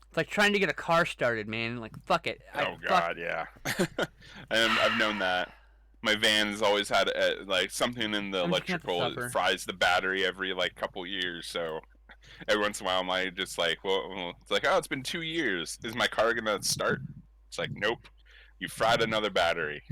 It's like trying to get a car started, man. Like, fuck it. Oh Fuck. God, yeah. I've known that. My van's always had like something in the I'm just gonna have to electrical. It suffer. fries the battery every like couple years. So every once in a while, I'm like just like, well, it's like, oh, it's been 2 years. Is my car gonna start? It's like, nope. You fried another battery.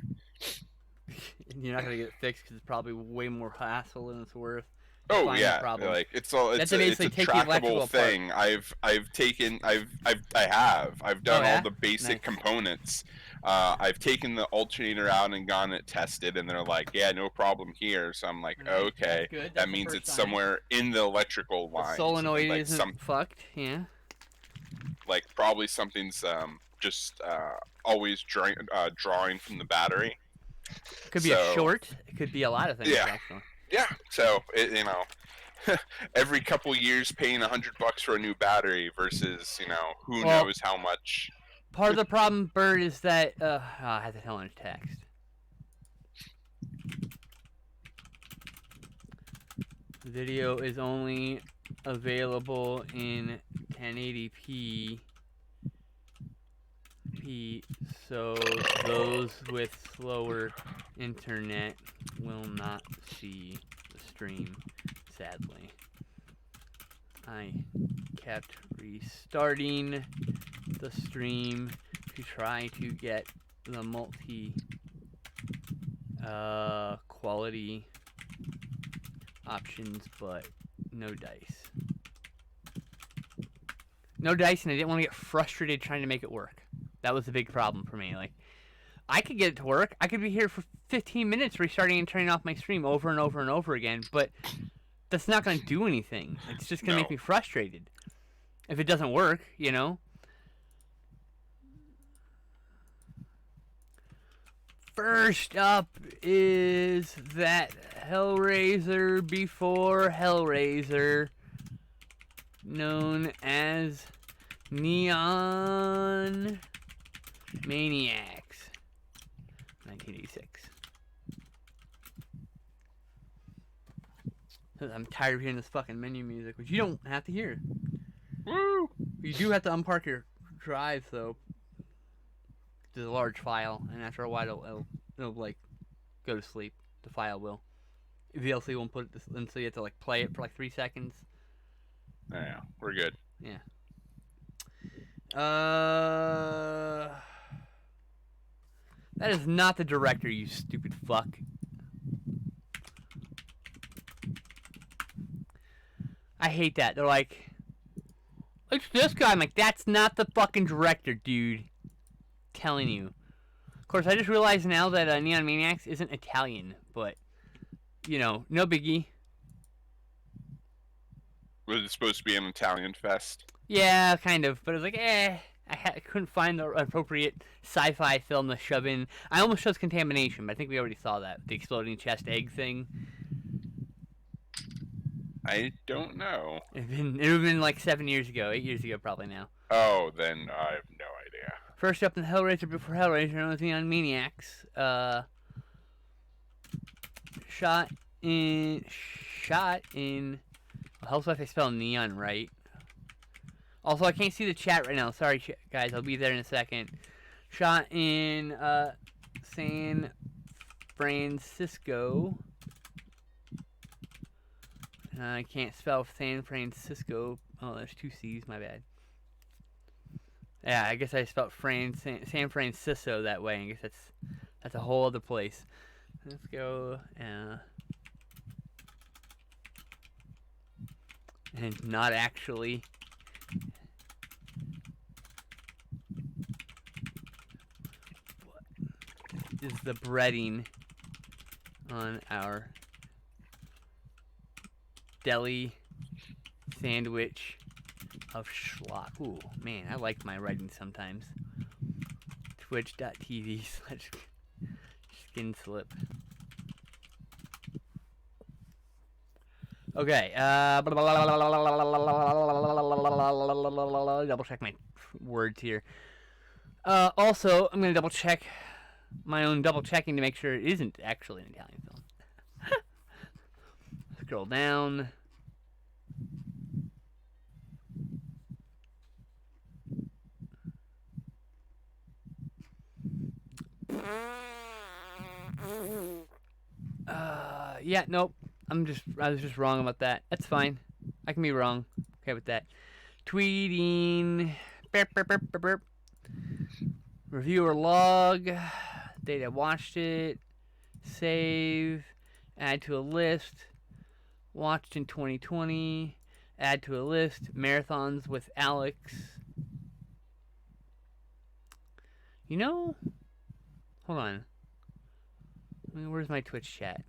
And you're not gonna get it fixed because it's probably way more hassle than it's worth to Oh find the yeah, problem. like it's all You have it's to a it's basically a take the trackable electrical apart. thing. I've taken I've Oh done all yeah, the basic nice. components. I've taken the alternator out and gone it tested, and they're like, yeah, no problem here. So I'm like, Nice. That's okay, good. that That's the means first it's sign. somewhere in the electrical The lines, solenoid like isn't fucked. Yeah. probably something's just always drawing from the battery. It could be a So short. It could be a lot of things yeah, actually. yeah. So every couple years paying $100 for a new battery versus who Well, knows how much. part of the problem, Bird, is that I had to tell him text. Video is only available in 1080p, so those with slower internet will not see the stream, sadly. I kept restarting the stream to try to get the multi quality options, but no dice. No dice, and I didn't want to get frustrated trying to make it work. That was the big problem for me. Like, I could get it to work. I could be here for 15 minutes restarting and turning off my stream over and over and over again, but that's not going to do anything. It's just going to make No. me frustrated. If it doesn't work, you know? First up is that Hellraiser before Hellraiser, known as Neon Maniacs, 1986. I'm tired of hearing this fucking menu music, which you don't have to hear. Woo! You do have to unpark your drive, though. There's a large file, and after a while, it'll like go to sleep. The file will. VLC won't put it, and so you have to like play it for like 3 seconds. Yeah, we're good. Yeah. That is not the director, you stupid fuck. I hate that. They're like, it's this guy. I'm like, that's not the fucking director, dude. Telling you. Of course, I just realized now that Neon Maniacs isn't Italian, but no biggie. Was it supposed to be an Italian fest? Yeah, kind of. But I was like, I couldn't find the appropriate sci-fi film to shove in. I almost chose Contamination, but I think we already saw that. The exploding chest egg thing. I don't know. It would have been like 7 years ago, 8 years ago probably now. Oh, then I have no idea. First up in Hellraiser before Hellraiser, known as Neon Maniacs. Shot in. Well, helps if I spell neon right. Also, I can't see the chat right now. Sorry, guys. I'll be there in a second. Shot in San Francisco. I can't spell San Francisco. Oh, there's 2 C's. My bad. Yeah, I guess I spelled San Francisco that way. I guess that's a whole other place. Let's go. And not actually. What is the breading on our deli sandwich of schlock? Ooh, man, I like my writing sometimes. Twitch.tv/skinslip. Okay, double check my words here. Also, I'm going to double check my own double checking to make sure it isn't actually an Italian film. Scroll down. Yeah, nope. I was just wrong about that. That's fine. I can be wrong. Okay with that. Tweeting. Burp, burp, burp, burp, burp. Reviewer log. Date I watched it. Save. Add to a list. Watched in 2020. Add to a list. Marathons with Alex. You know? Hold on. Where's my Twitch chat?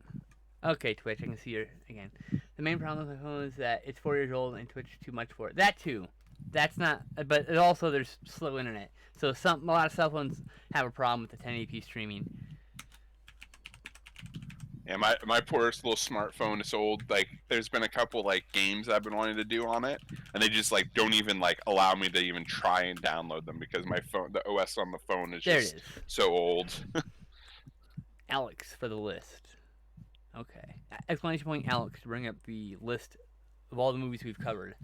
Okay, Twitch, I can see you again. The main problem with my phone is that it's 4 years old and Twitch is too much for it. That too. That's not, but it also there's slow internet. So a lot of cell phones have a problem with the 1080p streaming. Yeah, my poorest little smartphone is old. Like, there's been a couple like games I've been wanting to do on it, and they just like don't even like allow me to even try and download them because my phone, the OS on the phone is There just it is. so old. Alex for the list. Okay. Exclamation point Alex to bring up the list of all the movies we've covered.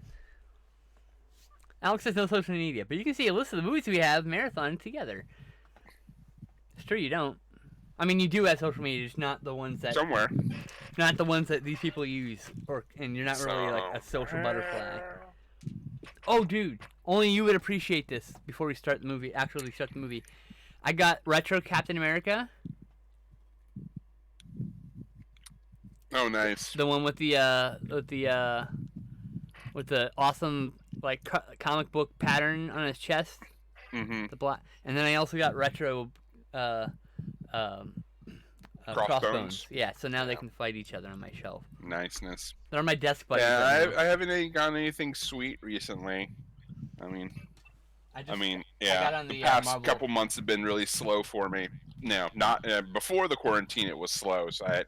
Alex has no social media, but you can see a list of the movies we have marathon together. It's true you don't. I mean, you do have social media, just not the ones that Somewhere. not the ones that these people use, and you're not really like a social butterfly. Oh, dude, only you would appreciate this. Before we start the movie, actually start the movie, I got retro Captain America. Oh, nice. The one with the awesome like comic book pattern on his chest. Mm-hmm. The black, and then I also got retro crossbones. Yeah, so now they can fight each other on my shelf. Niceness. They're on my desk buddies. Yeah, I haven't gotten anything sweet recently. I mean, yeah. got on the past Marvel. couple months have been really slow for me. No, not before the quarantine. It was slow. So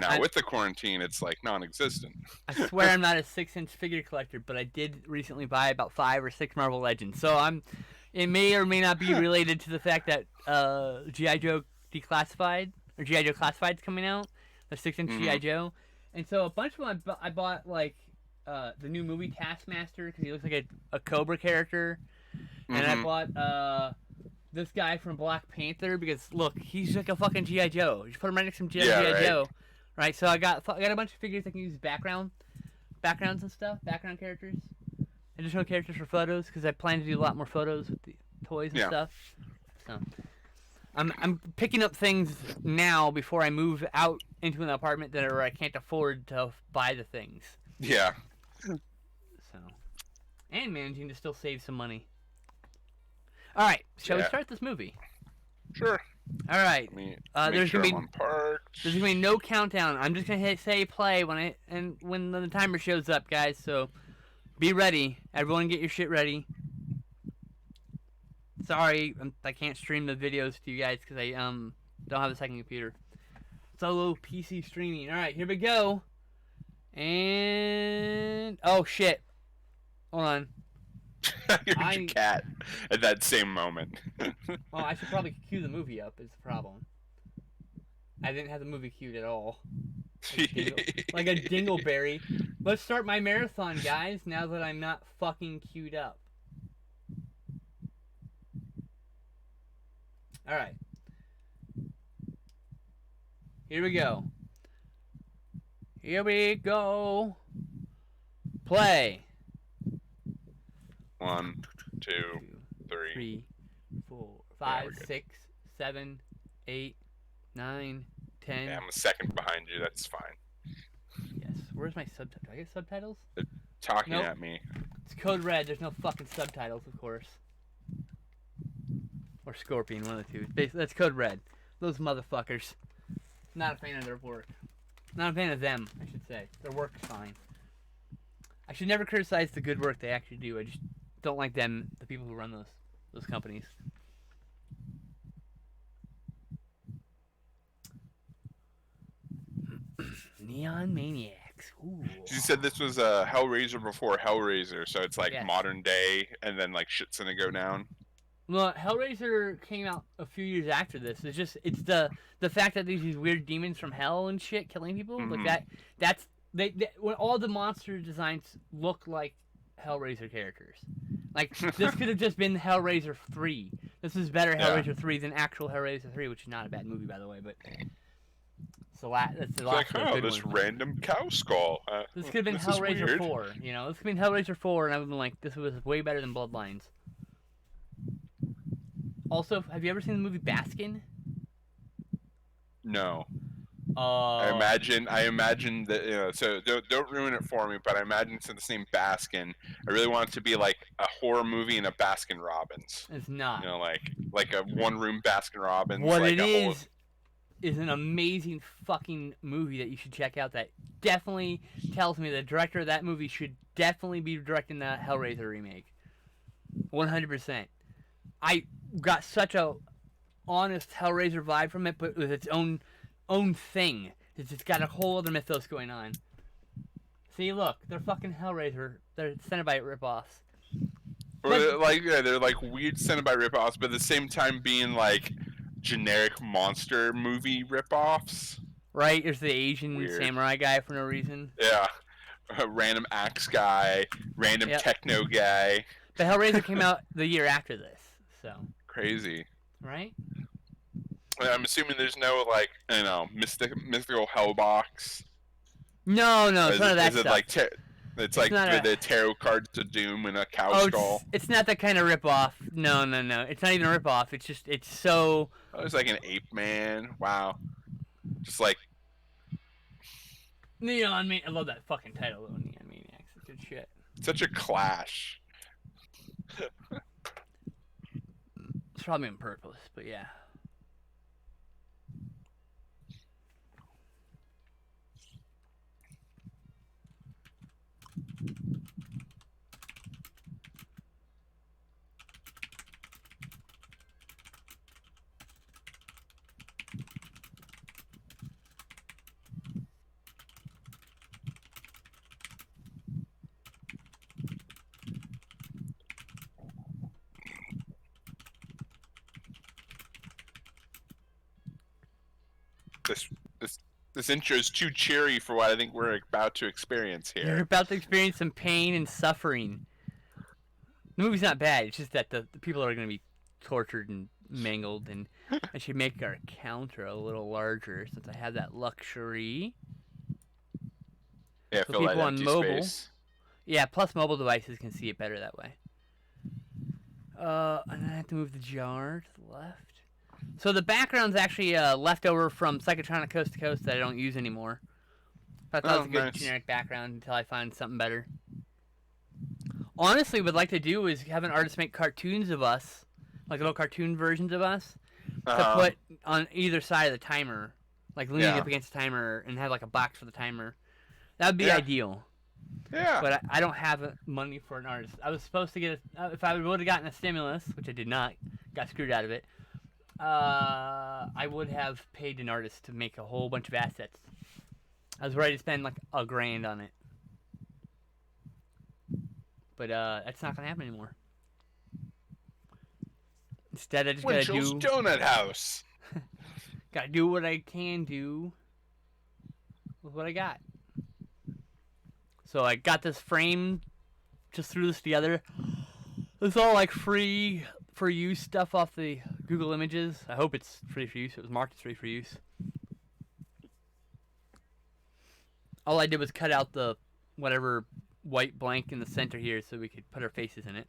now with the quarantine, it's like non-existent. I swear I'm not a 6-inch figure collector, but I did recently buy about 5 or 6 Marvel Legends. So it may or may not be related to the fact that G.I. Joe Declassified or G.I. Joe Classified's coming out, the 6-inch G.I. Joe, and so a bunch of them I bought like the new movie Taskmaster because he looks like a Cobra character, and I bought this guy from Black Panther because look, he's like a fucking G.I. Joe. You put him right next to some G.I. Joe, right? So I got a bunch of figures that can use backgrounds and stuff, background characters, additional characters for photos because I plan to do a lot more photos with the toys and stuff. So I'm picking up things now before I move out into an apartment where I can't afford to buy the things. Yeah. So, and managing to still save some money. All right, shall we start this movie? Sure. All right. There's gonna be no countdown. I'm just gonna say play when the timer shows up, guys. So be ready. Everyone, get your shit ready. Sorry, I can't stream the videos to you guys because I don't have a second computer. Solo PC streaming. All right, here we go. And oh shit, hold on. Your cat at that same moment. Oh, I should probably cue the movie up. Is the problem? I didn't have the movie queued at all. Like a dingleberry. Let's start my marathon, guys. Now that I'm not fucking queued up. All right. Here we go. Here we go. Play. 1, 2, 3, 4, 5, 6, 7, 8, 9, 10. Yeah, I'm a second behind you. That's fine. Yes. Where's my subtitles? Do I get subtitles? They're talking at me. It's code red. There's no fucking subtitles, of course. Or Scorpion, one of the two. That's code red. Those motherfuckers. Not a fan of their work. Not a fan of them, I should say. Their work is fine. I should never criticize the good work they actually do. I just don't like them, the people who run those companies. Neon Maniacs. Ooh. You said this was a Hellraiser before Hellraiser, so it's like modern day, and then like shit's gonna go down. Well, Hellraiser came out a few years after this. It's the fact that there's these weird demons from hell and shit killing people. Mm-hmm. Like that's when all the monster designs look like Hellraiser characters. Like this could have just been Hellraiser 3. This is better Yeah. Hellraiser 3 than actual Hellraiser 3, which is not a bad movie, by the way, but that's the It's last like, real oh, good this one. random cow skull. This could have been This is Hellraiser weird. 4, you know? This could have been Hellraiser 4, and I would have been like, this was way better than Bloodlines. Also, have you ever seen the movie Baskin? No. I Oh, imagine that, so don't ruin it for me, but I imagine it's in the same Baskin. I really want it to be like a horror movie in a Baskin Robbins. it's not. Like a one room Baskin Robbins, What like it a whole. is an amazing fucking movie that you should check out. That definitely tells me the director of that movie should definitely be directing the Hellraiser remake. 100%. I got such a honest Hellraiser vibe from it, but with its own thing. It's got a whole other mythos going on. See, look, they're fucking Hellraiser. They're Cenobite ripoffs. Or they're like weird Cenobite ripoffs, but at the same time being like generic monster movie ripoffs. Right? There's the Asian Weird. samurai guy for no reason. Yeah, a random axe guy, random techno guy. But Hellraiser came out the year after this, so crazy. Right? I'm assuming there's no like mystical hell box. No, it's none of that is stuff. It like it's like the tarot cards of doom and a cow skull. It's not that kind of ripoff. No. It's not even a ripoff. It's so. Oh, it's like an ape man. Wow. Just like Neon Man. I love that fucking title, though. Neon Maniacs. It's good shit. Such a clash. It's probably on purpose, but yeah. This intro is too cheery for what I think we're about to experience here. You're about to experience some pain and suffering. The movie's not bad. It's just that the people are going to be tortured and mangled, and I should make our counter a little larger since I have that luxury. Yeah, So fill that people on empty mobile, space. yeah, plus mobile devices can see it better that way. And I have to move the jar to the left. So the background's actually leftover from Psychotronic Coast to Coast that I don't use anymore. I thought it was a good generic background until I find something better. Honestly, what I'd like to do is have an artist make cartoons of us, like little cartoon versions of us, to put on either side of the timer, like leaning up against the timer, and have like a box for the timer. That would be ideal. Yeah. But I don't have money for an artist. I was supposed to get if I would have gotten a stimulus, which I did not, got screwed out of it. I would have paid an artist to make a whole bunch of assets. I was ready to spend like $1,000 on it. But that's not gonna happen anymore. Instead, I just gotta Winchell's Donut House. gotta do what I can do with what I got. So I got this frame, just threw this together. It's all like free for use stuff off the Google Images. I hope it's free for use. It was marked as free for use. All I did was cut out the whatever white blank in the center here so we could put our faces in it.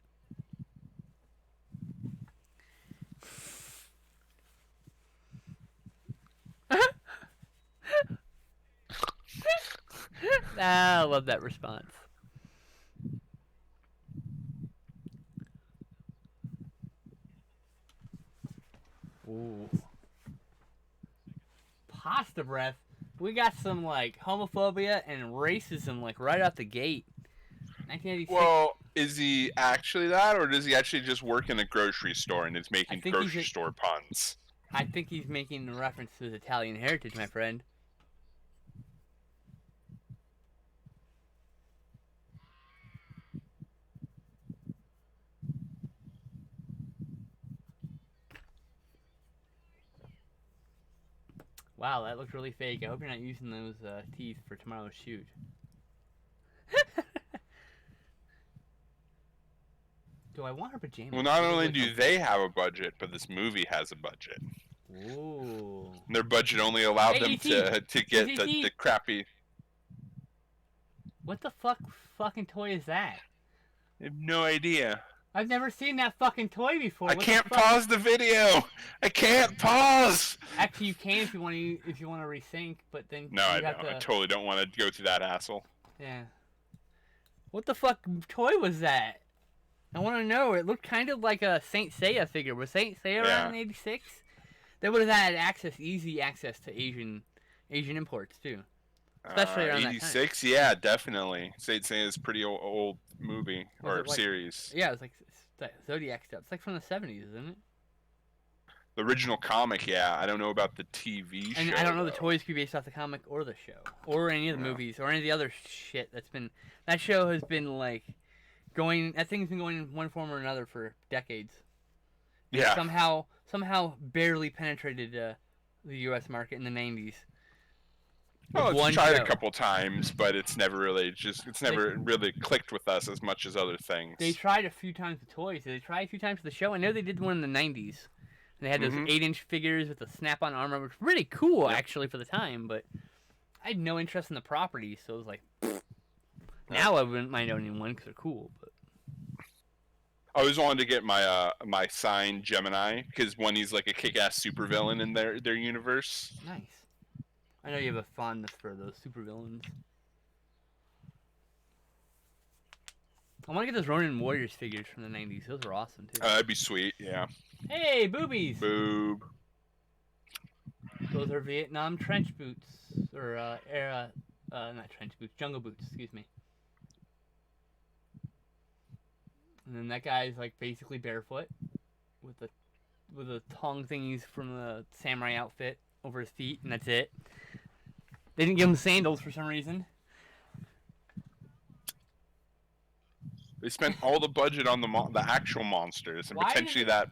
I love that response. Ooh. Pasta breath. We got some like homophobia and racism like right out the gate. 1986. Well, is he actually that, or does he actually just work in a grocery store and is making grocery store puns? I think he's making a reference to his Italian heritage, my friend. Wow, that looks really fake. I hope you're not using those teeth for tomorrow's shoot. Do I want her pajamas? Well, not Those only look do comfy. they have a budget, but this movie has a budget. Ooh. And their budget only allowed Hey, them ET! to get the ET! crappy. What the fucking toy is that? I have no idea. I've never seen that fucking toy before. I What can't the fuck? pause the video. I can't pause. Actually, you can if you want to resync, but then No, you I have don't. to. I totally don't want to go through that hassle. Yeah. What the fuck toy was that? I want to know. It looked kind of like a Saint Seiya figure. Was Saint Seiya around in '86? They would have had easy access to Asian imports too, especially around that time. '86. Yeah, definitely. Saint Seiya's pretty old movie or series. Yeah, it was like Zodiac stuff. It's like from the '70s, isn't it? The original comic, yeah. I don't know about the TV show. And I don't know the toys could be based off the comic or the show or any of the movies or any of the other shit that's been. That show has been like going. That thing's been going in one form or another for decades. Yeah. Somehow barely penetrated the U.S. market in the '90s. Well, it's tried a couple times, but it's never really really clicked with us as much as other things. They tried a few times with toys. They tried a few times with the show. I know they did one in the '90s. They had those 8-inch figures with the snap-on armor, which was really cool actually for the time. But I had no interest in the property, so it was like. Now I wouldn't mind owning one because they're cool. But I always wanted to get my my signed Gemini because when he's like a kick-ass supervillain in their universe. Nice. I know you have a fondness for those supervillains. I want to get those Ronin Warriors figures from the '90s. Those were awesome too. That'd be sweet. Yeah. Hey, boobies! Boob. Those are Vietnam trench boots, or not trench boots, jungle boots. Excuse me. And then that guy's like basically barefoot, with the thong thingies from the samurai outfit over his feet, and that's it. They didn't give him sandals for some reason. They spent all the budget on the actual monsters, and potentially that.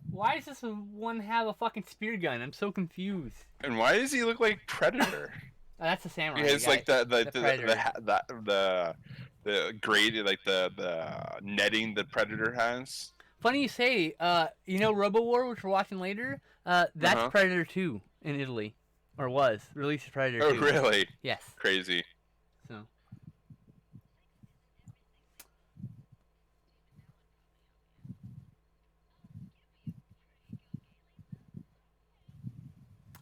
Why does this one have a fucking spear gun? I'm so confused. And why does he look like Predator? Oh, that's a samurai. He has like the grade, like the netting the Predator has. Funny you say. You know Robowar, which we're watching later. That's Predator 2 in Italy, or was released as Predator 2. Oh really? Yes. Crazy. So.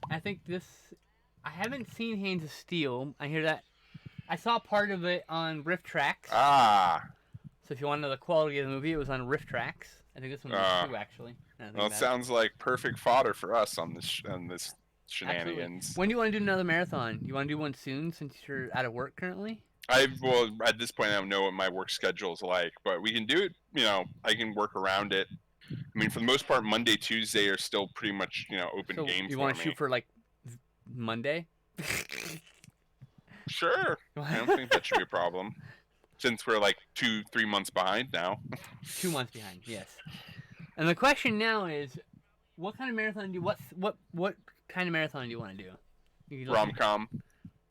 I think I haven't seen Hands of Steel. I hear that. I saw part of it on Riff Tracks. Ah. So if you want to know the quality of the movie, it was on Riff Tracks. I think this one was too, actually. Well, it sounds like perfect fodder for us on this shenanigans. Absolutely. When do you want to do another marathon? You want to do one soon since you're out of work currently? Well, at this point, I don't know what my work schedule is like, but we can do it. You know, I can work around it. I mean, for the most part, Monday, Tuesday are still pretty much, open games for me. You want to shoot for, like, Monday? Sure. I don't think that should be a problem. Since we're, like, 2-3 months behind now. 2 months behind, yes. And the question now is, what kind of marathon do you... What kind of marathon do you want to do? Rom-com.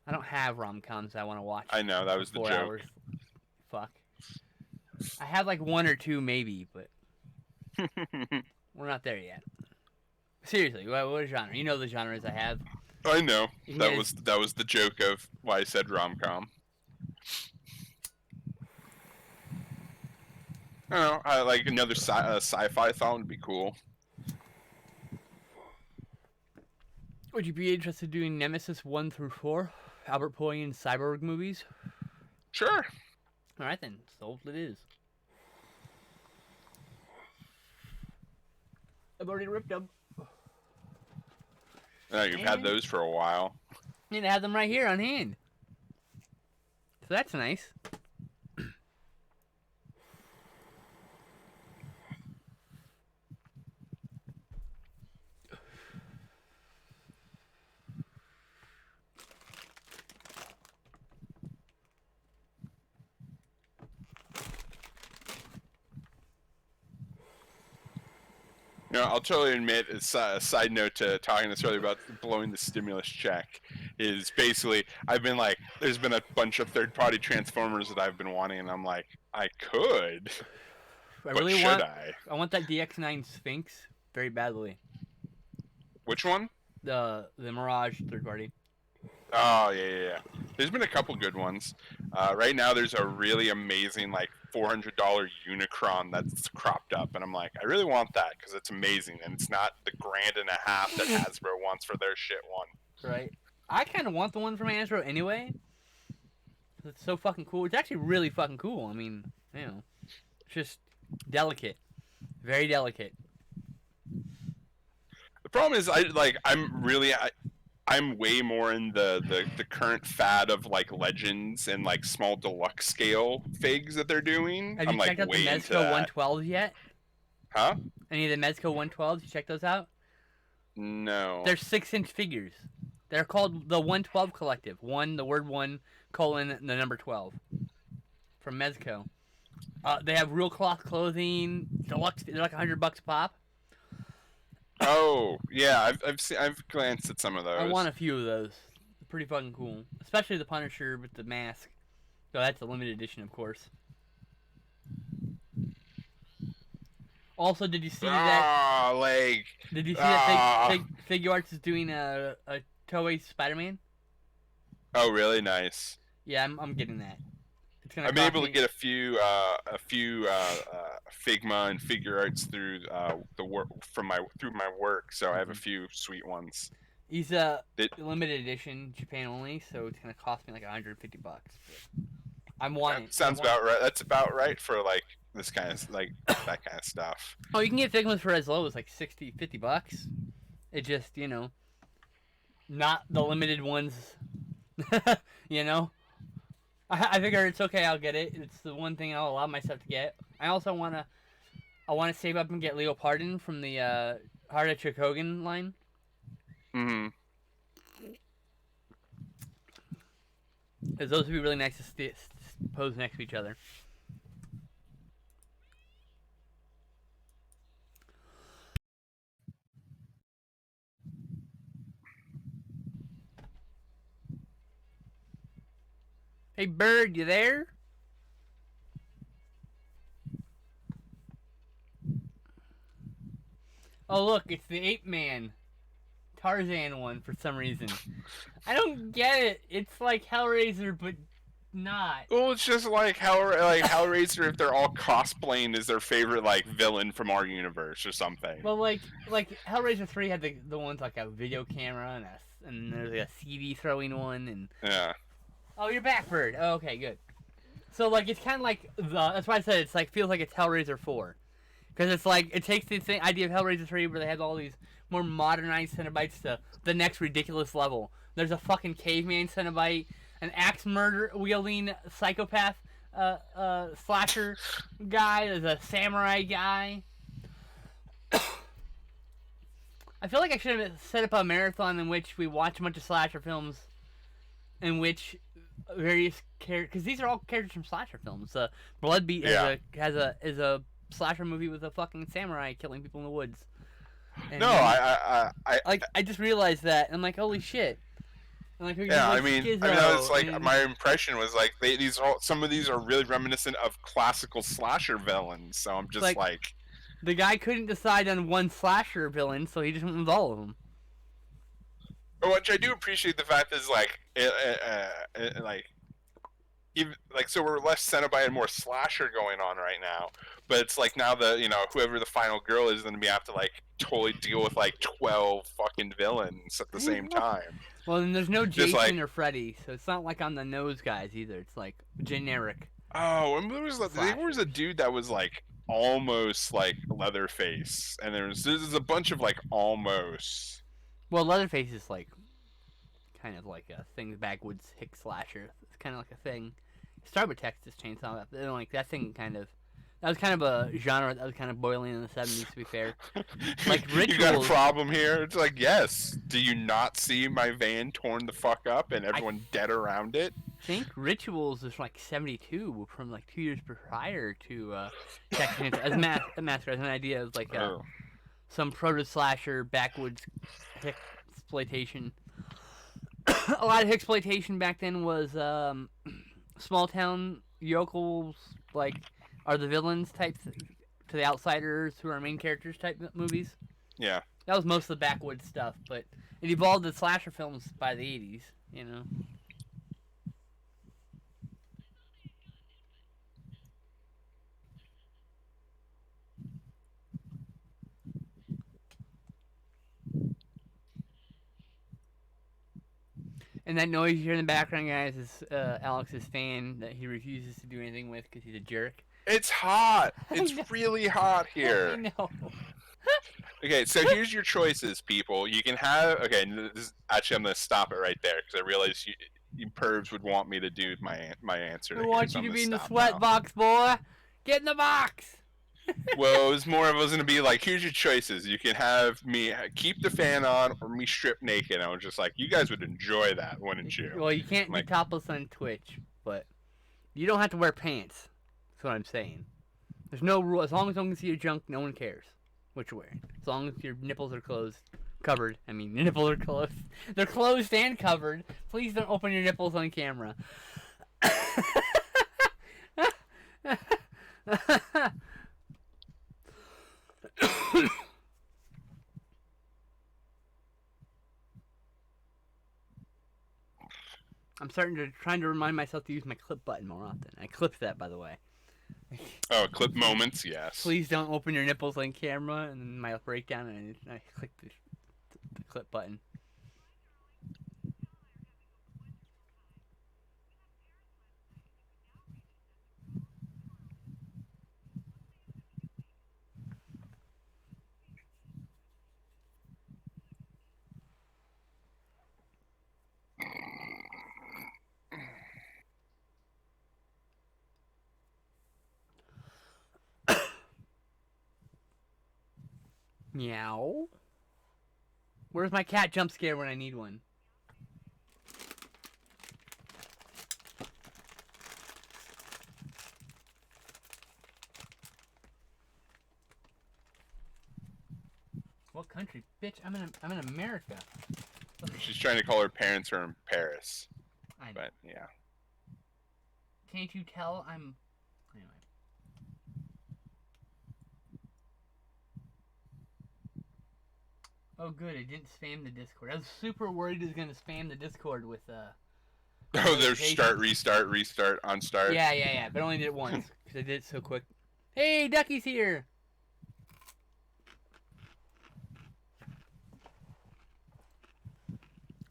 I don't have rom-coms I want to watch. I know, that was the joke. 4 hours. Fuck. I have, like, 1 or 2 maybe, but... We're not there yet. Seriously, what genre? You know the genres I have. I know. That was the joke of why I said rom-com. I don't know. I like another sci-fi thought would be cool. Would you be interested in doing Nemesis 1 through 4? Albert Poyen cyborg movies? Sure. All right then, sold it is. I've already ripped them. You've had those for a while. Need to have them right here on hand. So that's nice. I'll totally admit, a side note to talking this earlier about blowing the stimulus check, is basically, I've been like, there's been a bunch of third-party Transformers that I've been wanting, and I'm like, I could. I But really should want. I? I want that DX9 Sphinx very badly. Which one? The Mirage third party. Oh yeah. There's been a couple good ones. Right now, there's a really amazing like $400 Unicron that's cropped up, and I'm like, I really want that because it's amazing, and it's not the $1.50 that Hasbro wants for their shit one. Right. I kind of want the one from Hasbro anyway. It's so fucking cool. It's actually really fucking cool. I mean, you know, it's just delicate, very delicate. The problem is, I'm way more in the current fad of like legends and like small deluxe scale figs that they're doing. Have I'm you like checked out the way into Mezco that. 112s yet? Huh? Any of the Mezco 112s? You check those out? No. They're 6-inch figures. They're called the 112 Collective. The word 1, colon, the number 12. From Mezco. They have real cloth clothing, deluxe. They're like $100 pop. Oh yeah, I've glanced at some of those. I want a few of those. They're pretty fucking cool, especially the Punisher with the mask. So that's a limited edition, of course. Also, did you see that? Like. Did you see that Figure Arts is doing a Toei Spider-Man? Oh really? Nice. Yeah, I'm getting that. It's gonna. I've been able to get a few Figma and Figure Arts through through my work, so I have a few sweet ones. He's limited edition, Japan only, so it's gonna cost me like $150. I'm wanting. Sounds about right. That's about right for like this kind of that kind of stuff. Oh, you can get Figmas for as low as like $50. It just not the limited ones. You know. I figure it's okay. I'll get it. It's the one thing I'll allow myself to get. I also wanna save up and get Leo Pardon from the Heart of Chuck Hogan line. Mm-hmm. Because those would be really nice to pose next to each other. Hey, Bird, you there? Oh, look, it's the Ape Man. Tarzan one for some reason. I don't get it. It's like Hellraiser, but not. Well, it's just like Hellraiser if they're all cosplaying as their favorite like villain from our universe or something. Well, like Hellraiser 3 had the ones like a video camera and there's like a CD throwing one and. Yeah. Oh, you're back, Bird. Oh, okay, good. So like it's kind of like that's why I said it's like feels like it's Hellraiser 4, because it's like it takes the same idea of Hellraiser 3 where they have all these more modernized Cenobites to the next ridiculous level. There's a fucking caveman Cenobite, an axe murder wielding psychopath slasher guy. There's a samurai guy. I feel like I should have set up a marathon in which we watch a bunch of slasher films, in which various characters, because these are all characters from slasher films. Bloodbeat is a slasher movie with a fucking samurai killing people in the woods. And no, I just realized that, and I'm like, holy shit. And like, yeah, I mean, it's like and, my impression was like some of these are really reminiscent of classical slasher villains. So I'm just like the guy couldn't decide on one slasher villain, so he just went with all of them. Which I do appreciate the fact is like so we're less Cenobite and more slasher going on right now. But it's like now whoever the final girl is going to have to like totally deal with like 12 fucking villains at the same time. Well, then there's no Jason or Freddy, so it's not like on the nose guys either. It's like generic. Oh, and there was a dude that was like almost like Leatherface, and there's a bunch of like almost. Well, Leatherface is like kind of like a thing, backwoods hick slasher. It's kind of like a thing. It started with Texas Chainsaw, but then like that thing that was kind of a genre that was kind of boiling in the 70s, to be fair. Like Rituals. You got a problem here? It's like, yes. Do you not see my van torn the fuck up and everyone dead around it? I think Rituals is like 72, from like 2 years prior to Texas Chainsaw. As a master, as an idea of like some proto-slasher, backwoods exploitation. A lot of exploitation back then was small town yokels, like, are the villains type to The Outsiders, who are main characters type movies. Yeah. That was most of the backwoods stuff, but it evolved to slasher films by the 80s, you know. And that noise you hear in the background, guys, is Alex's fan that he refuses to do anything with because he's a jerk. It's hot. It's really hot here. I know. Okay, so here's your choices, people. You can have. Okay, actually, I'm gonna stop it right there because I realize you pervs would want me to do my answer. I want you to be in the sweat box, boy. Get in the box. Well, it was more of, I was going to be like, here's your choices. You can have me keep the fan on or me strip naked. I was just like, you guys would enjoy that, wouldn't you? Well, you can't be topless on Twitch, but you don't have to wear pants. That's what I'm saying. There's no rule. As long as no one can see your junk, no one cares what you're wearing. As long as your nipples are covered. I mean, your nipples are closed. They're closed and covered. Please don't open your nipples on camera. I'm trying to remind myself to use my clip button more often. I clipped that, by the way. Oh, clip moments, yes. Please don't open your nipples on camera, and then my breakdown, and I click the clip button. Meow. Where's my cat jump scare when I need one? What country? Bitch, I'm in America. She's trying to call her parents are in Paris. I know. But, yeah. Can't you tell I'm... Anyway. Oh, good. It didn't spam the Discord. I was super worried it was going to spam the Discord with, Oh, there's start, restart, on start. Yeah. But I only did it once because I did it so quick. Hey, Ducky's here!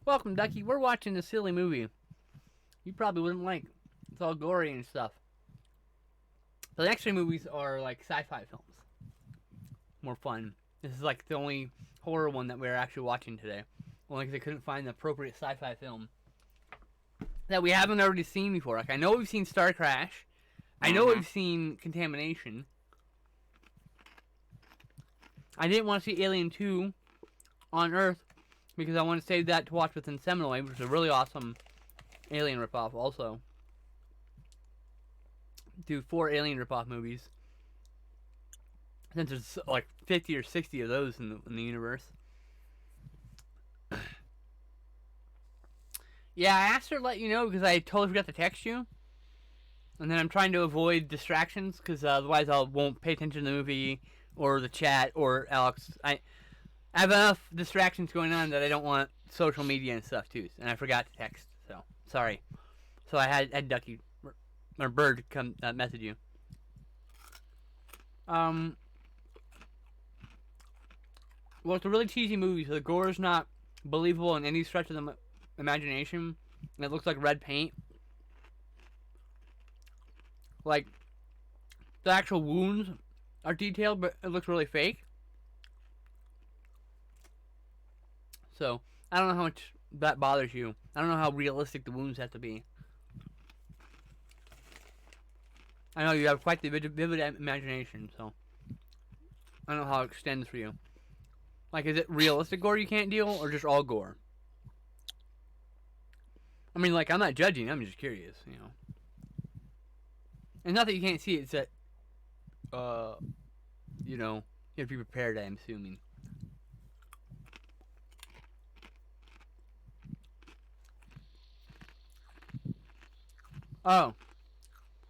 Welcome, Ducky. We're watching a silly movie you probably wouldn't like. It's all gory and stuff. The next three movies are like sci-fi films. More fun. This is like the only horror one that we're actually watching today. Only because I couldn't find the appropriate sci-fi film that we haven't already seen before. Like, I know we've seen Star Crash. I know we've seen Contamination. I didn't want to see Alien 2 on Earth because I want to save that to watch with Inseminoid, which is a really awesome Alien ripoff also. Do 4 Alien ripoff movies. Since there's like 50 or 60 of those in the universe. Yeah, I asked her to let you know because I totally forgot to text you. And then I'm trying to avoid distractions because otherwise I won't pay attention to the movie or the chat or Alex. I have enough distractions going on that I don't want social media and stuff too. And I forgot to text, so sorry. So I had Ducky or Bird come message you. Well, it's a really cheesy movie, so the gore is not believable in any stretch of the imagination. It looks like red paint. Like, the actual wounds are detailed, but it looks really fake. So, I don't know how much that bothers you. I don't know how realistic the wounds have to be. I know you have quite the vivid imagination, so I don't know how it extends for you. Like, is it realistic gore you can't deal, or just all gore? I mean, like, I'm not judging, I'm just curious, you know. And not that you can't see it, it's that, you know, you have to be prepared, I'm assuming. Oh.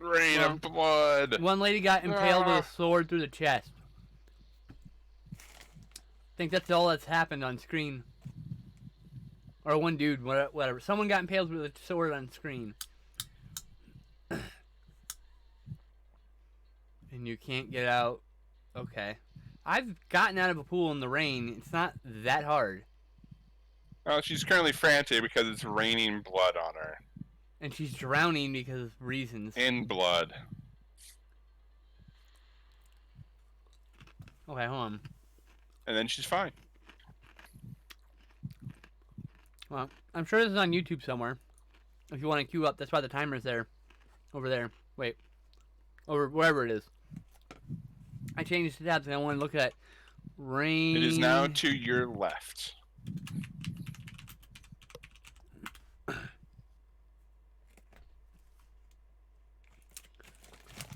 Rain Well, of blood. one lady got impaled with a Ah. sword through the chest. I think that's all that's happened on screen. Or one dude, whatever. Someone got impaled with a sword on screen. And you can't get out. Okay. I've gotten out of a pool in the rain. It's not that hard. Well, she's currently frantic because it's raining blood on her. And she's drowning because of reasons. In blood. Okay, hold on. And then she's fine. Well, I'm sure this is on YouTube somewhere. If you want to queue up, that's why the timer's there. Over there. Wait. Over wherever it is. I changed the tabs and I want to look at rain. It is now to your left. The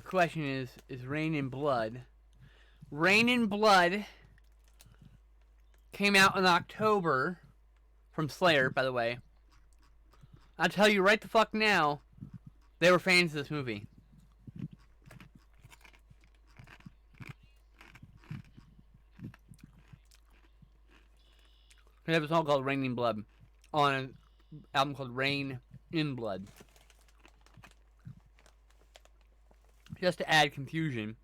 question is Rain in Blood. Rain in Blood came out in October from Slayer, by the way. I'll tell you right the fuck now, they were fans of this movie. They have a song called Rain in Blood on an album called Rain in Blood. Just to add confusion.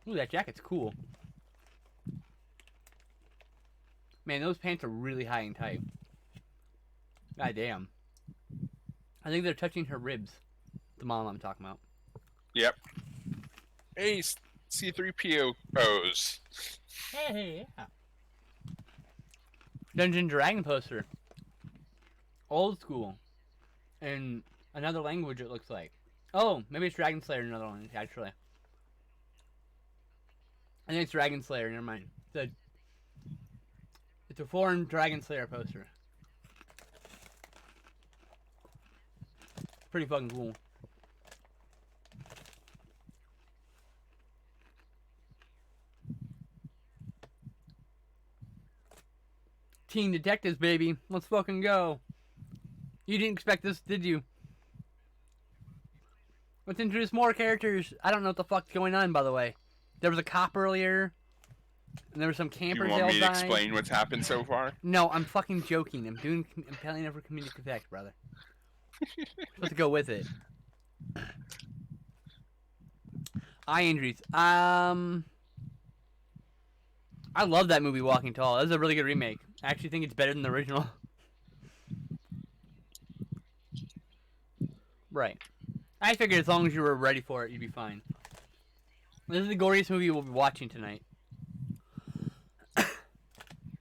Ooh, that jacket's cool. Man, those pants are really high and tight. God damn. I think they're touching her ribs. The mom I'm talking about. Yep. Hey, C3PO pose. Hey, yeah. Dungeon Dragon poster. Old school. In another language, it looks like. Oh, maybe it's Dragon Slayer in another language, actually. I think it's Dragon Slayer, never mind. It's a foreign Dragon Slayer poster. Pretty fucking cool. Teen Detectives, baby. Let's fucking go. You didn't expect this, did you? Let's introduce more characters. I don't know what the fuck's going on, by the way. There was a cop earlier. And there were some Do you campers want me to died. explain what's happened so far? No, I'm fucking joking. I'm telling it for comedic effect, brother. Supposed to go with it. Eye injuries. I love that movie, Walking Tall. That was a really good remake. I actually think it's better than the original. Right. I figured as long as you were ready for it, you'd be fine. This is the goriest movie we'll be watching tonight.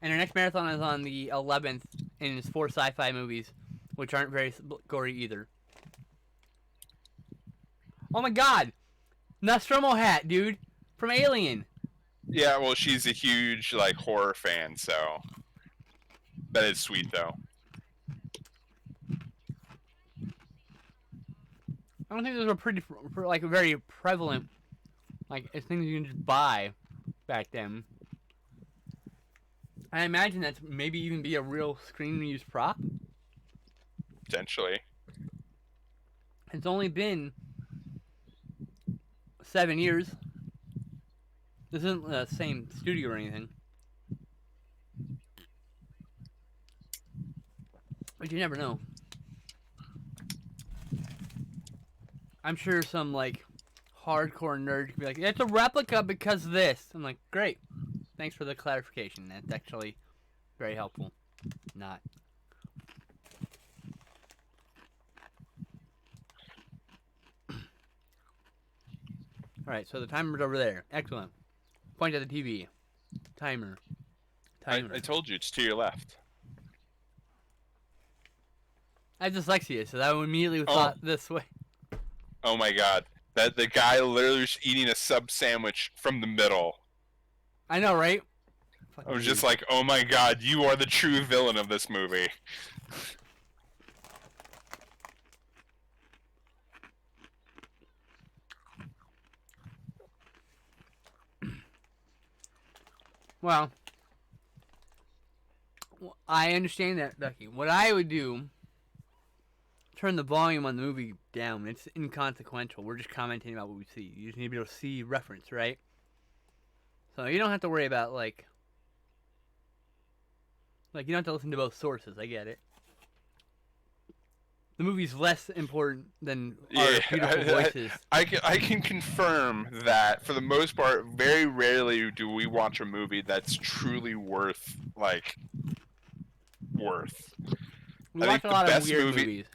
And our next marathon is on the 11th, and it's 4 sci-fi movies, which aren't very gory either. Oh my god! Nostromo hat, dude! From Alien! Yeah, well, she's a huge, like, horror fan, so... That is sweet, though. I don't think those were like, very prevalent, like, as things you can just buy back then. I imagine that's maybe even be a real screen use prop. Potentially. It's only been 7 years. This isn't the same studio or anything. But you never know. I'm sure some, like, hardcore nerd could be like, it's a replica because of this. I'm like, great. Thanks for the clarification. That's actually very helpful. Not. Alright, so the timer's over there. Excellent. Point at the TV. Timer. I told you, it's to your left. I have dyslexia, so I immediately thought this way. Oh my god. The guy literally was eating a sub sandwich from the middle. I know, right? I was just like, oh my god, you are the true villain of this movie. Well, I understand that, Ducky. What I would do, turn the volume on the movie down. It's inconsequential. We're just commenting about what we see. You just need to be able to see reference, right? So you don't have to worry about, like you don't have to listen to both sources. I get it. The movie's less important than our beautiful voices. I can confirm that for the most part, very rarely do we watch a movie that's truly worth. We I watch think a the lot of best weird movie, movies.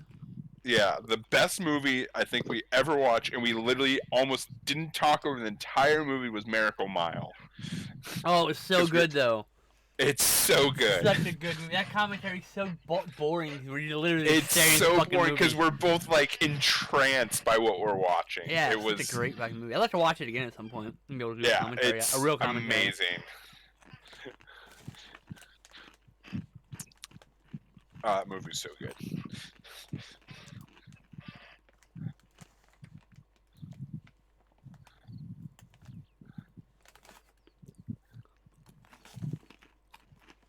yeah, the best movie I think we ever watched, and we literally almost didn't talk over the entire movie, was Miracle Mile. Oh, it was so good, though. It's so good. Such a good movie. That commentary's so boring. You're literally It's staring so at the fucking boring because movie. we're both like entranced by what we're watching. Yeah, it it's was a great fucking movie. I'd like to watch it again at some point and be able to do a yeah, commentary, it's a real commentary. amazing. That movie's so good.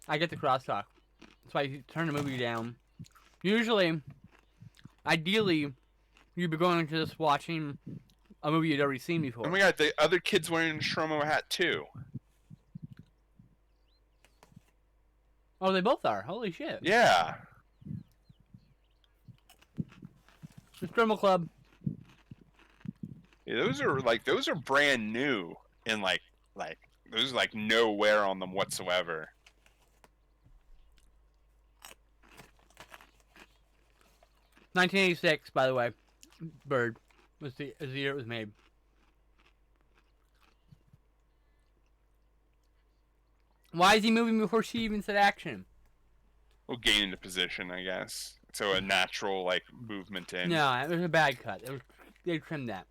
I get the crosstalk. That's why you turn the movie down. Usually, ideally, you'd be going into this watching a movie you'd already seen before. Oh my god, the other kid's wearing a Shromo hat too. Oh, they both are. Holy shit. Yeah. The Stromo Club. Yeah, those are brand new and like there's like no wear on them whatsoever. $1986, by the way. Bird was the year it was made. Why is he moving before she even said action? We'll gain into position, I guess. So a natural like movement in. No, it was a bad cut. They trimmed that.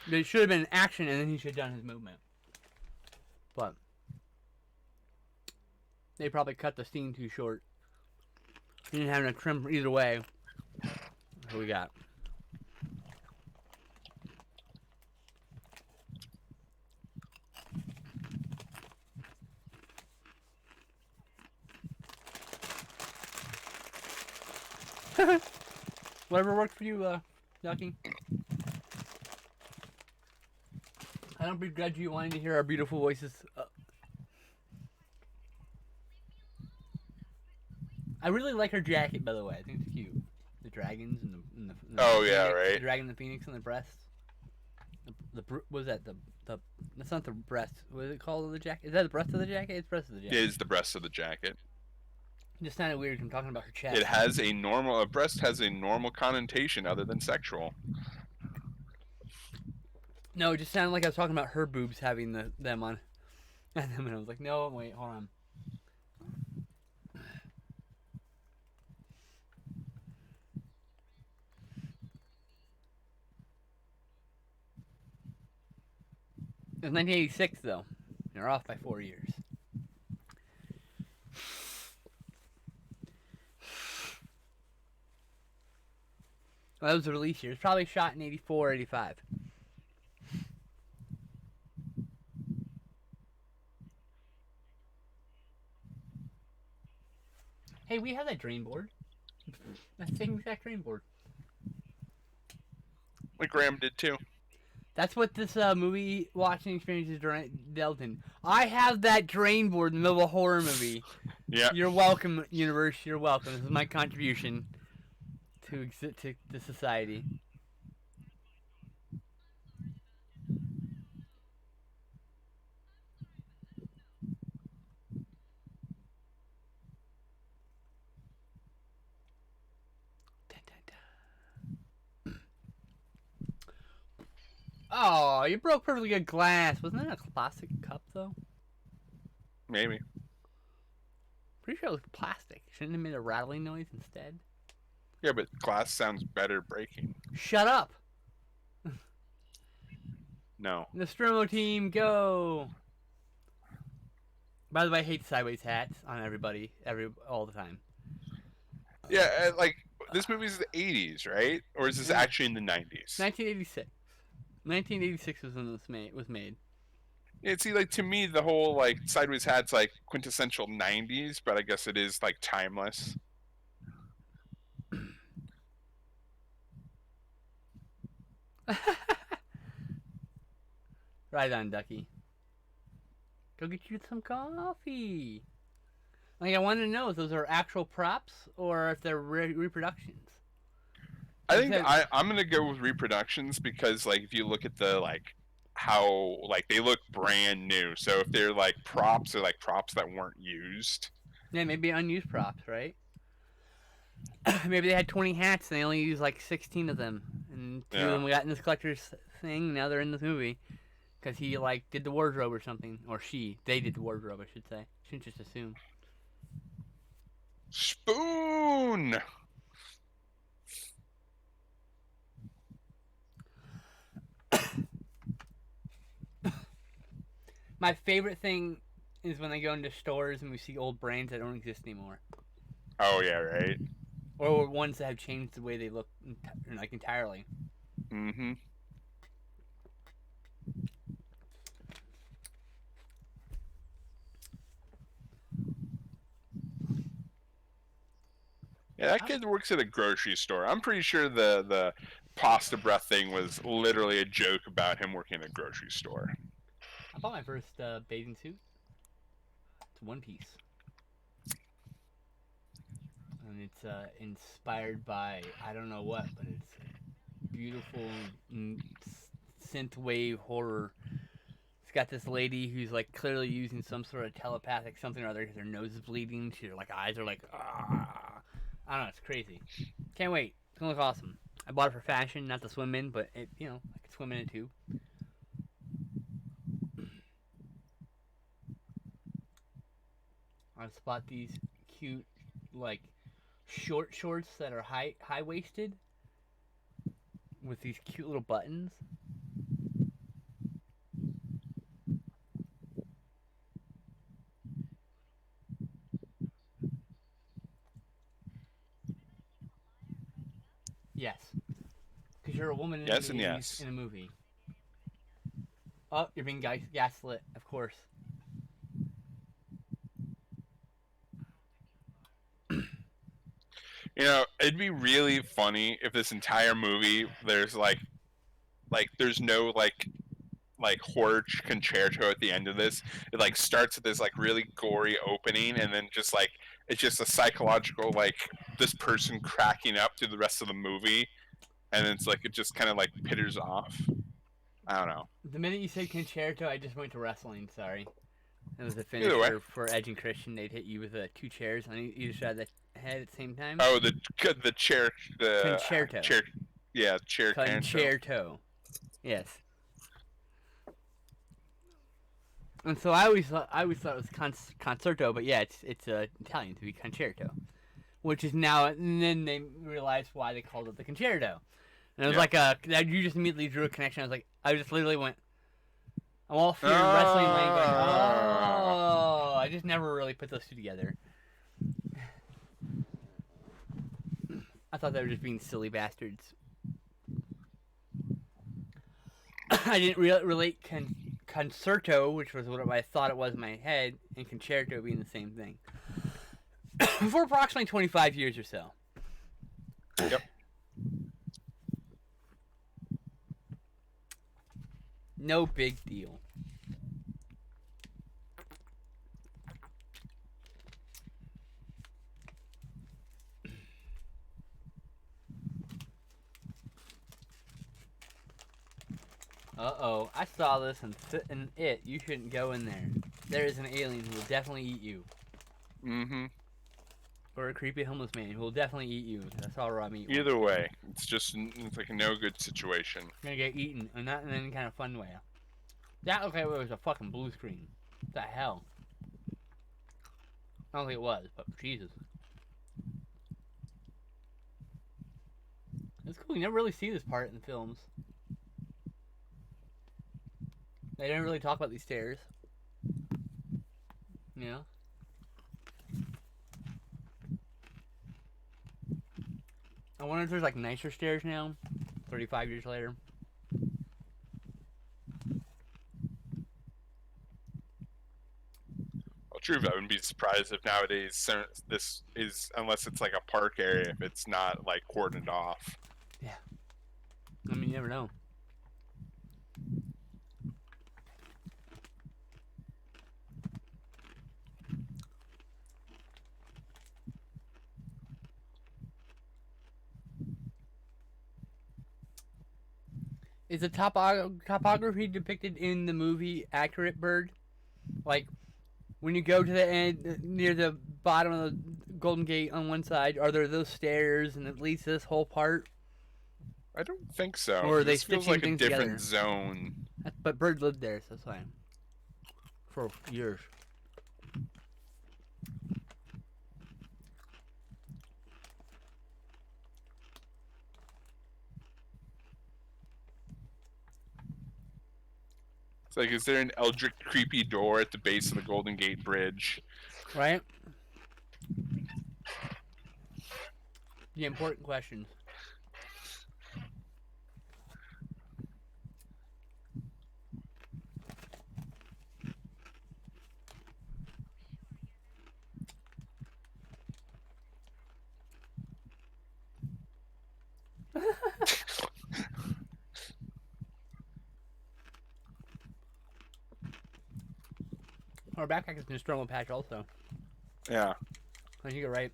It should have been action, and then he should have done his movement. But they probably cut the scene too short. He didn't have enough trim either way. What we got? Whatever works for you, Ducky. I don't begrudge you wanting to hear our beautiful voices. I really like her jacket, by the way. I think it's cute. The dragons and the Oh yeah, phoenix, right. The dragon, and the phoenix, and the breasts. What was that? The that's not the breast. What is it called? The jacket? Is that the breast of the jacket? It's breast of the jacket. It is the breast of the jacket. It just sounded weird. I'm talking about her chest. It has a breast has a normal connotation other than sexual. No, it just sounded like I was talking about her boobs having them on. And then I was like, no, wait, hold on. It was 1986, though. You're off by 4 years. Well, that was the release year. It's probably shot in 84, 85. Hey, we have that drain board. That same exact drain board. Like Graham did too. That's what this movie watching experience is dealt in. I have that drain board in the middle of a horror movie. Yeah. You're welcome, universe. You're welcome. This is my contribution to society. Oh, you broke perfectly good glass. Wasn't that a plastic cup, though? Maybe. Pretty sure it was plastic. Shouldn't it have made a rattling noise instead? Yeah, but glass sounds better breaking. Shut up! No. Nostromo team, go! By the way, I hate sideways hats on everybody, all the time. Yeah, like this movie's the 80s, right? Or is this actually in the 90s? 1986. 1986 was when this was made. It's see, like to me, the whole like Sideways Hat's like quintessential '90s, but I guess it is like timeless. Right on, Ducky. Go get you some coffee. Like, I want to know if those are actual props or if they're reproductions. I Like I think said, I'm gonna go with reproductions because like if you look at the like how like they look brand new. So if they're like props, they're like props that weren't used. yeah, maybe unused props, right? Maybe they had 20 hats and they only used like 16 of them, and two of Yeah. them got in this collector's thing. Now they're in this movie because he like did the wardrobe or something, or they did the wardrobe, I should say. Shouldn't just assume. Spoon. My favorite thing is when they go into stores and we see old brands that don't exist anymore, Oh yeah, right. or ones that have changed the way they look, like entirely. Mm-hmm. Yeah, that kid works at a grocery store. I'm pretty sure the pasta breath thing was literally a joke about him working at a grocery store. I bought my first bathing suit. It's one piece, and it's inspired by I don't know what, but it's beautiful synthwave horror. It's got this lady who's like clearly using some sort of telepathic something or other because her nose is bleeding. Her like eyes are like, ah. I don't know. It's crazy. Can't wait. It's gonna look awesome. I bought it for fashion, not to swim in, but it, I could swim in it too. I just bought these cute, like, short shorts that are high waisted with these cute little buttons. Yes, because you're a woman in Yes the and '80s yes. in a movie. Oh, you're being gaslit, of course. You know, it'd be really funny if this entire movie there's there's no like horror concerto at the end of this. It like starts with this like really gory opening and then just like it's just a psychological like this person cracking up through the rest of the movie and it's like it just kind of like pitters off. I don't know. The minute you said concerto, I just went to wrestling. Sorry. It was a Either way. finisher for Edge and Christian. They'd hit you with two chairs on either side of the head at the same time. Oh, the chair the Concerto. chair yeah chair canto. Concerto. Yes. And so I always thought it was concerto, but yeah, it's Italian to be concerto, which is now. And then they realized why they called it the concerto, and it was Yeah. like that. You just immediately drew a connection. I just literally went. I'm all for wrestling land going. Oh, I just never really put those two together. I thought they were just being silly bastards. I didn't relate concerto, which was what I thought it was in my head, and concerto being the same thing. For approximately 25 years or so. Yep. No big deal. Uh-oh, I saw this and it. You shouldn't go in there. There is an alien who will definitely eat you. Mm-hmm. Or a creepy homeless man who will definitely eat you. I saw Rob eat one. Either way, it's like a no good situation. You're gonna get eaten, and not in any kind of fun way. That looked like it was a fucking blue screen. What the hell? I don't think it was, but Jesus. It's cool. You never really see this part in the films. They didn't really talk about these stairs. You know? I wonder if there's like nicer stairs now, 35 years later. true. I wouldn't be surprised if nowadays this is, unless it's like a park area, if it's not like cordoned off. Yeah. I mean, you never know. Is the topography depicted in the movie accurate, Bird? Like, when you go to the end, near the bottom of the Golden Gate on one side, are there those stairs and it leads to this whole part? I don't think so. Or are they This feels stitching like a things different together? zone. But Bird lived there, so that's why. For years. It's like, is there an eldritch, creepy door at the base of the Golden Gate Bridge? Right? The important questions. Our backpack is in a stromal patch also. Yeah. I think you're right.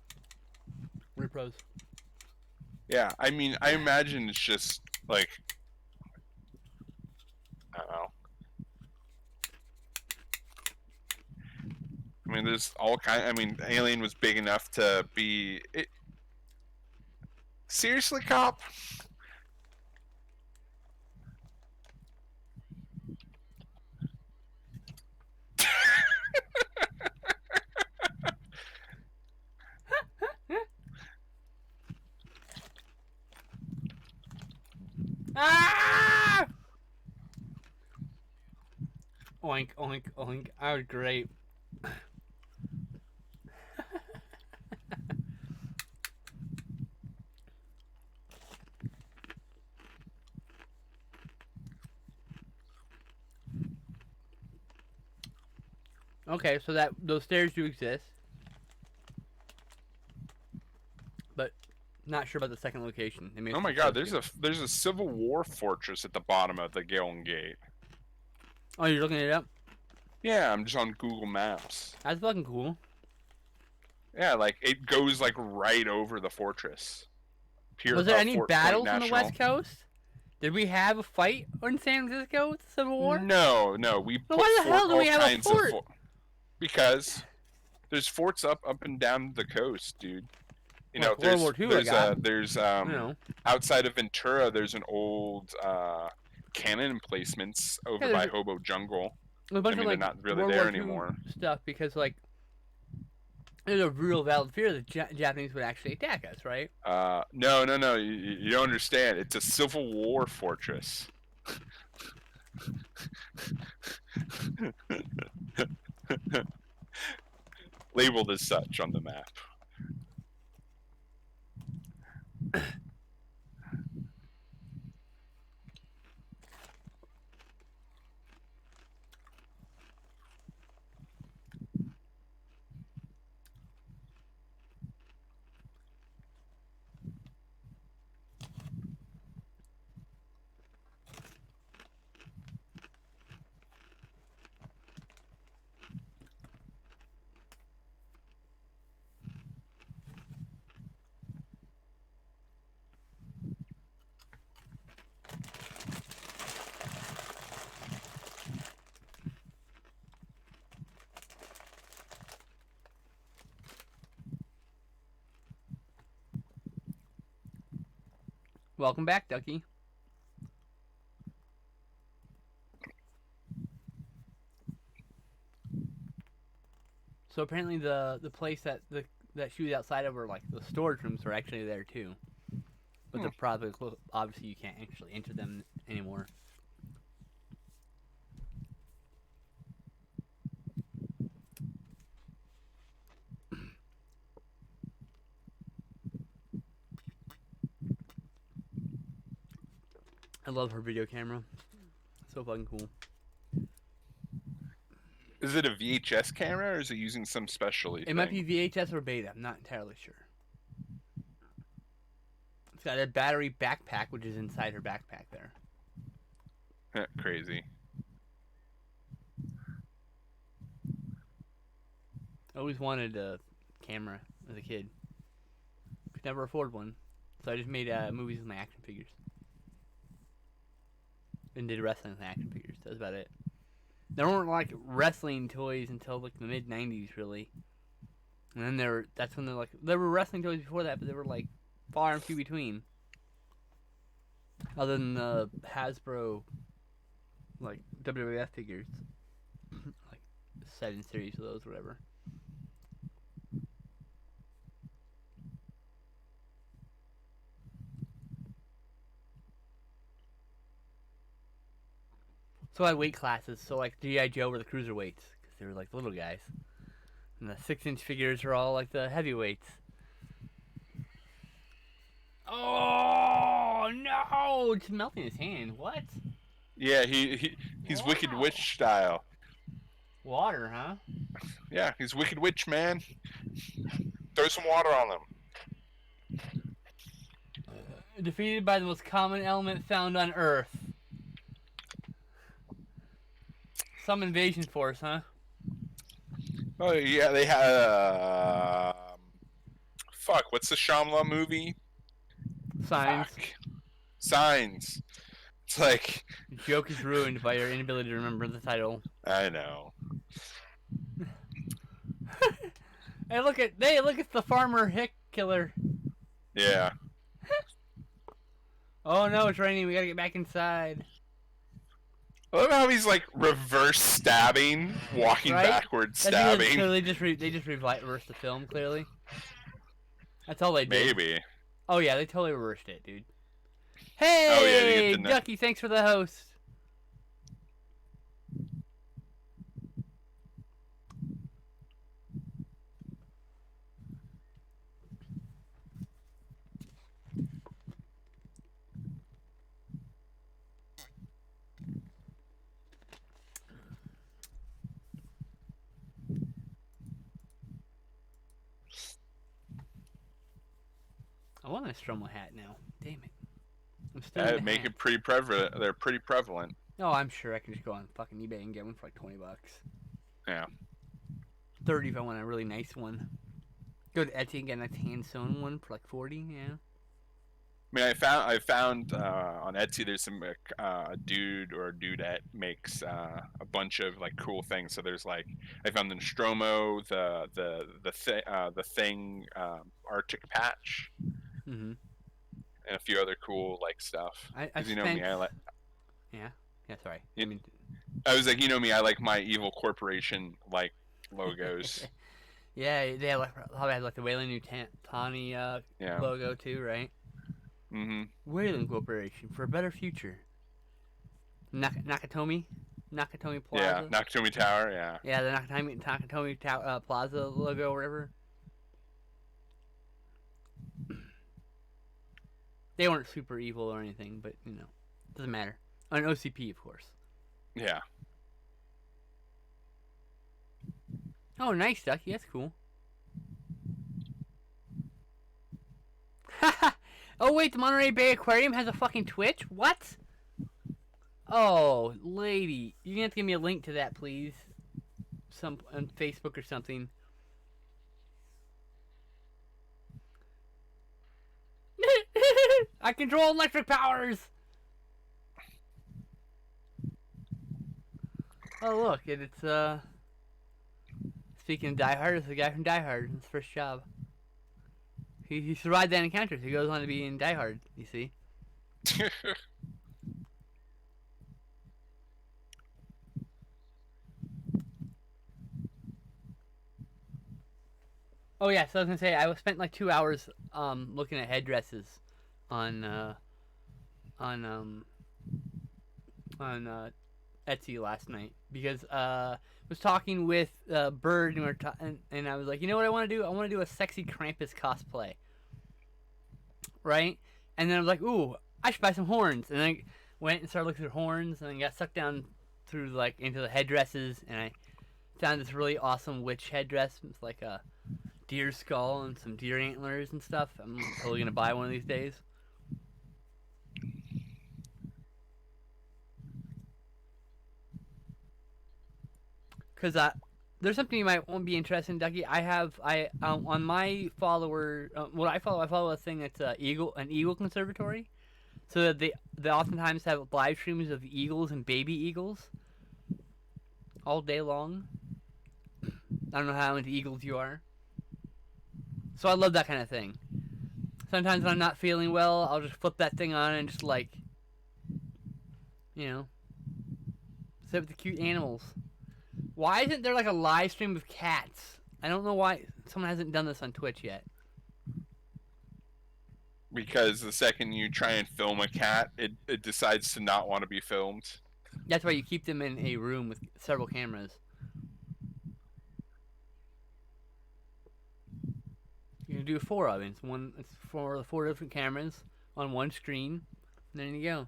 Repros. Yeah, I mean, I imagine it's just like, I don't know. I mean, there's all kind. I mean, Alien was big enough to be. Seriously, cop? Ah! Oink, oink, oink. I was great. Okay, so those stairs do exist. But not sure about the second location. Oh my God, there's a Civil War fortress at the bottom of the Golden Gate. Oh, you're looking it up? Yeah, I'm just on Google Maps. That's fucking cool. Yeah, like it goes like right over the fortress. Was there any battles on the West Coast? Did we have a fight in San Francisco with the Civil War? No. We put why the hell do we have a fort? Because there's forts up and down the coast, dude. You know, World War II, there's outside of Ventura, there's an old cannon emplacements over by Hobo Jungle. A bunch of, they're not really World there War anymore. Stuff because like there's a real valid fear that Japanese would actually attack us, right? No. You don't understand. It's a Civil War fortress. Labeled as such on the map. Welcome back, Ducky. So apparently the place that she was outside of, or like the storage rooms, are actually there too. But they're probably closed. Obviously, you can't actually enter them anymore. I love her video camera. So fucking cool. Is it a VHS camera or is it using some specialty It thing? might be VHS or Beta. I'm not entirely sure. It's got a battery backpack, which is inside her backpack there. Crazy. I always wanted a camera as a kid. Could never afford one. So I just made movies with my action figures. And did wrestling with my action figures. That was about it. There weren't like wrestling toys until like the mid '90s, really. And then that's when there were wrestling toys before that, but they were like far and few between. Other than the Hasbro, like WWF figures, like 7 series of those, whatever. So I had weight classes. So like G.I. Joe were the cruiserweights because they were like the little guys, and the 6-inch figures are all like the heavyweights. Oh no! It's melting his hand. What? Yeah, he's Wow. Wicked Witch style. Water, huh? Yeah, he's Wicked Witch, man. Throw some water on him. Defeated by the most common element found on Earth. Some invasion force, huh? Oh yeah, they had. Fuck, what's the Shyamalan movie? Signs. Fuck. Signs. It's like. The joke is ruined by your inability to remember the title. I know. Hey, look at the farmer hick killer. Yeah. Oh no, it's raining. We gotta get back inside. I love how he's like reverse stabbing, walking Right? backwards, That's because stabbing. clearly they just reversed the film. Clearly, that's all they did. Maybe. Oh yeah, they totally reversed it, dude. Hey, Oh, yeah, you get to know. Ducky, thanks for the host. I want a Stromo hat now. Damn it. I'm still in the Make hat. it pretty prevalent. They're pretty prevalent. Oh, I'm sure I can just go on fucking eBay and get one for like $20. Yeah. 30 if I want a really nice one. Go to Etsy and get a nice hand sewn one for like 40. Yeah. I mean, I found on Etsy there's some dude or a dudette makes a bunch of like cool things. So there's like I found the Nostromo, the thing Arctic patch, Mm-hmm. and a few other cool like stuff. I Because you know me, I like. Yeah. Yeah. Sorry. Yeah. I mean, I was like, you know me, I like my evil corporation like logos. yeah, they have probably had like the Wayland Yutani Yeah. logo too, right? Mm-hmm. Wayland Corporation for a better future. Nakatomi Plaza. Yeah. Nakatomi Tower. Yeah. Yeah, the Nakatomi Plaza logo, or whatever. They weren't super evil or anything, but you know, doesn't matter. On OCP, of course. Yeah. Oh, nice, Ducky. That's cool. Oh wait, the Monterey Bay Aquarium has a fucking Twitch? What? Oh, lady. You're gonna have to give me a link to that, please. On Facebook or something. I control electric powers! Oh look, it's speaking of Die Hard, it's the guy from Die Hard, his first job. He survived that encounter, so he goes on to be in Die Hard, you see. Oh yeah, so I was gonna say I spent like 2 hours looking at headdresses on Etsy last night because I was talking with Bird and I was like, you know what I want to do? I want to do a sexy Krampus cosplay, right? And then I was like, ooh, I should buy some horns, and I went and started looking through horns, and then got sucked down through like into the headdresses, and found this really awesome witch headdress. It's like a deer skull and some deer antlers and stuff. I'm totally gonna buy one of these days. Cause there's something you might want to be interested in, Ducky. I on my follower, what I follow a thing that's an eagle conservatory. So that they oftentimes have live streams of eagles and baby eagles all day long. I don't know how into eagles you are. So I love that kind of thing. Sometimes when I'm not feeling well, I'll just flip that thing on and just like, you know, sit with the cute animals. Why isn't there like a live stream of cats? I don't know why someone hasn't done this on Twitch yet. Because the second you try and film a cat, it decides to not want to be filmed. That's why you keep them in a room with several cameras. You can do 4 of it. It's four different cameras on one screen. And there you go.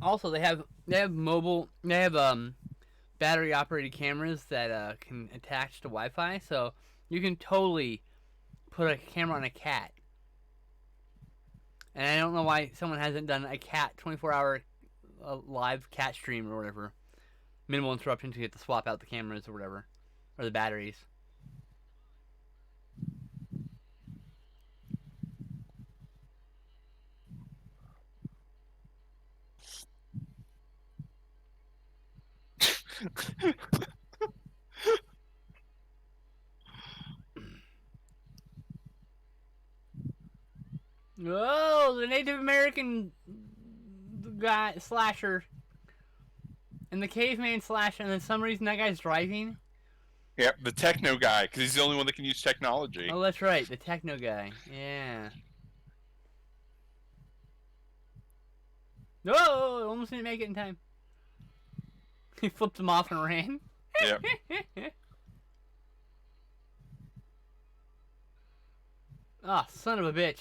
Also, they have battery operated cameras that can attach to Wi-Fi, so you can totally put a camera on a cat. And I don't know why someone hasn't done a cat 24-hour live cat stream or whatever. Minimal interruption to get to swap out the cameras or whatever, or the batteries. Oh, the Native American guy slasher and the caveman slasher, and then some reason that guy's driving. Yep, the techno guy, because he's the only one that can use technology. Oh, that's right, the techno guy. Yeah. Oh, almost didn't make it in time. He flipped him off and ran. Yep. Oh, son of a bitch.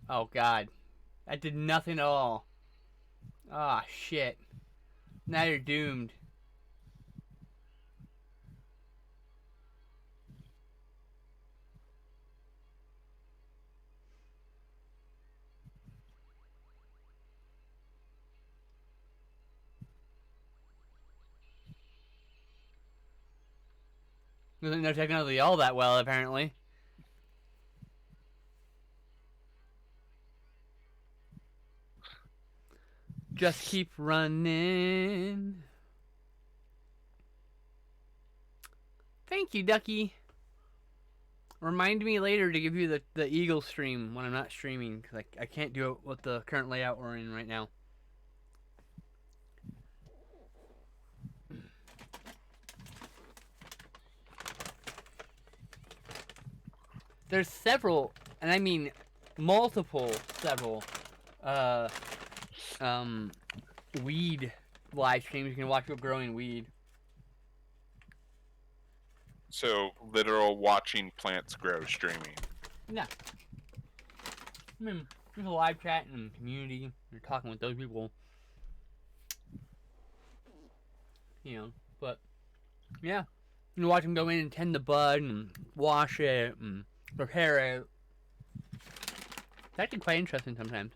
Oh, God. That did nothing at all. Ah, oh, shit. Now you're doomed. Doesn't know technology all that well, apparently. Just keep running. Thank you, Ducky. Remind me later to give you the Eagle stream when I'm not streaming, because I can't do it with the current layout we're in right now. There's several, and I mean several, weed live streams. You can watch people growing weed. So, literal watching plants grow streaming. Yeah. I mean, there's a live chat and community. You're talking with those people. You know, but, yeah. You watch them go in and tend the bud and wash it and prepare it. It's actually quite interesting sometimes.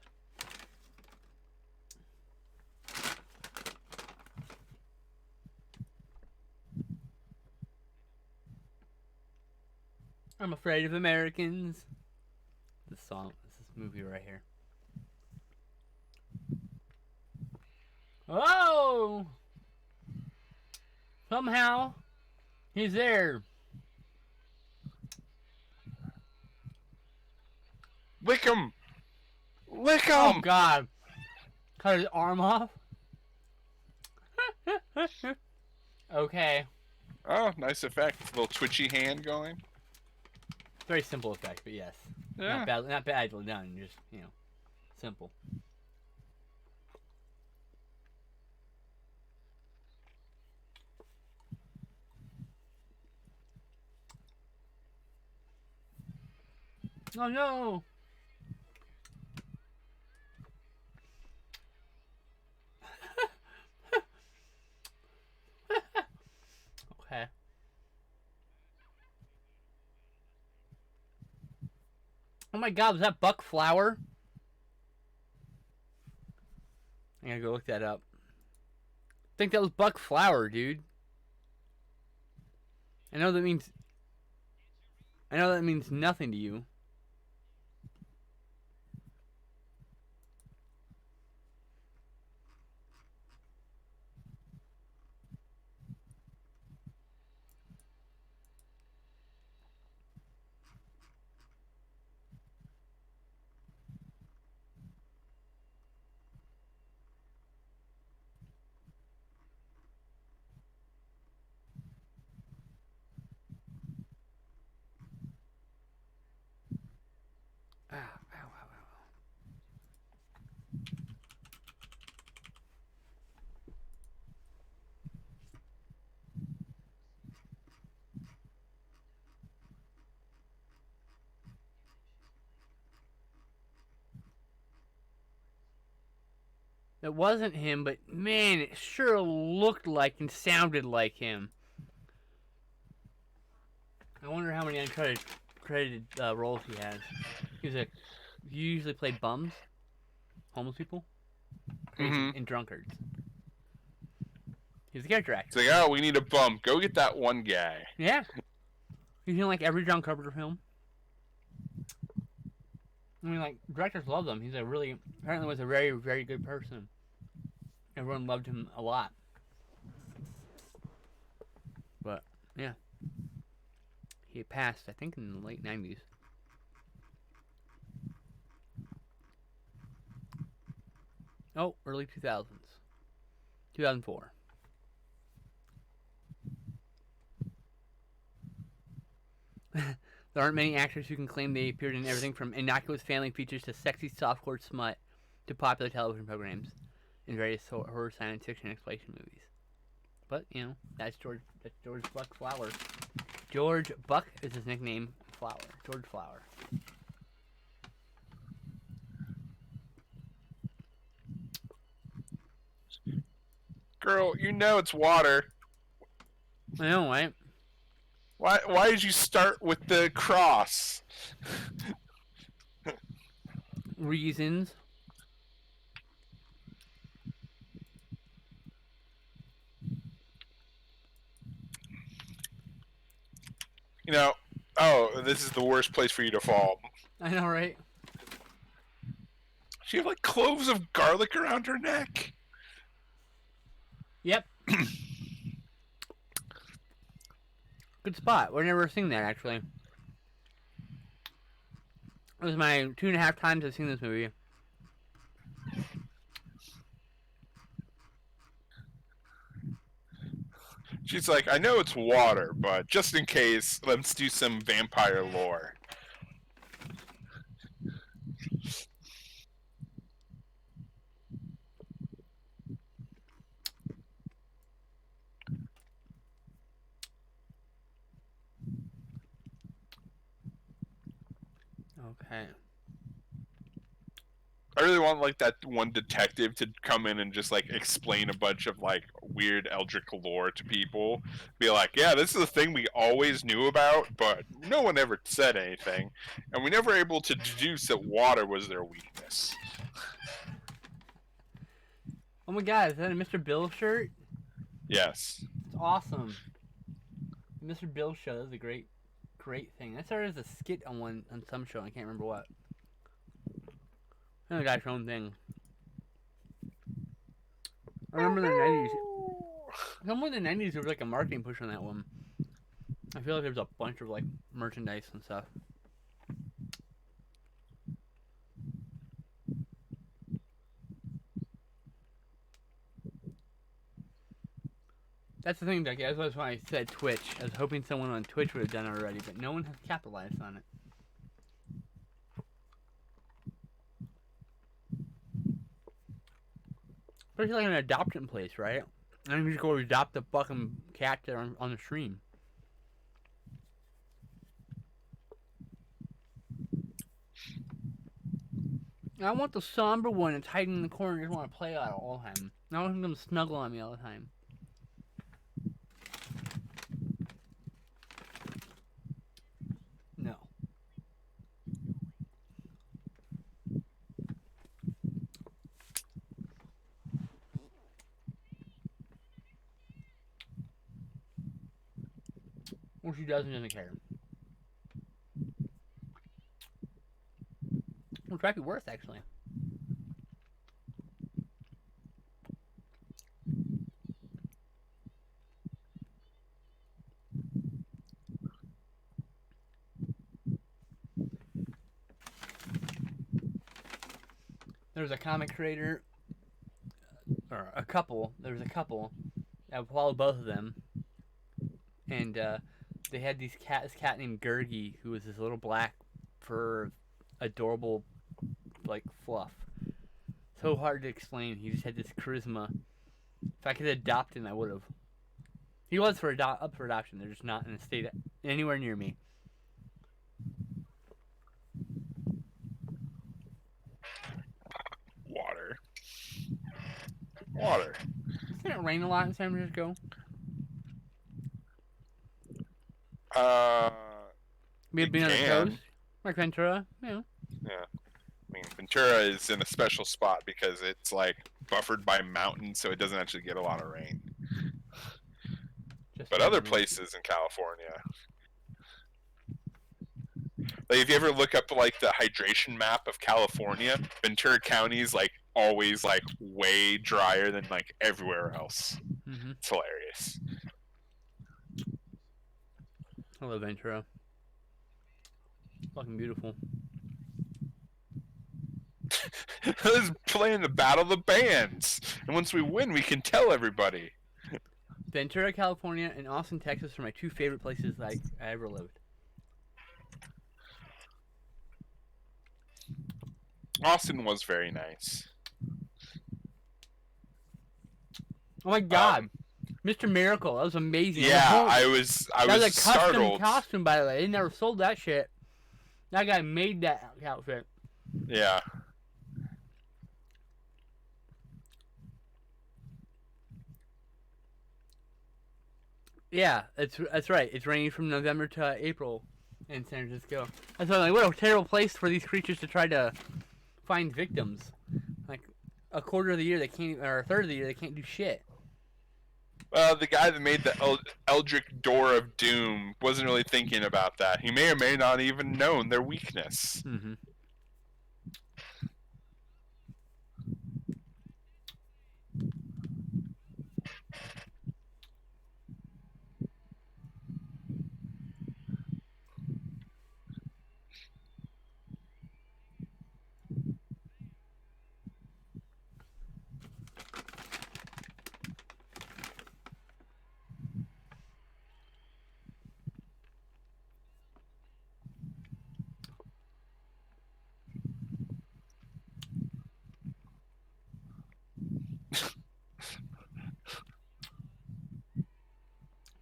I'm afraid of Americans. This movie right here. Oh! Somehow, he's there. Lick him! Lick him! Oh, God. Cut his arm off? Okay. Oh, nice effect. Little twitchy hand going. Very simple effect, but yes. Yeah. Not badly done, just, you know, simple. Oh no! Okay. Oh my god, was that Buck Flower? I gotta go look that up. I think that was Buck Flower, dude. I know that means. I know that means nothing to you. Ow, ow, ow, ow. It wasn't him, but man, it sure looked like and sounded like him. I wonder how many uncredited roles he has. He usually played bums, homeless people, crazy, and drunkards. He's a character actor. It's like, oh, we need a bump. Go get that one guy. Yeah. He's in like every John Carpenter film. I mean, like, directors love him. He's apparently was a very, very good person. Everyone loved him a lot. But, yeah. He passed, I think, in the late 90s. Oh, early 2000s. 2004. There aren't many actors who can claim they appeared in everything from innocuous family features to sexy softcore smut to popular television programs and various horror, science fiction, and exploitation movies. But, you know, that's George Buck Flower. George Buck is his nickname. Flower. George Flower. Girl, you know it's water. I know, right? Why did you start with the cross? Reasons. You know, oh, this is the worst place for you to fall. I know, right? She have like cloves of garlic around her neck. Yep. Good spot. We've never seen that, actually. It was my 2.5 times I've seen this movie. She's like, I know it's water, but just in case, let's do some vampire lore. Okay. I really want like that one detective to come in and just like explain a bunch of like weird eldritch lore to people. Be like, yeah, this is a thing we always knew about, but no one ever said anything, and we never able to deduce that water was their weakness. Oh my god, is that a Mr. Bill shirt? Yes. It's awesome. The Mr. Bill show, that was a great thing. That started as a skit on some show, I can't remember what. The guy's own thing. I remember in the 90s. Somewhere in the 90s, there was like a marketing push on that one. I feel like there was a bunch of like merchandise and stuff. That's the thing, Ducky. That's why I said Twitch. I was hoping someone on Twitch would have done it already, but no one has capitalized on it. Especially like an adoption place, right? I mean, you just go adopt the fucking cat there on the stream. I want the somber one that's hiding in the corner and just want to play out all the time. I want him to snuggle on me all the time. No. Or she doesn't care. Which might be worse, actually. There's a comic creator, or a couple. There was a couple. I followed both of them, and they had this cat named Gurgi, who was this little black fur, adorable, like fluff. So hard to explain. He just had this charisma. If I could adopt him, I would have. He was up for adoption. They're just not in a state anywhere near me. Water. Doesn't it rain a lot in San Francisco? It Being on the can. coast, like Ventura. Yeah. Yeah. I mean, Ventura is in a special spot because it's like buffered by mountains, so it doesn't actually get a lot of rain. But other places in California, like if you ever look up like the hydration map of California, Ventura County is like always like way drier than like everywhere else. Mm-hmm. It's hilarious. I love Ventura. Fucking beautiful. Let's play in the battle of the bands, and once we win, we can tell everybody. Ventura, California, and Austin, Texas are my two favorite places I ever lived. Austin was very nice. Oh my God, Mr. Miracle, that was amazing. Yeah, I was that was a custom startled. costume, by the way. They never sold that shit. That guy made that outfit. Yeah. Yeah, that's right. It's raining from November to April in San Francisco. That's why I'm like, what a terrible place for these creatures to try to find victims. Like a quarter of the year they can't, or a third of the year they can't do shit. The guy that made the Eldritch Door of Doom wasn't really thinking about that. He may or may not even known their weakness. Mm-hmm.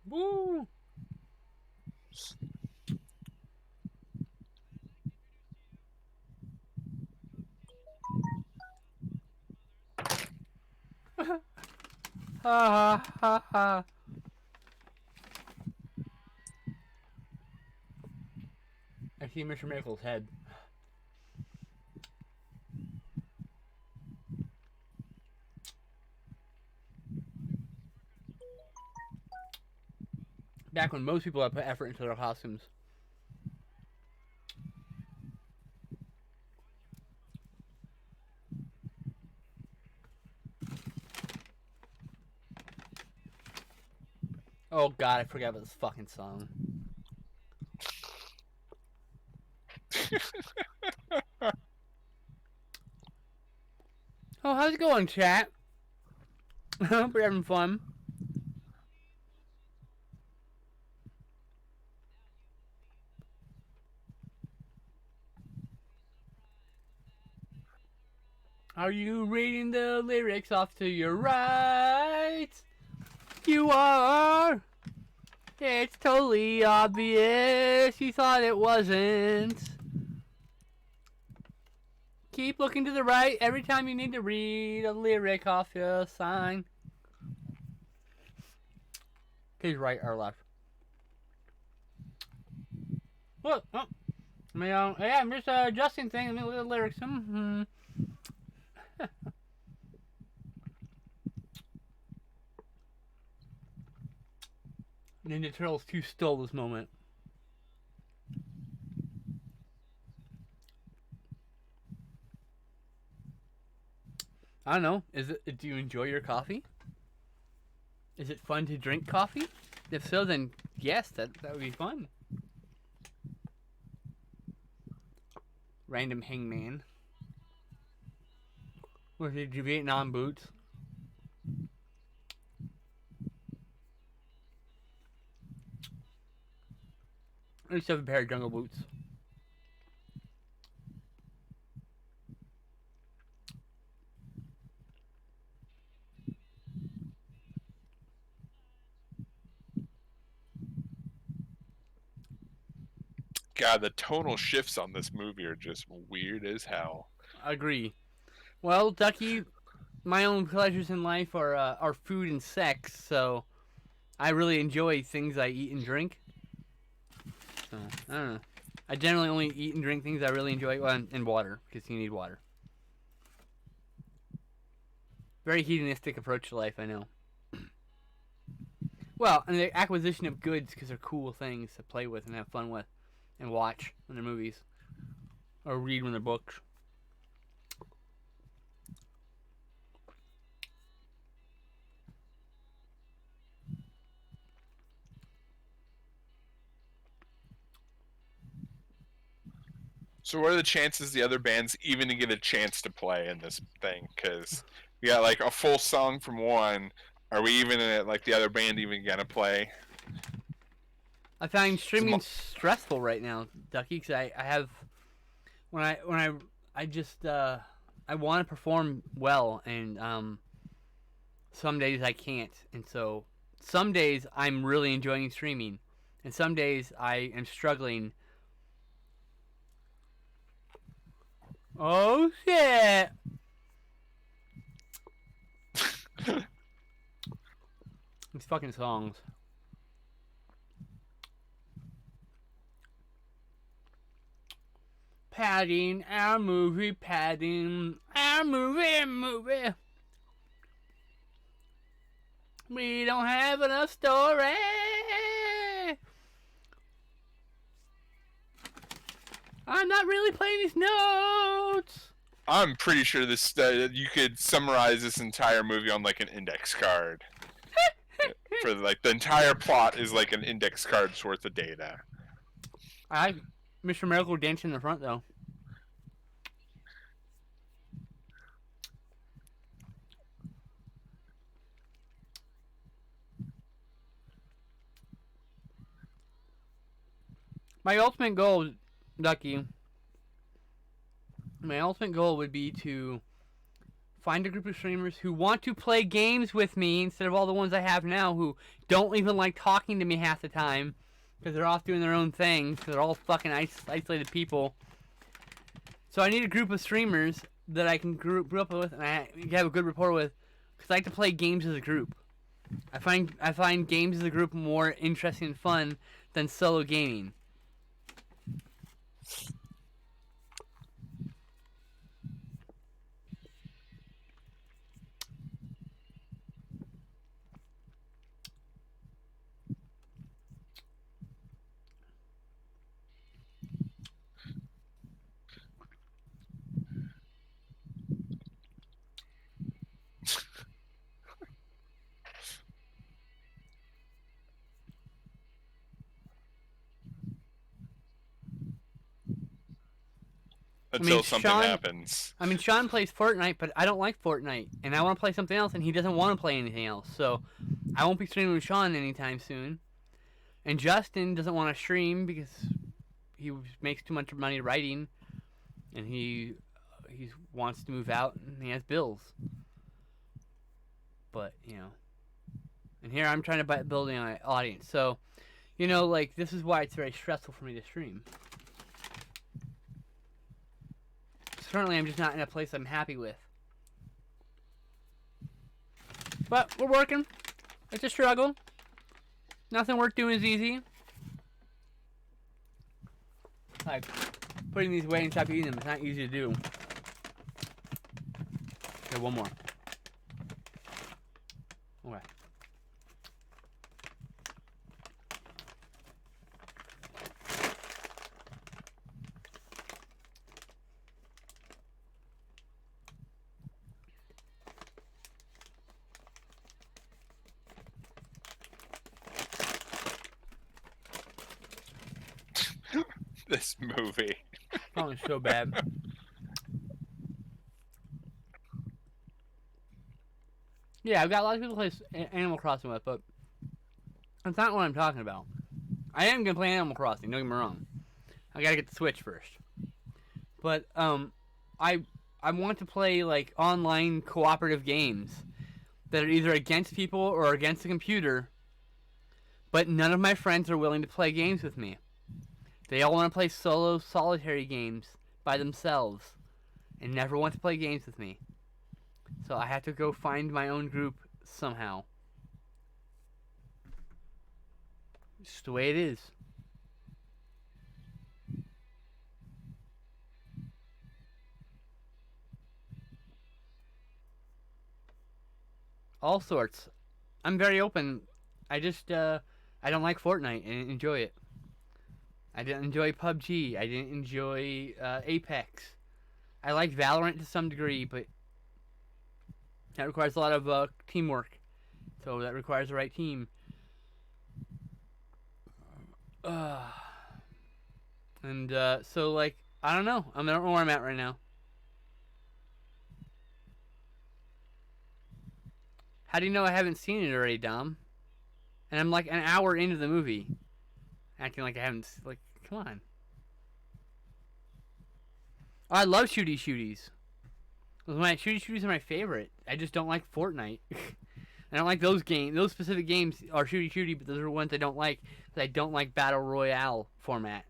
Woo! Ha ha ha ha. I see Mr. Miracle's head. Back when most people had put effort into their costumes. Oh God, I forgot about this fucking song. Oh, how's it going, chat? Hope you're having fun. Are you reading the lyrics off to your right? You are. It's totally obvious. You thought it wasn't. Keep looking to the right every time you need to read a lyric off your sign. He's right or left. What? Oh. Yeah, I'm just adjusting things. Let me look at the lyrics. Mm-hmm. Ninja Turtles 2 stole this moment. I don't know. Do you enjoy your coffee? Is it fun to drink coffee? If so, then yes, that would be fun. Random hangman. With the Vietnam boots. I used to have a pair of jungle boots. God, the tonal shifts on this movie are just weird as hell. Agree. Well, Ducky, my only pleasures in life are food and sex, so I really enjoy things I eat and drink. So, I don't know. I generally only eat and drink things I really enjoy, and water, because you need water. Very hedonistic approach to life, I know. Well, and the acquisition of goods, because they're cool things to play with and have fun with, and watch when they're movies, or read when they're books. So what are the chances the other bands even to get a chance to play in this thing? Because we got like a full song from one. Are we even in it, like the other band even gonna play? I find streaming stressful right now, Ducky, because I have I want to perform well, and some days I can't, and so some days I'm really enjoying streaming, and some days I am struggling. Oh shit! These fucking songs. Padding, our movie, padding, our movie. We don't have enough story. I'm not really playing these notes. I'm pretty sure this you could summarize this entire movie on like an index card. For like the entire plot is like an index card's worth of data. I Mr. Miracle dancing in the front though. My ultimate goal, Ducky. My ultimate goal would be to find a group of streamers who want to play games with me instead of all the ones I have now who don't even like talking to me half the time because they're off doing their own thing because they're all fucking isolated people. So I need a group of streamers that I can group up with and I have a good rapport with because I like to play games as a group. I find games as a group more interesting and fun than solo gaming. Until something happens. I mean, Sean plays Fortnite, but I don't like Fortnite, and I want to play something else, and he doesn't want to play anything else. So, I won't be streaming with Sean anytime soon. And Justin doesn't want to stream because he makes too much money writing, and he wants to move out, and he has bills. But and here I'm trying to build an audience. So, like this is why it's very stressful for me to stream. currently I'm just not in a place I'm happy with. But we're working. It's a struggle. Nothing worth doing is easy. Like putting these away and stop eating them. It's not easy to do. Okay, one more. Okay. This movie. Oh, it's so bad. Yeah, I've got a lot of people to play Animal Crossing with, but that's not what I'm talking about. I am gonna play Animal Crossing. Don't get me wrong. I gotta get the Switch first. But I want to play like online cooperative games that are either against people or against the computer. But none of my friends are willing to play games with me. They all want to play solo solitary games by themselves and never want to play games with me. So I have to go find my own group somehow. It's just the way it is. All sorts. I'm very open. I just I don't like Fortnite. I didn't enjoy it. I didn't enjoy PUBG. I didn't enjoy Apex. I like Valorant to some degree, but that requires a lot of teamwork. So that requires the right team. And so, like, I don't know. I don't know where I'm at right now. How do you know I haven't seen it already, Dom? And I'm like an hour into the movie. Acting like I haven't, like, come on. Oh, I love shooties. Shooties are my favorite. I just don't like Fortnite. I don't like those games. Those specific games are shooty, but those are ones I don't like because I don't like Battle Royale format.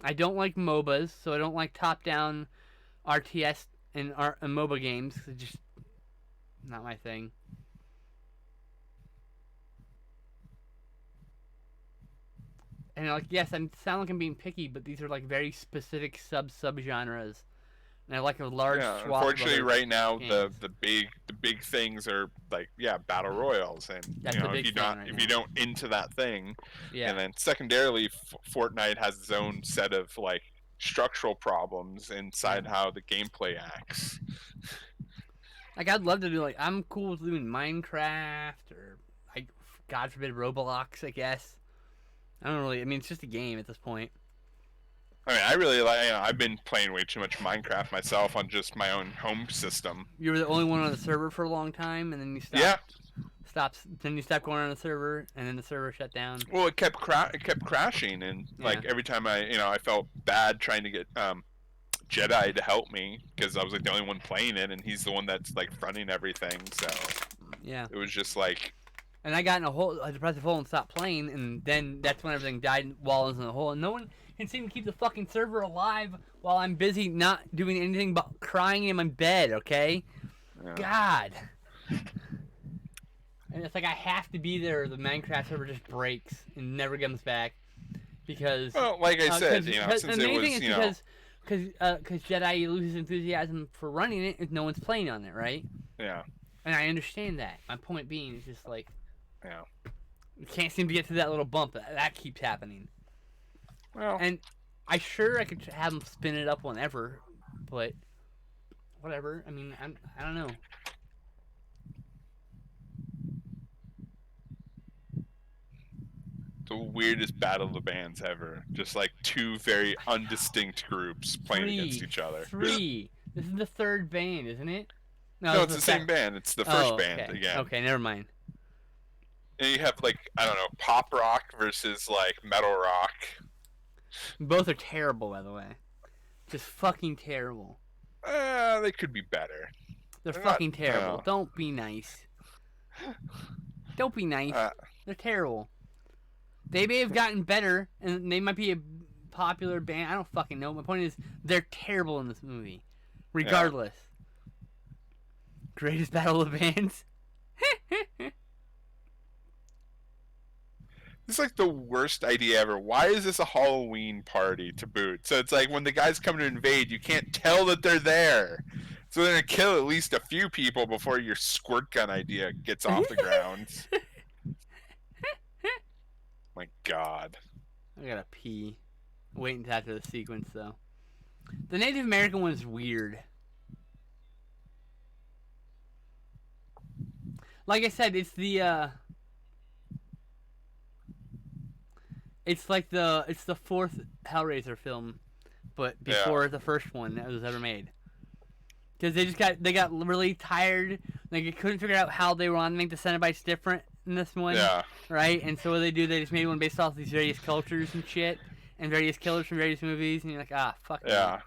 I don't like MOBAs, so I don't like top-down RTS and MOBA games. It's just not my thing. And like, yes, I sound like I'm being picky, but these are like very specific subgenres. And I like a large swath. Unfortunately, right now games. the big things are like battle royals, and That's you know the big if you thing don't right if now. you don't into that thing, Yeah. and then secondarily, Fortnite has its own set of like structural problems inside how the gameplay acts. Like I'd love to do like I'm cool with doing Minecraft or like God forbid Roblox, I guess. I don't really. I mean, it's just a game at this point. I mean, I really like. I've been playing way too much Minecraft myself on just my own home system. You were the only one on the server for a long time, and then you stopped. Yeah. Then you stopped going on the server, and then the server shut down. Well, it kept crashing, and like every time I felt bad trying to get Jedi to help me because I was like the only one playing it, and he's the one that's like fronting everything. So yeah, it was just like. And I got in a depressive hole and stopped playing, and then that's when everything died while I was in the hole. And no one can seem to keep the fucking server alive while I'm busy not doing anything but crying in my bed. Okay, God. And it's like I have to be there, or the Minecraft server just breaks and never comes back because. Well, like I said, since the main thing is because Jedi loses enthusiasm for running it if no one's playing on it, right? Yeah. And I understand that. My point being is just like. Yeah. You can't seem to get to that little bump. That keeps happening. Well. And I could have them spin it up whenever, but whatever. I mean, I don't know. The weirdest battle of the bands ever. Just like two very undistinct groups playing against each other. Three. This is the third band, isn't it? No, it's the same band. It's the first band again. Okay, never mind. And you have like pop rock versus like metal rock. Both are terrible, by the way. Just fucking terrible. They could be better. They're fucking terrible. No. Don't be nice. Don't be nice. They're terrible. They may have gotten better, and they might be a popular band. I don't fucking know. My point is, they're terrible in this movie. Regardless. Greatest battle of the bands. It's like the worst idea ever. Why is this a Halloween party to boot? So it's like when the guys come to invade, you can't tell that they're there. So they're gonna kill at least a few people before your squirt gun idea gets off the ground. My God. I gotta pee. Wait until after the sequence, though. The Native American one's weird. Like I said, it's the it's the fourth Hellraiser film, but before the first one that was ever made. Because they got really tired. Like, they couldn't figure out how they wanted to make the Cenobites different in this one. Yeah. Right? And so what they do, they just made one based off these various cultures and shit, and various killers from various movies, and you're like, fuck yeah.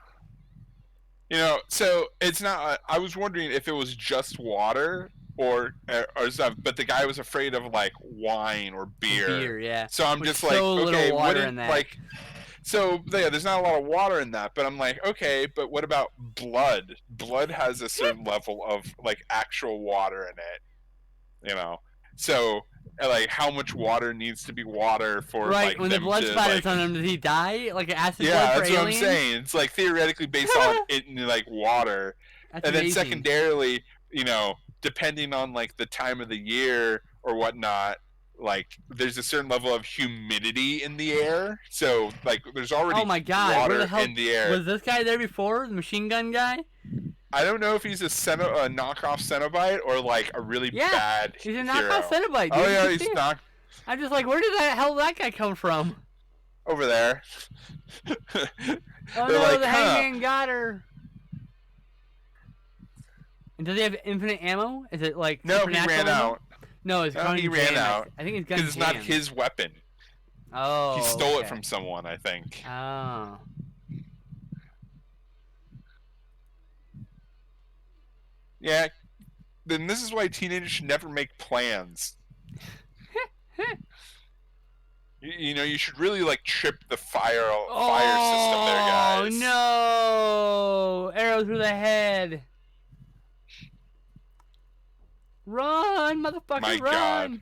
You know, so it's not. I was wondering if it was just water or stuff, but the guy was afraid of like wine or beer. Beer, yeah. So I'm With just so like, little okay, water wouldn't in that. like. So yeah, there's not a lot of water in that, but I'm like, okay, but what about blood? Blood has a certain level of like actual water in it, you know. So like, how much water needs to be water for like when them the blood to, splatters like, on him, does he die? Like an acid blood yeah, for that's what I'm aliens? saying. It's like theoretically based on it in like water, That's and then amazing. secondarily, you know, depending on like the time of the year or whatnot, like there's a certain level of humidity in the air. So like there's already Oh my God, water where the hell in the air. was this guy there before? The machine gun guy? I don't know if he's a knockoff Cenobite or like a really bad he's a hero. knockoff Cenobite, dude. Oh yeah, he's not I'm just like, where did that hell that guy come from? over there. Oh They're no, like, the huh. hangman got her. And does he have infinite ammo? Is it like No, he supernatural ran ammo? out. No, his gun he ran out. I think his gun Because it's not his weapon. Oh. He stole it okay. from someone, I think. Oh. Yeah. Then this is why teenagers should never make plans. You know, you should really like trip the fire system there, guys. Oh no! Arrow through the head. Run, motherfucker, My run! God.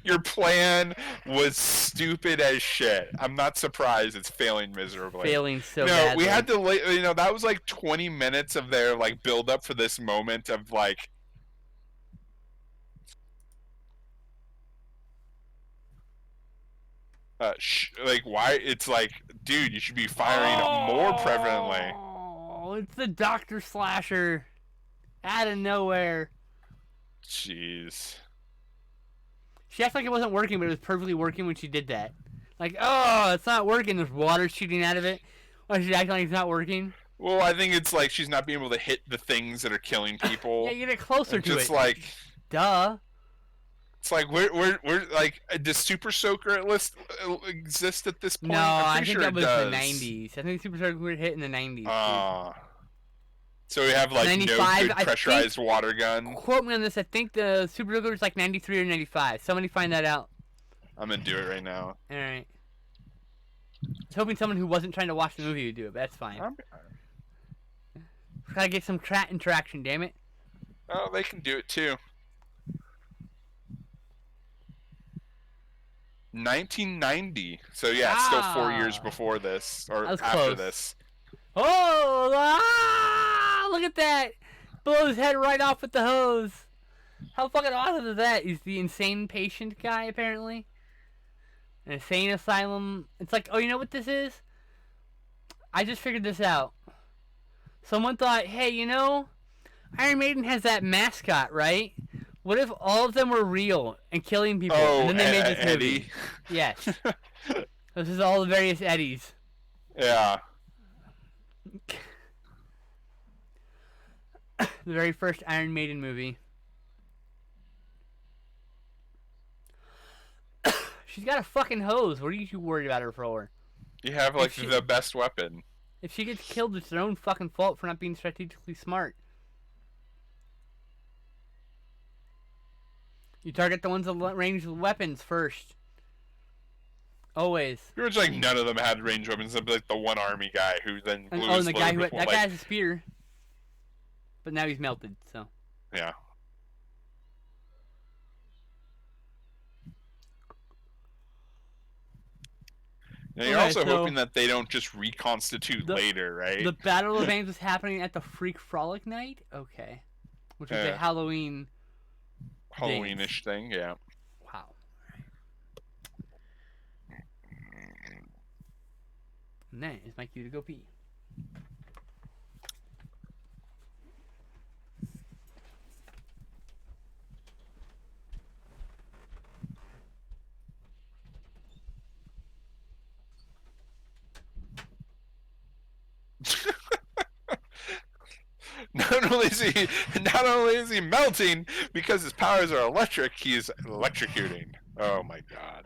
Your plan was stupid as shit. I'm not surprised it's failing miserably. Failing so No, badly. we had to, you know, that was like 20 minutes of their like build up for this moment of like. Like why? It's like, dude, you should be firing more prevalently. Oh, it's the Doctor Slasher, out of nowhere. Jeez. She acted like it wasn't working, but it was perfectly working when she did that. Like, oh, it's not working. There's water shooting out of it. Why is she acting like it's not working? Well, I think it's like she's not being able to hit the things that are killing people. Yeah, get it closer to just it. like, duh. It's like we're like, does Super Soaker exist at this point? No, I'm I pretty think sure that was it does. the 90s. I think Super Soaker were hit in the 90s. So we have like 95, no good I pressurized think, water gun. Quote me on this. I think the Super Soaker was like 93 or 95. Somebody find that out. I'm gonna do it right now. All right. I was hoping someone who wasn't trying to watch the movie would do it, but that's fine. Gotta get some chat interaction, damn it. Oh, they can do it too. 1990. So yeah, it's still 4 years before this, or after close. this. Oh, look at that! Blow his head right off with the hose. How fucking awesome is that? He's the insane patient guy, apparently. An insane asylum. It's like, oh, you know what this is? I just figured this out. Someone thought, hey, you know, Iron Maiden has that mascot, right? What if all of them were real and killing people, and then they made this movie? Eddie. Yes. This is all the various Eddies. Yeah. The very first Iron Maiden movie. She's got a fucking hose. What are you too worried about her for? You have like the best weapon. If she gets killed, it's their own fucking fault for not being strategically smart. You target the ones with ranged weapons first. Always. Pretty much like none of them had ranged weapons except like the one army guy who then blew his And the guy load who with, that guy has a spear, but now he's melted. So. Yeah. Now you're also hoping that they don't just reconstitute later, right? The Battle of the Bands was happening at the Freak Frolic night? Okay. Which was a Halloween... Halloween-ish thing, yeah. Wow. And then it's my cue to go pee. Not only is he melting because his powers are electric, he's electrocuting. Oh my god.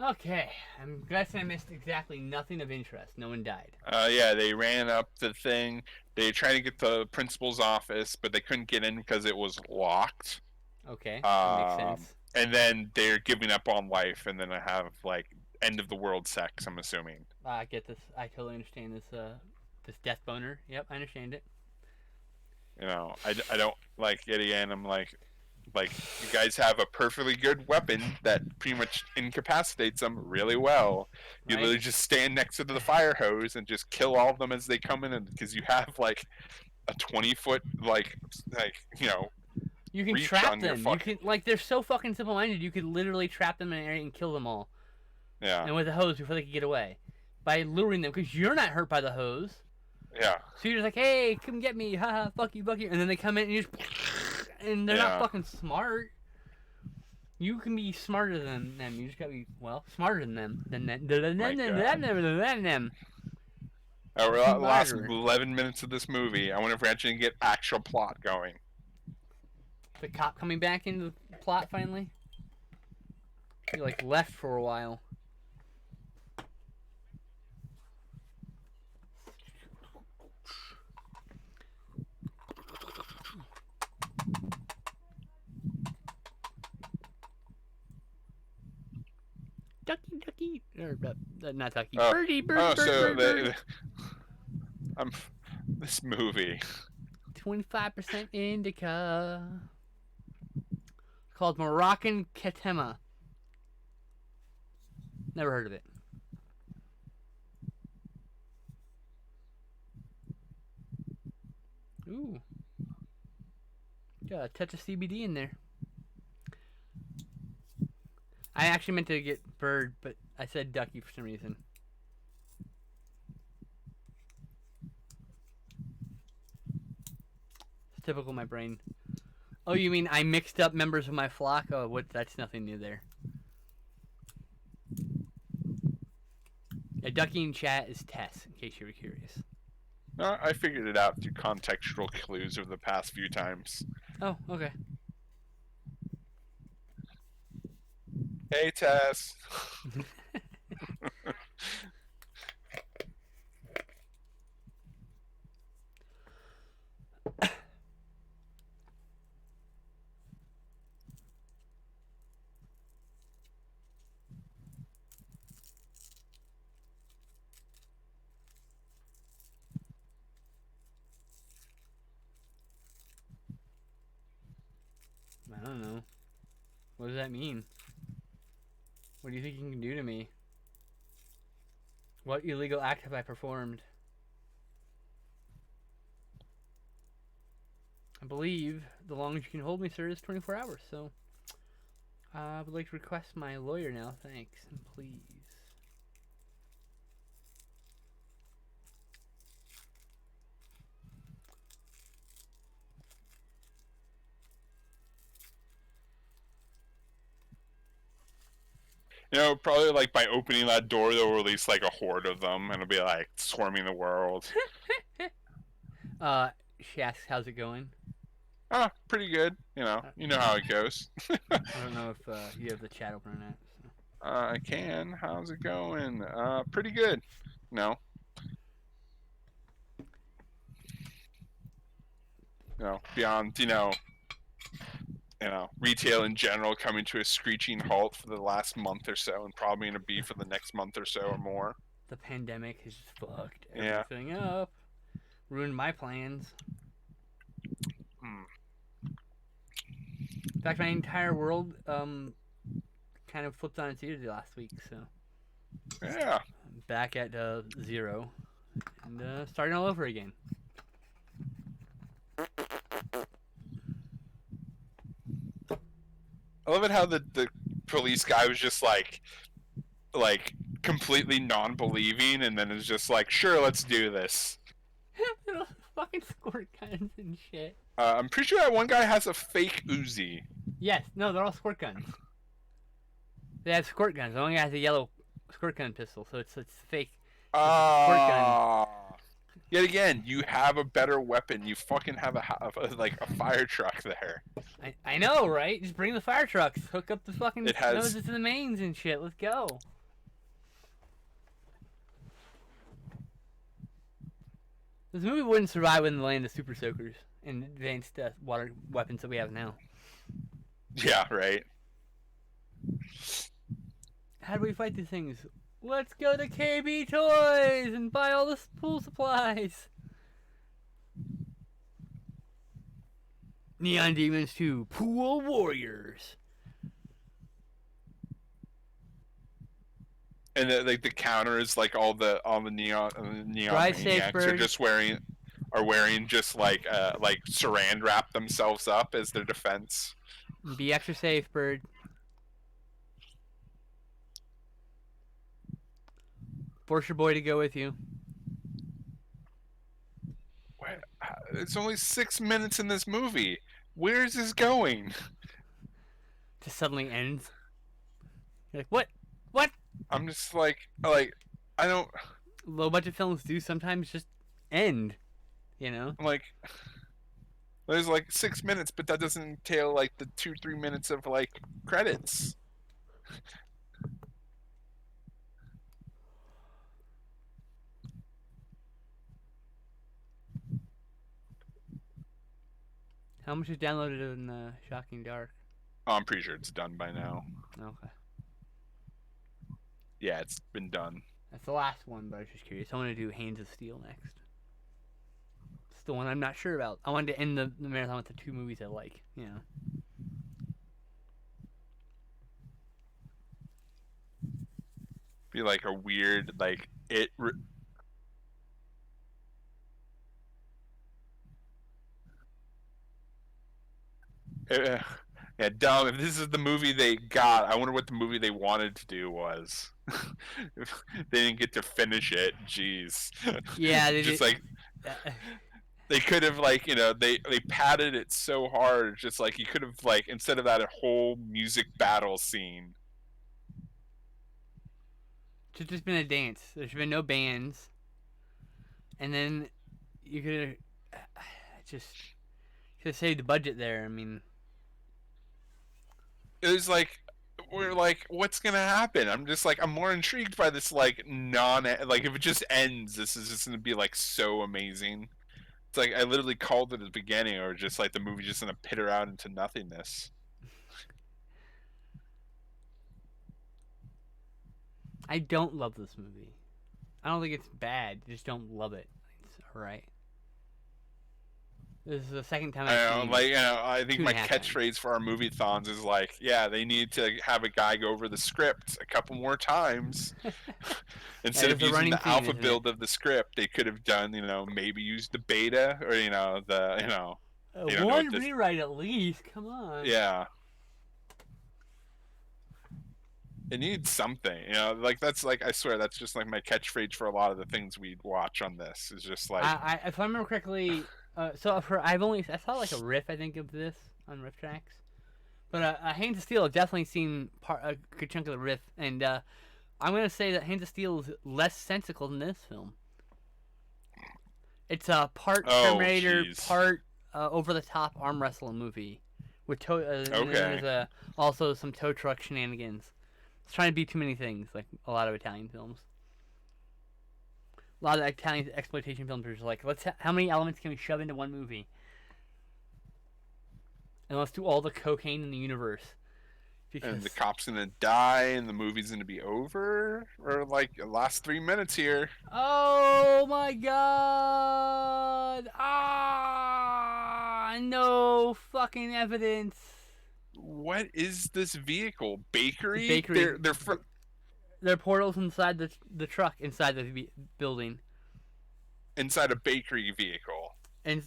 Okay, I'm guessing I missed exactly nothing of interest. No one died. Yeah, they ran up the thing. They tried to get the principal's office, but they couldn't get in because it was locked. Okay, that makes sense. And then they're giving up on life, and then I have like end of the world sex. I'm assuming. I get this. I totally understand this. This death boner. Yep, I understand it. You know, I don't like it again. I'm like you guys have a perfectly good weapon that pretty much incapacitates them really well. You Right? literally just stand next to the fire hose and just kill all of them as they come in, because you have like a 20-foot like you know. You can trap them. You can they're so fucking simple-minded. You could literally trap them in an area and kill them all. Yeah. And with a hose before they could get away, by luring them, because you're not hurt by the hose. Yeah. So you're just like, hey, come get me, haha, fuck you, and then they come in and you just, and they're not fucking smart. You can be smarter than them. You just gotta be smarter than them. Last 11 minutes of this movie, I wonder if we're actually gonna get actual plot going. The cop coming back into the plot finally. He like left for a while. Ducky, or not ducky. Birdie, bird. This movie. 25% indica. called Moroccan Ketema. Never heard of it. Ooh. Got a touch of CBD in there. I actually meant to get bird, but I said ducky for some reason. It's typical of my brain. Oh, you mean I mixed up members of my flock? Oh, what? That's nothing new there. A ducky in chat is Tess, in case you were curious. No, I figured it out through contextual clues of the past few times. Oh, okay. Hey, Tess. I don't know. What does that mean? What do you think you can do to me? What illegal act have I performed? I believe the longest you can hold me, sir, is 24 hours, so I would like to request my lawyer now, thanks, and please. You know, probably like by opening that door, they'll release like a horde of them, and it'll be like swarming the world. She asks, how's it going? Pretty good. You know how it goes. I don't know if you have the chat open or not. So. I can. How's it going? Pretty good. No. Beyond retail in general coming to a screeching halt for the last month or so, and probably going to be for the next month or so or more. The pandemic has just fucked everything up. Ruined my plans. In fact, my entire world kind of flipped on its ears last week, so... Yeah. I'm back at 0. And starting all over again. I love it how the police guy was just like completely non-believing, and then is just like, sure, let's do this. Little fucking squirt guns and shit. I'm pretty sure that one guy has a fake Uzi. Yes, no, they're all squirt guns. They have squirt guns. The one guy has a yellow squirt gun pistol, so it's fake. Squirt gun. Yet again, you have a better weapon. You fucking have a fire truck there. I know, right? Just bring the fire trucks. Hook up the fucking noses to the mains and shit. Let's go. This movie wouldn't survive in the land of super soakers and advanced water weapons that we have now. Yeah, right. How do we fight these things? Let's go to KB Toys and buy all the pool supplies. Neon Demons 2 Pool Warriors. And the counter is like all the neon maniacs are just wearing just like saran wrap themselves up as their defense. Be extra safe, bird. Force your boy to go with you. It's only 6 minutes in this movie. Where is this going? Just suddenly ends. You're like, what? What? I'm just like I don't. Low budget films do sometimes just end. You know. I'm like, there's like 6 minutes, but that doesn't entail like the 2-3 minutes of like credits. How much is downloaded in Shocking Dark? Oh, I'm pretty sure it's done by now. Okay. Yeah, it's been done. That's the last one, but I was just curious. I want to do Hands of Steel next. It's the one I'm not sure about. I wanted to end the marathon with the 2 movies I like, you know. Be like a weird like it. Uh, yeah, dumb. If this is the movie they got, I wonder what the movie they wanted to do was. They didn't get to finish it. Jeez. Yeah, they Just did. like they could have like they padded it so hard. Just like you could have like instead of that a whole music battle scene. Should just been a dance. There should been no bands, and then you could just could have saved the budget there. I mean, It was like we're like, what's gonna happen? I'm just like I'm more intrigued by this like non like if it just ends, this is just gonna be like so amazing. It's like I literally called it at the beginning, or just like the movie just gonna pitter out into nothingness. I don't love this movie. I don't think it's bad. I just don't love it. It's all right. This is the second time I've I seen know, like I think two and my a half times. catchphrase for our movie thons is like, yeah, they need to have a guy go over the script a couple more times. Instead That of is a using running the theme, alpha isn't it? build of the script, they could have done, maybe used the beta or the One just rewrite at least. Come on. yeah. It needs something, like that's like I swear that's just like my catchphrase for a lot of the things we watch on this is just like If I remember correctly, I saw like a riff I think of this on Riff Tracks, but Hands of Steel I've definitely seen a good chunk of the riff, and I'm gonna say that Hands of Steel is less sensical than this film. It's a part oh Terminator, jeez. part over the top arm wrestling movie with and then Okay. there's also some tow truck shenanigans. It's trying to be too many things, like a lot of Italian films. A lot of Italian exploitation films are just like, how many elements can we shove into one movie? And let's do all the cocaine in the universe. Because And the cop's gonna die and the movie's gonna be over, or like the last 3 minutes here. oh my god! No fucking evidence. What is this vehicle? Bakery? Bakery. They're There are portals inside the truck, inside the building. inside a bakery vehicle. And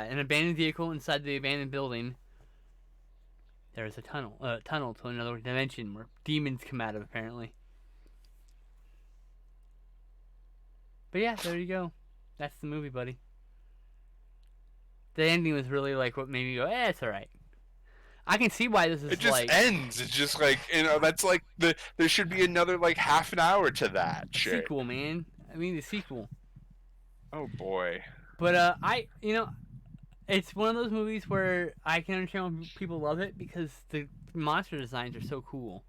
an abandoned vehicle inside the abandoned building. There is a tunnel to another dimension where demons come out of, apparently. But yeah, there you go. That's the movie, buddy. The ending was really like what made me go, it's alright. I can see why this is It just like ends. It's just like that's like there should be another like half an hour to that the shit. sequel, man. I mean the sequel. Oh boy. But it's one of those movies where I can understand why people love it because the monster designs are so cool.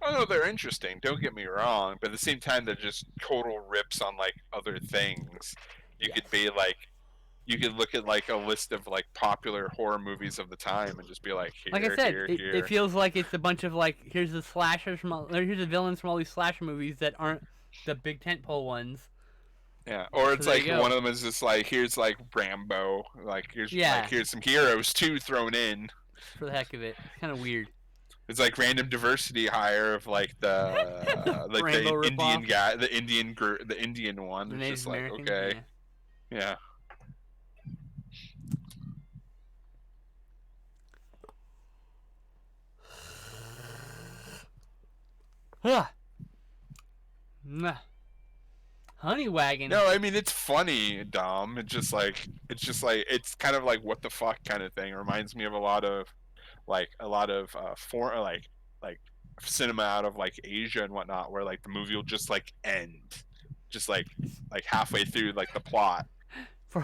Oh no, they're interesting. Don't get me wrong, but at the same time, they're just total rips on like other things. You Yes. could be like, you could look at like a list of like popular horror movies of the time and just be like, here, Like I said, here, it here. feels like it's a bunch of like here's the villains from all these slasher movies that aren't the big tentpole ones. Yeah, or it's So there like you go. one of them is just like here's like Rambo, like here's some heroes too thrown in. For the heck of it. It's kind of weird. It's like random diversity hire of like the like Rambo the Indian ripoff. guy, the Indian one. The It's Native just like American. okay, yeah. Yeah. Nah. Honey Wagon. No, I mean it's funny, Dom. It's kind of like what the fuck kind of thing. It reminds me of a lot of foreign like cinema out of like Asia and whatnot, where like the movie will just like end, just like halfway through like the plot,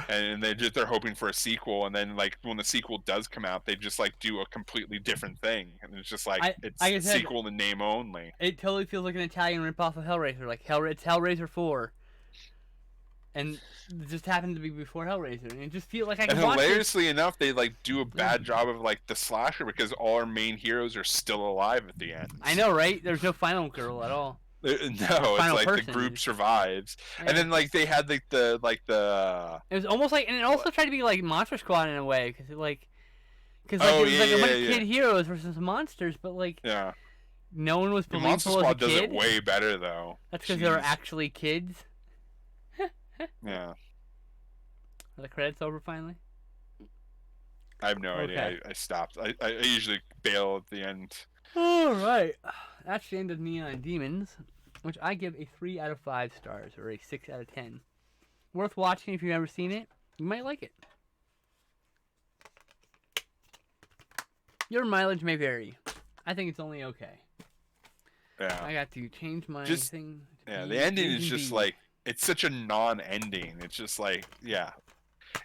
and they're hoping for a sequel, and then like when the sequel does come out, they just like do a completely different thing, and it's just like it's like I a said, sequel in name only. It totally feels like an Italian ripoff of Hellraiser. Like it's Hellraiser 4. And it just happened to be before Hellraiser. And it just feels like I can And watch it. hilariously enough, they like do a bad job of like the slasher because all our main heroes are still alive at the end. I know, right? There's no final girl at all. No, it's like person. the group survives, Yeah. and then like they had like the It was almost like, and it also tried to be like Monster Squad in a way, because it was like Oh, a bunch of yeah. kid heroes versus monsters, but like yeah. No one was The Monster believable as a Squad does it kid. way better though. That's because they were Jeez. actually kids. Yeah. Are the credits over finally? I have no Okay. idea. I stopped. I usually bail at the end. All right. That's the end of Neon Demons, which I give a 3 out of 5 stars, or a 6 out of 10. Worth watching if you've never seen it. You might like it. Your mileage may vary. I think it's only okay. Yeah. I got to change my thing. Yeah, the ending is just like, it's such a non-ending. It's just like, yeah.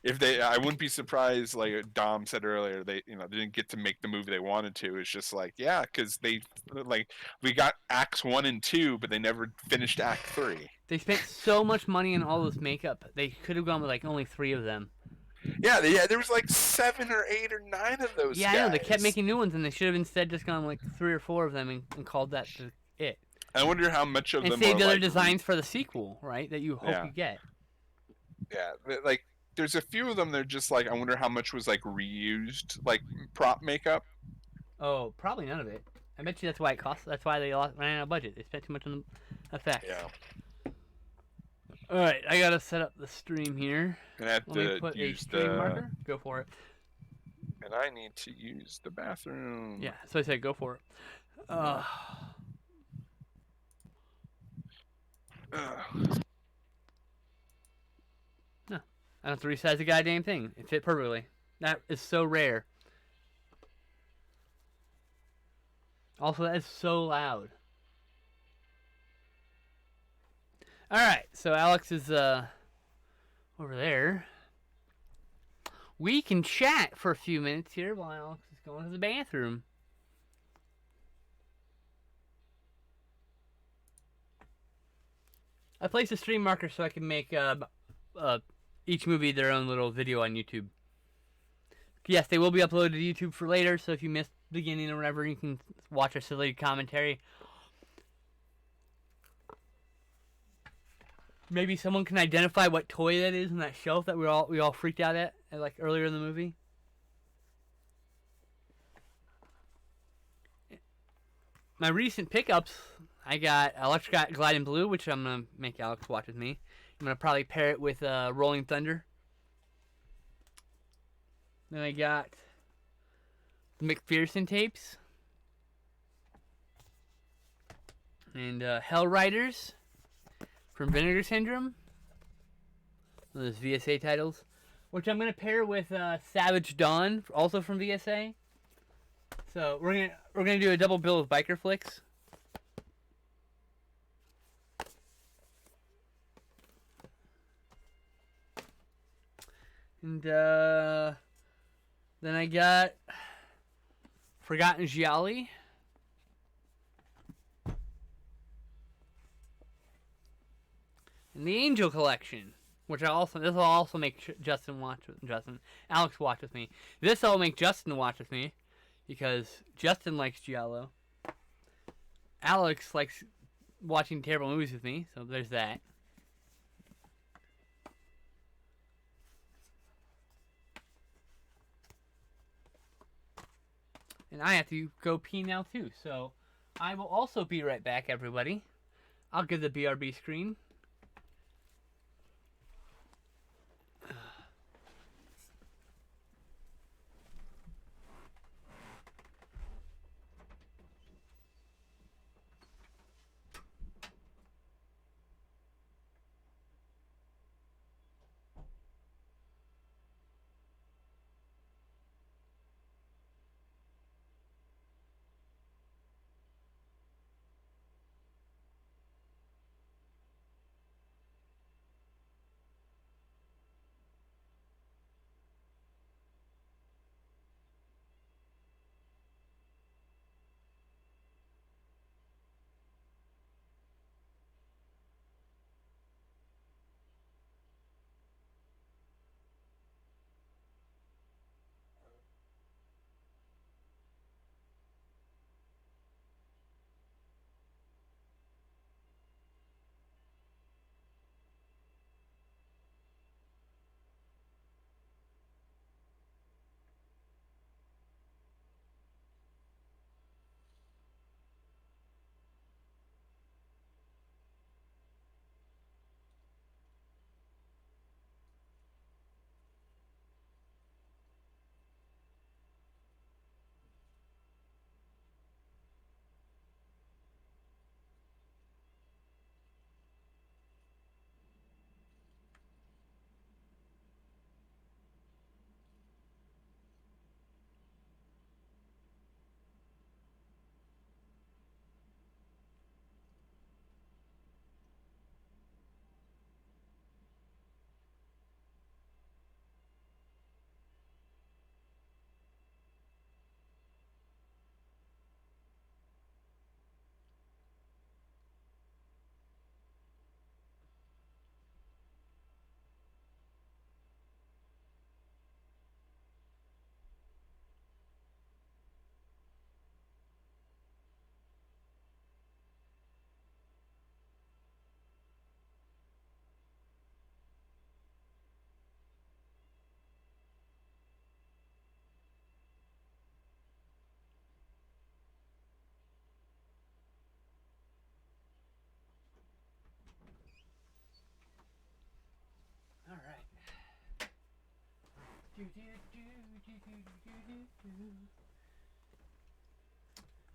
If they, I wouldn't be surprised, like Dom said earlier, they didn't get to make the movie they wanted to. It's just like, yeah, because they, like, we got acts 1 and 2, but they never finished act 3. They spent so much money on all this makeup. They could have gone with like only 3 of them. Yeah, there was like 7 or 8 or 9 of those. Yeah, guys. I know. They kept making new ones, and they should have instead just gone like 3 or 4 of them and called that it. I wonder how much of and them saved are other like designs for the sequel, right? That you hope you get. Yeah, like there's a few of them. They're just like, I wonder how much was like reused, like prop makeup. Oh, probably none of it. I bet you that's why it cost. That's why they ran out of budget. They spent too much on the effects. Yeah. All right, I gotta set up the stream here. And I have Let me to put use a stream marker. Go for it. And I need to use the bathroom. Yeah, so I said go for it. No, I don't have to resize the goddamn thing. It fit perfectly. That is so rare. Also, that is so loud. Alright, so Alex is over there. We can chat for a few minutes here while Alex is going to the bathroom. I placed a stream marker so I can make each movie their own little video on YouTube. Yes, they will be uploaded to YouTube for later, so if you missed the beginning or whatever, you can watch our silly commentary. Maybe someone can identify what toy that is on that shelf that we all freaked out at like earlier in the movie. My recent pickups, Alex got Glide in Blue, which I'm gonna make Alex watch with me. I'm gonna probably pair it with Rolling Thunder. Then I got McPherson tapes and Hell Riders from Vinegar Syndrome. Those VSA titles, which I'm gonna pair with Savage Dawn, also from VSA. So we're gonna do a double bill of biker flicks. And then I got Forgotten Gialli. And the Angel Collection, which this will also make Alex watch with me. This will make Justin watch with me, because Justin likes Giallo. Alex likes watching terrible movies with me, so there's that. And I have to go pee now too, so I will also be right back, everybody. I'll give the BRB screen.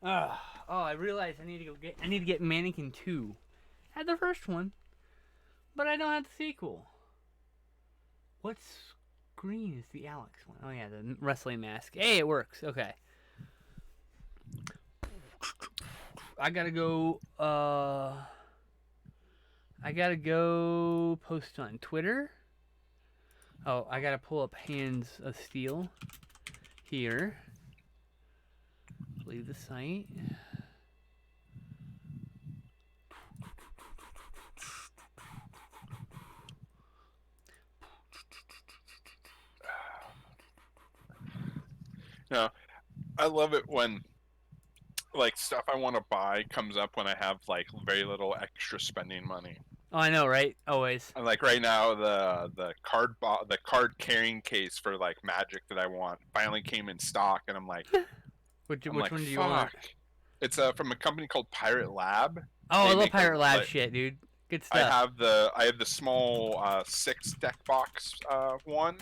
Oh, I realized I need to get Mannequin 2. I had the first one, but I don't have the sequel. What screen is the Alex one? Oh yeah, the wrestling mask. Hey, it works. Okay. I gotta go. I gotta go post on Twitter. Oh, I gotta pull up Hands of Steel here. Leave the site. No, I love it when like stuff I want to buy comes up when I have like very little extra spending money. Oh, I know, right? Always. And like right now, the card carrying case for like Magic that I want finally came in stock, and Which I'm like one do you want? fuck. It's from a company called Pirate Lab. Oh, I They love make Pirate Lab like, shit, dude. Good I stuff. have the small 6 deck box one,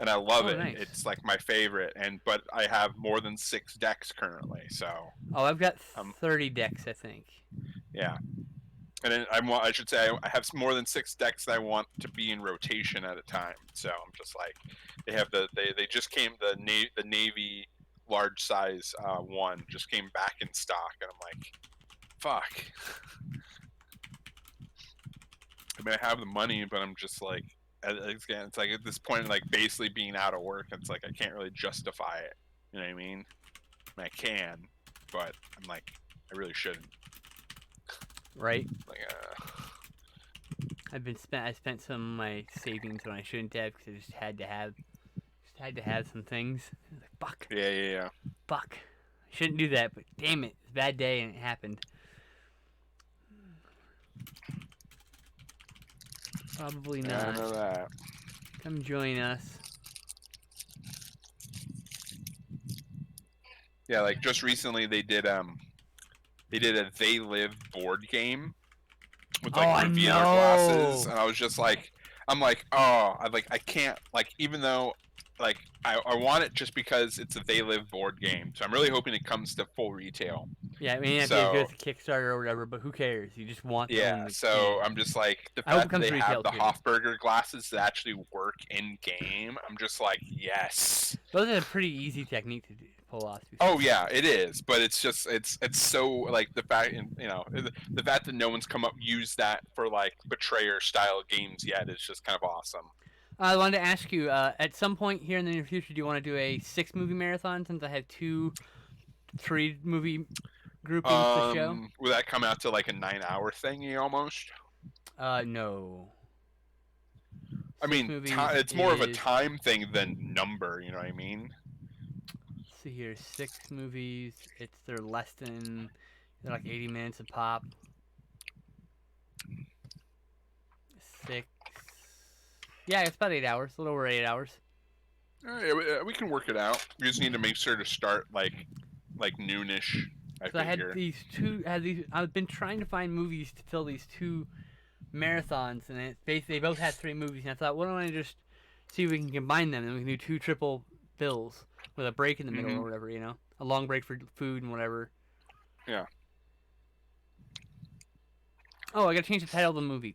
and I love Oh, it. nice. It's like my favorite, but I have more than 6 decks currently, so Oh, I've got um 30 decks, I think. yeah. And then I should say I have more than 6 decks that I want to be in rotation at a time. So I'm just like, they just came the Navy large size one just came back in stock, and I'm like, fuck. I mean, I have the money, but I'm just like, again, it's like at this point, like basically being out of work, it's like I can't really justify it. You know what I mean? I mean, I can, but I'm like, I really shouldn't. Right? Like, I spent some of my savings when I shouldn't have because I just had to have some things. I was like, fuck, yeah. fuck. I shouldn't do that, but damn it, it's a bad day and it happened. Probably Yeah, I not. know that. Come join us. Yeah, like just recently they did a They Live board game with Oh, like I the VR glasses, know. and I was just like, I'm like, oh, I can't, like, even though like I want it just because it's a They Live board game, so I'm really hoping it comes to full retail. Yeah, it may not be as good So as a Kickstarter or whatever, but who cares? You just want to yeah, own the so game. I'm just like, the I hope it fact that comes they to have retail the too. Hofburger glasses that actually work in game, I'm just like, yes. Those are a pretty easy technique to pull off. To be Oh fair. yeah, it is, but it's just it's so like the fact, you know, the fact that no one's come up used that for like Betrayer style games yet is just kind of awesome. I wanted to ask you, at some point here in the near future, do you want to do a 6-movie marathon since I have 3 movie groupings to show? Would that come out to like a 9 hour thingy almost? No. I Six mean, movies it's more of a is, time thing than number. You know what I mean? let's see here, 6 movies. They're less than, they're like 80 minutes a pop. 6. Yeah, it's about 8 hours, a little over 8 hours. Yeah, we can work it out. We just need to make sure to start like noonish. I So I had figure. I've been trying to find movies to fill these 2 marathons, and they both had 3 movies, and I thought, why don't I just see if we can combine them, and we can do 2 triple bills with a break in the middle or whatever, you know, a long break for food and whatever. Yeah. Oh, I gotta change the title of the movie.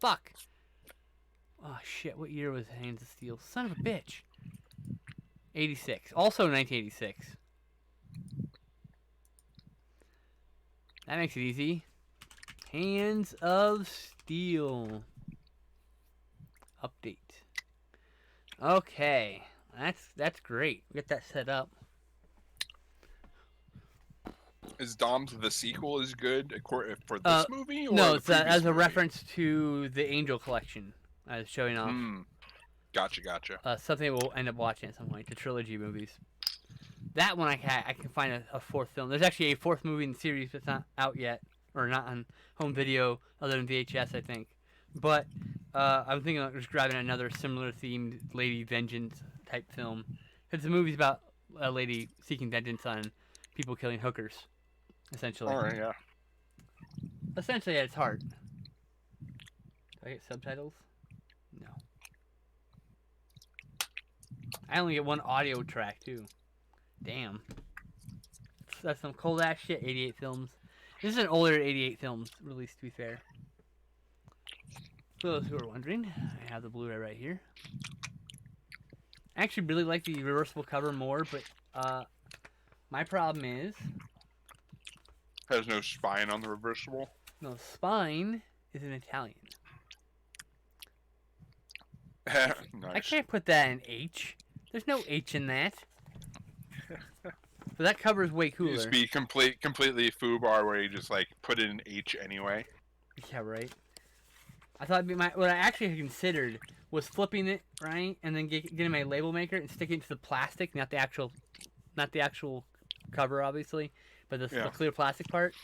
Fuck. Oh shit! What year was Hands of Steel? Son of a bitch. 86. Also 1986. That makes it easy. Hands of Steel. Update. Okay, that's great. Get that set up. Is Dom's the sequel is good for this movie or No, the it's previous as a movie? reference to the Angel Collection. I was showing off. Gotcha. Something we'll end up watching at some point. The trilogy movies. That one I can find a 4th film. There's actually a 4th movie in the series that's not out yet, or not on home video other than VHS, I think. But I'm thinking of just grabbing another similar themed lady vengeance type film. Because the movie's about a lady seeking vengeance on people killing hookers, essentially. All right, yeah. Essentially at its heart. Do I get subtitles? No. I only get one audio track too. Damn. That's some cold ass shit. 88 films. This is an older 88 film release, to be fair. For those who are wondering, I have the Blu-ray right here. I actually really like the reversible cover more, but my problem is Has no spine on the reversible. no spine is in Italian. Nice. I can't put that in H. There's no H in that. But that cover is way cooler. You just be completely foobar where you just like put it in H anyway. Yeah, right. I thought it'd be what I actually had considered was flipping it right, and then getting my label maker and sticking it to the plastic, not the actual cover, obviously, but the clear plastic part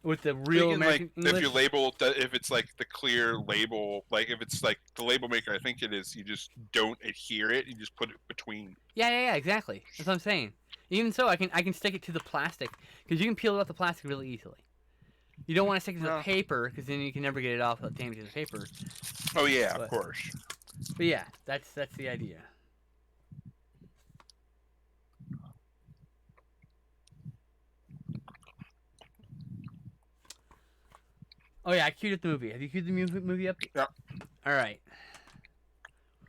with the real American English. If you label, if it's like the clear label, like if it's like the label maker, I think it is. You just don't adhere it. You just put it between. Yeah, exactly. That's what I'm saying. Even so, I can stick it to the plastic because you can peel it off the plastic really easily. You don't want to stick it to the paper because then you can never get it off without damaging the paper. Oh yeah, of course. But yeah, that's the idea. Oh yeah, I queued up the movie. Have you queued the movie up? Yeah. All right.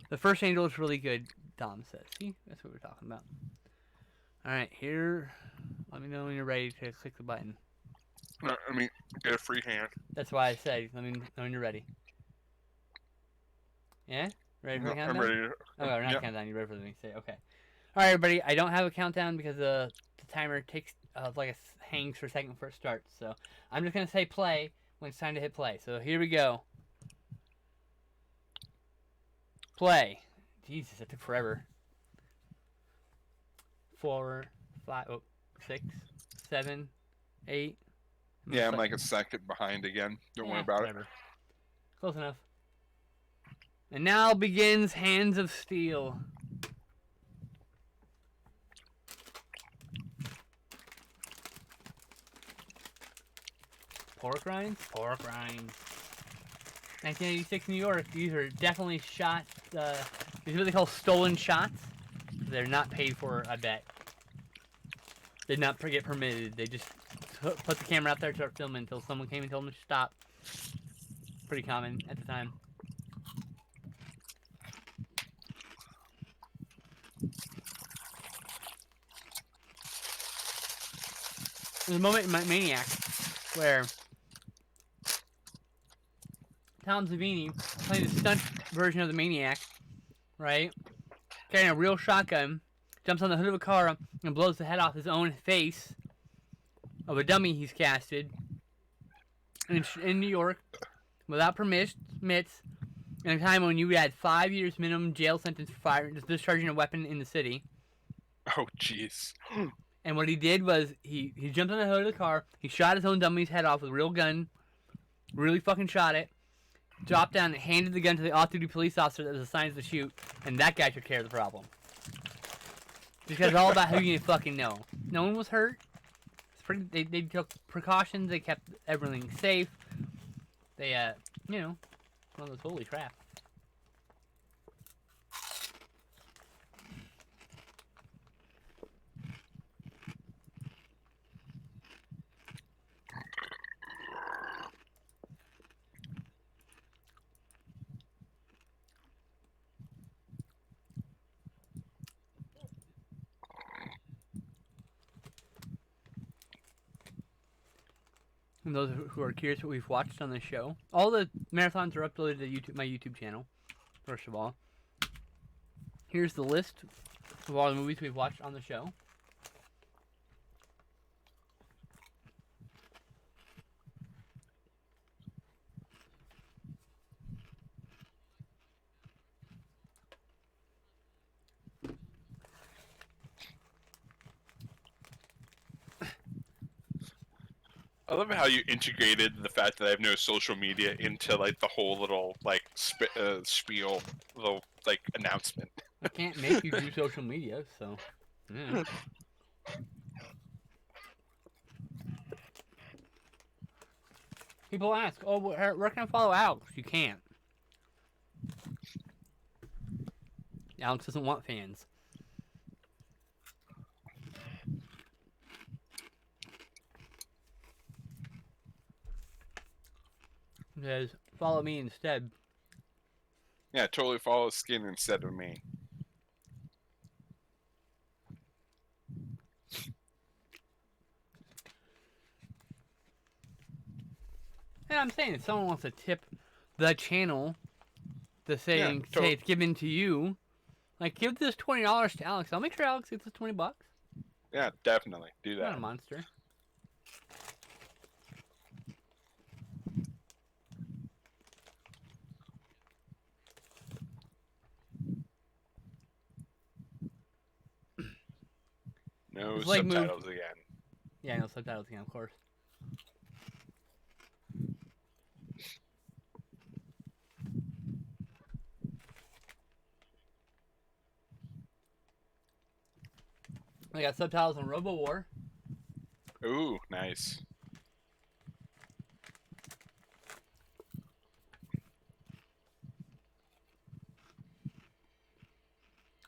The first angel is really good. Dom says. See, that's what we're talking about. All right, here. Let me know when you're ready to click the button. I mean, get a free hand. That's why I said, let me know when you're ready. Yeah? Ready for the countdown? I'm ready. Oh, we're not countdown. You're ready for the thing to say. Okay. All right, everybody. I don't have a countdown because the timer takes hangs for a second before it starts. So I'm just gonna say play when it's time to hit play. So here we go. Play. Jesus, that took forever. 4, 5, 6, 7, 8. Yeah, I'm like a second behind again. Don't worry about it. Close enough. And now begins Hands of Steel. Pork rinds? Pork rinds. 1986 New York. These are definitely shots. These are what they call stolen shots. They're not paid for, I bet. Did not get permitted. They just put the camera out there to start filming until someone came and told them to stop. Pretty common at the time. There's a moment in Maniacs where Tom Savini playing the stunt version of the Maniac, right? Carrying a real shotgun, jumps on the hood of a car and blows the head off his own face of a dummy he's casted in New York without permits, in a time when you had 5 years minimum jail sentence for discharging a weapon in the city. Oh, jeez. And what he did was he jumped on the hood of the car, he shot his own dummy's head off with a real gun, really fucking shot it, dropped down and handed the gun to the off-duty police officer that was assigned to shoot, and that guy took care of the problem. Because it's all about who you fucking know. No one was hurt. It's pretty. They took precautions. They kept everything safe. They one of those holy crap. And those who are curious what we've watched on the show, all the marathons are uploaded to my YouTube channel. First of all, here's the list of all the movies we've watched on the show. I love how you integrated the fact that I have no social media into like the whole little like spiel, little like announcement. I can't make you do social media, so. Yeah. People ask, "Oh, where can I follow Alex?" You can't. Alex doesn't want fans. It says, follow me instead. Yeah, totally follow Skin instead of me. And I'm saying, if someone wants to tip the channel, Yeah, say it's given to you, like, give this $20 to Alex. I'll make sure Alex gets this $20. yeah, definitely do I'm not a that. monster. No His leg moved. subtitles again. Yeah, no subtitles again, of course. I got subtitles on Robowar. Ooh, nice.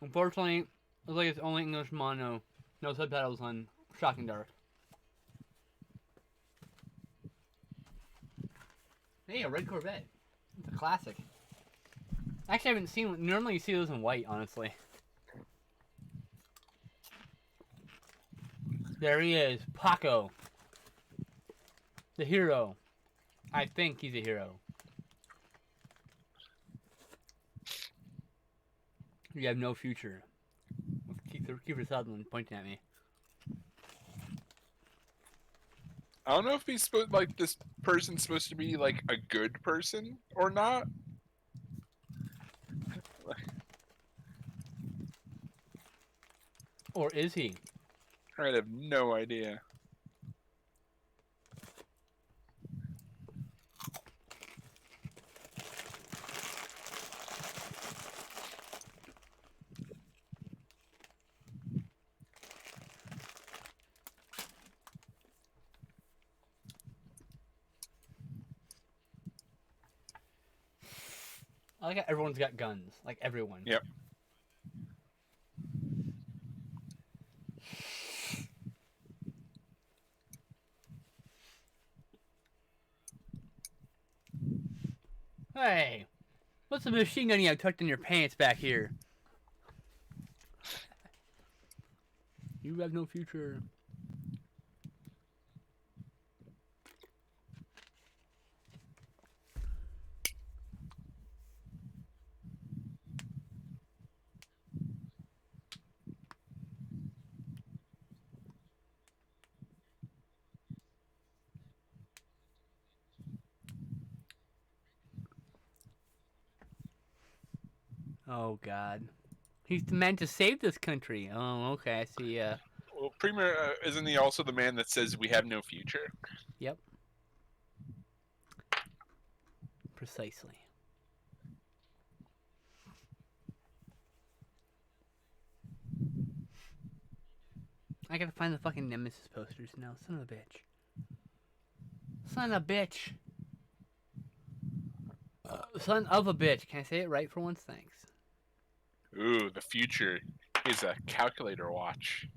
Unfortunately, it looks like it's only English mono. No subtitles on Shocking Dark. Hey, a red Corvette. It's a classic. Actually, I haven't seen. Normally, you see those in white, honestly. There he is, Paco. The hero. I think he's a hero. You have no future. Kiefer Sutherland pointing at me. I don't know if he's supposed like this person's supposed to be like a good person or not. Or is he? I have no idea. I like how everyone's got guns. Like, everyone. Yep. Hey! What's the machine gun you have tucked in your pants back here? You have no future. Oh, God. He's meant to save this country. Oh, okay. I see. Well, Premier isn't he also the man that says we have no future? Yep. Precisely. I gotta find the fucking Nemesis posters now. Son of a bitch. Son of a bitch. Son of a bitch. Can I say it right for once? Thanks. Ooh, the future is a calculator watch.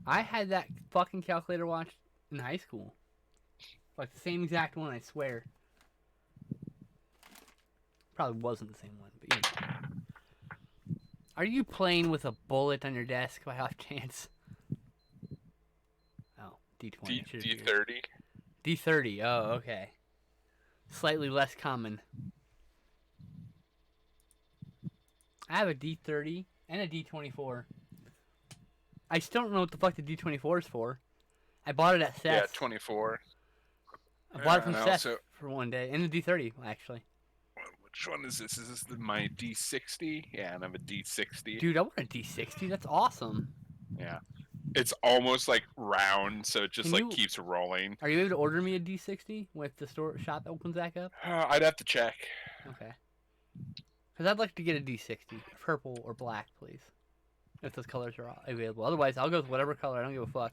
I had that fucking calculator watch in high school. Like the same exact one, I swear. Probably wasn't the same one, but you know. Are you playing with a bullet on your desk by off chance? Oh, D20. D30. D30. Oh, okay. Slightly less common. I have a D30 and a D24. I still don't know what the fuck the D24 is for. I bought it at Seth's. Yeah, 24. I bought it from And Seth also, for one day. And the D30, actually. which one is this? Is this my D60? Yeah, and I have a D60. Dude, I want a D60. That's awesome. Yeah. It's almost like round, so it just Can like you- keeps rolling. Are you able to order me a D60 with the shop opens back up? I'd have to check. Okay. Because I'd like to get a D60. Purple or black, please. If those colors are available. Otherwise, I'll go with whatever color. I don't give a fuck.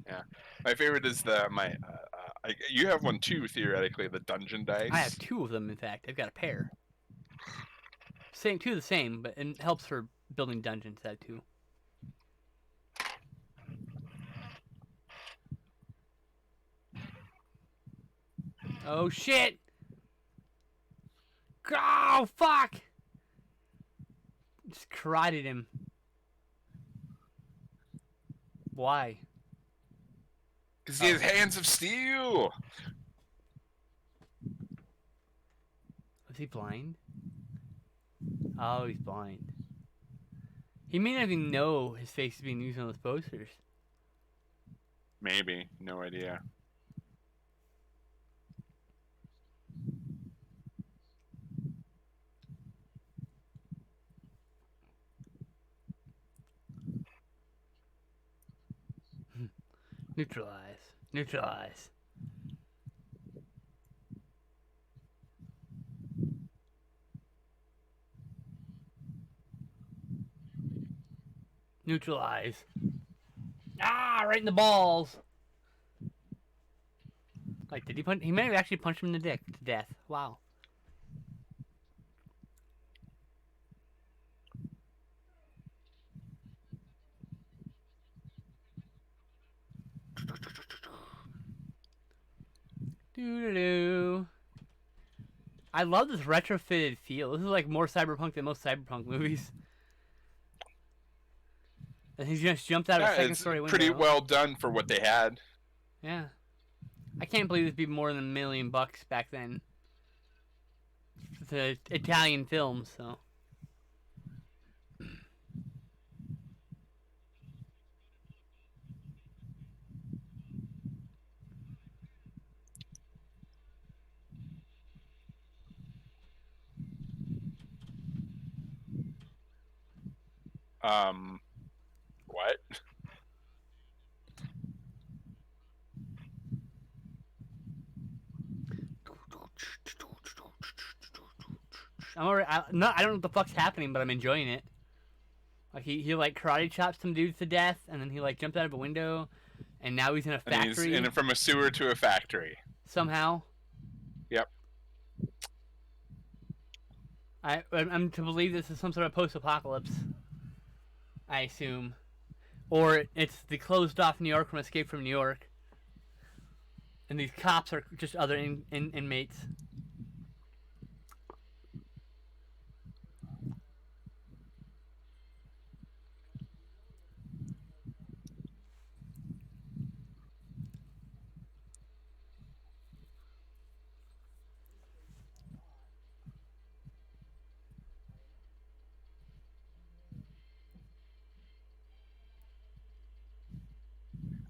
Yeah, my favorite is you have one too, theoretically, the dungeon dice. I have two of them, in fact. I've got a pair. Two of the same, but it helps for building dungeons, that too. Oh, shit! Oh, fuck! Just carotted him. Why? Because he has hands of steel. Was he blind? Oh, he's blind. He may not even know his face is being used on those posters. Maybe. No idea. Neutralize. Neutralize. Neutralize. Ah, right in the balls. Like, did he punch? He may have actually punched him in the dick to death. Wow. Doo-doo-doo. I love this retrofitted feel. This is like more cyberpunk than most cyberpunk movies. And he just jumped out of a second story window. Pretty well done for what they had. Yeah. I can't believe it'd be more than $1 million back then. It's an Italian film, so. What? I don't know what the fuck's happening, but I'm enjoying it. Like he like karate chopped some dudes to death, and then he like jumped out of a window, and now he's in a factory. And he's from a sewer to a factory. Somehow. Yep. I'm to believe this is some sort of post-apocalypse. I assume, or it's the closed-off New York from Escape from New York, and these cops are just other inmates.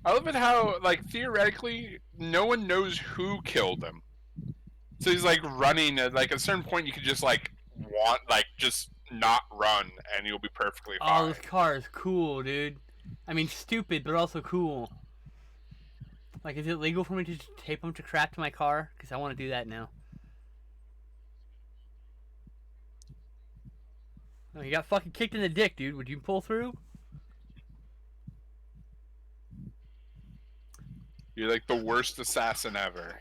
I love it how, like, theoretically, no one knows who killed him. So he's like running at like a certain point. You could just just not run, and you'll be perfectly fine. Oh, this car is cool, dude. I mean, stupid, but also cool. Like, is it legal for me to just tape them to crap to my car? Because I want to do that now. Oh, you got fucking kicked in the dick, dude. Would you pull through? You're like the worst assassin ever.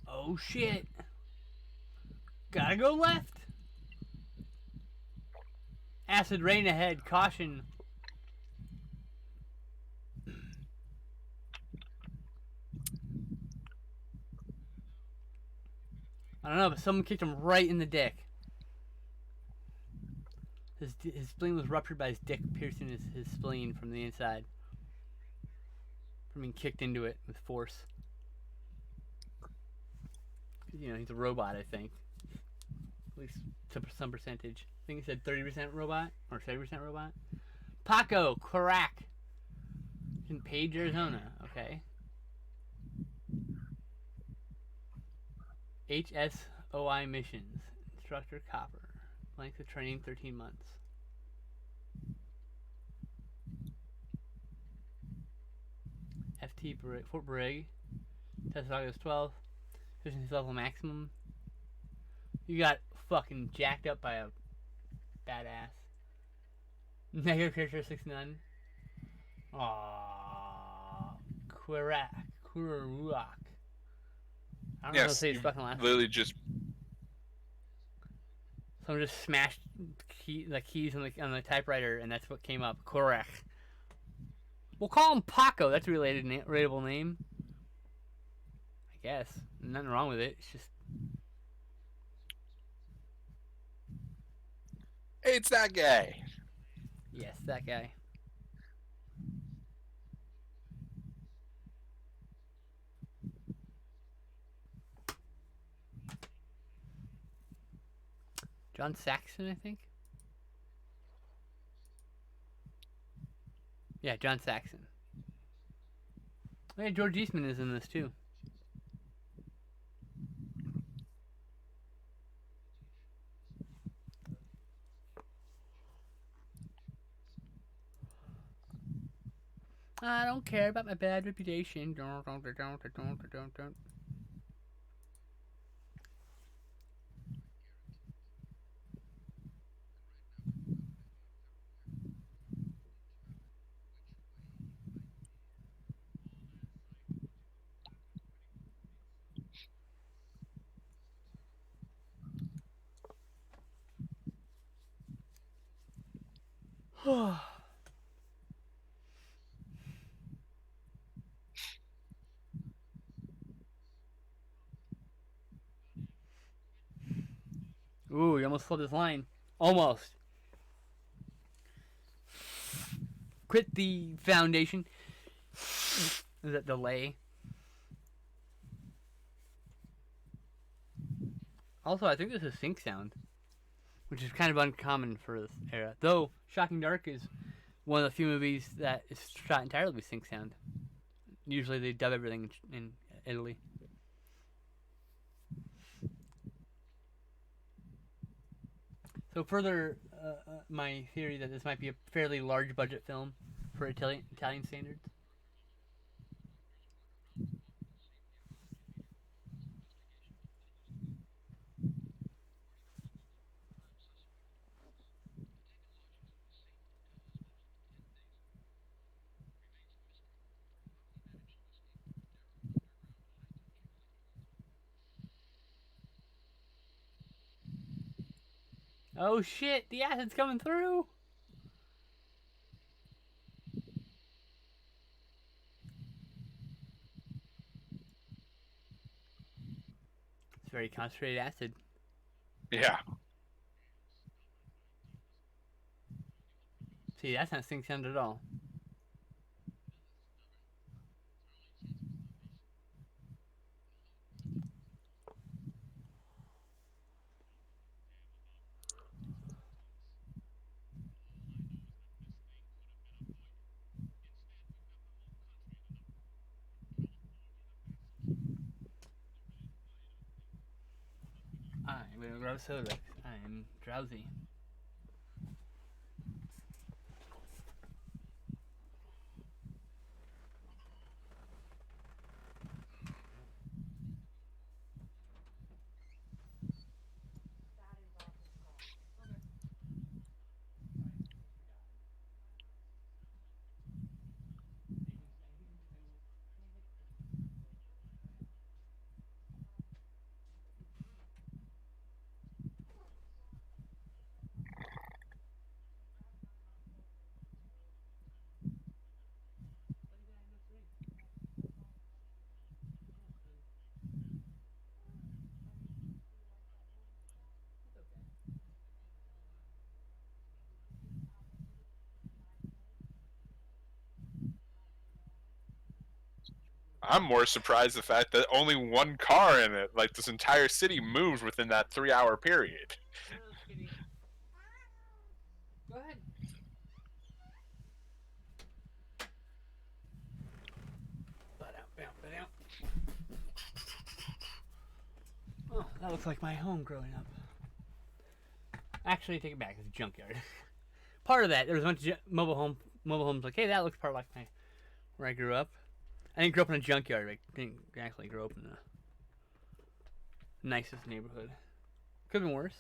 Oh shit. Gotta go left. Acid rain ahead. Caution. I don't know, but someone kicked him right in the dick. His spleen was ruptured by his dick piercing his spleen from the inside. From being kicked into it with force. You know, he's a robot, I think. At least to some percentage. I think he said 30% robot or 70% robot. Paco, crack. In Page, Arizona. Okay. HSOI missions. Instructor Copper. Length of training 13 months. FT Fort Brig. Tested August 12th. Efficiency level maximum. You got fucking jacked up by a badass. Negative characteristics none. Aww. Quirac. I don't know how to say his fucking last name. Literally just. Someone just smashed the keys on the typewriter, and that's what came up. Correct. We'll call him Paco. That's a relatable name. I guess. Nothing wrong with it. It's just. It's that guy. Yes, that guy. John Saxon, I think. Yeah, John Saxon. Oh, yeah, George Eastman is in this too. I don't care about my bad reputation. Don't. Ooh, you almost flipped this line. Almost. Quit the foundation. Is that delay? Also, I think this is sync sound, which is kind of uncommon for this era. Though, Shocking Dark is one of the few movies that is shot entirely with sync sound. Usually they dub everything in Italy. So further, my theory that this might be a fairly large budget film for Italian standards. Oh shit, the acid's coming through! It's very concentrated acid. Yeah. See, that's not sync sound at all. I'm gonna grab soda. I'm drowsy. I'm more surprised the fact that only one car in it, like this entire city moved within that 3 hour period. Go ahead. Oh, that looks like my home growing up. Actually, take it back. It's a junkyard. Part of that, there was a bunch of mobile homes. Like, hey, that looks part of like where I grew up. I didn't grow up in a junkyard. I didn't actually grow up in the nicest neighborhood. Could have been worse.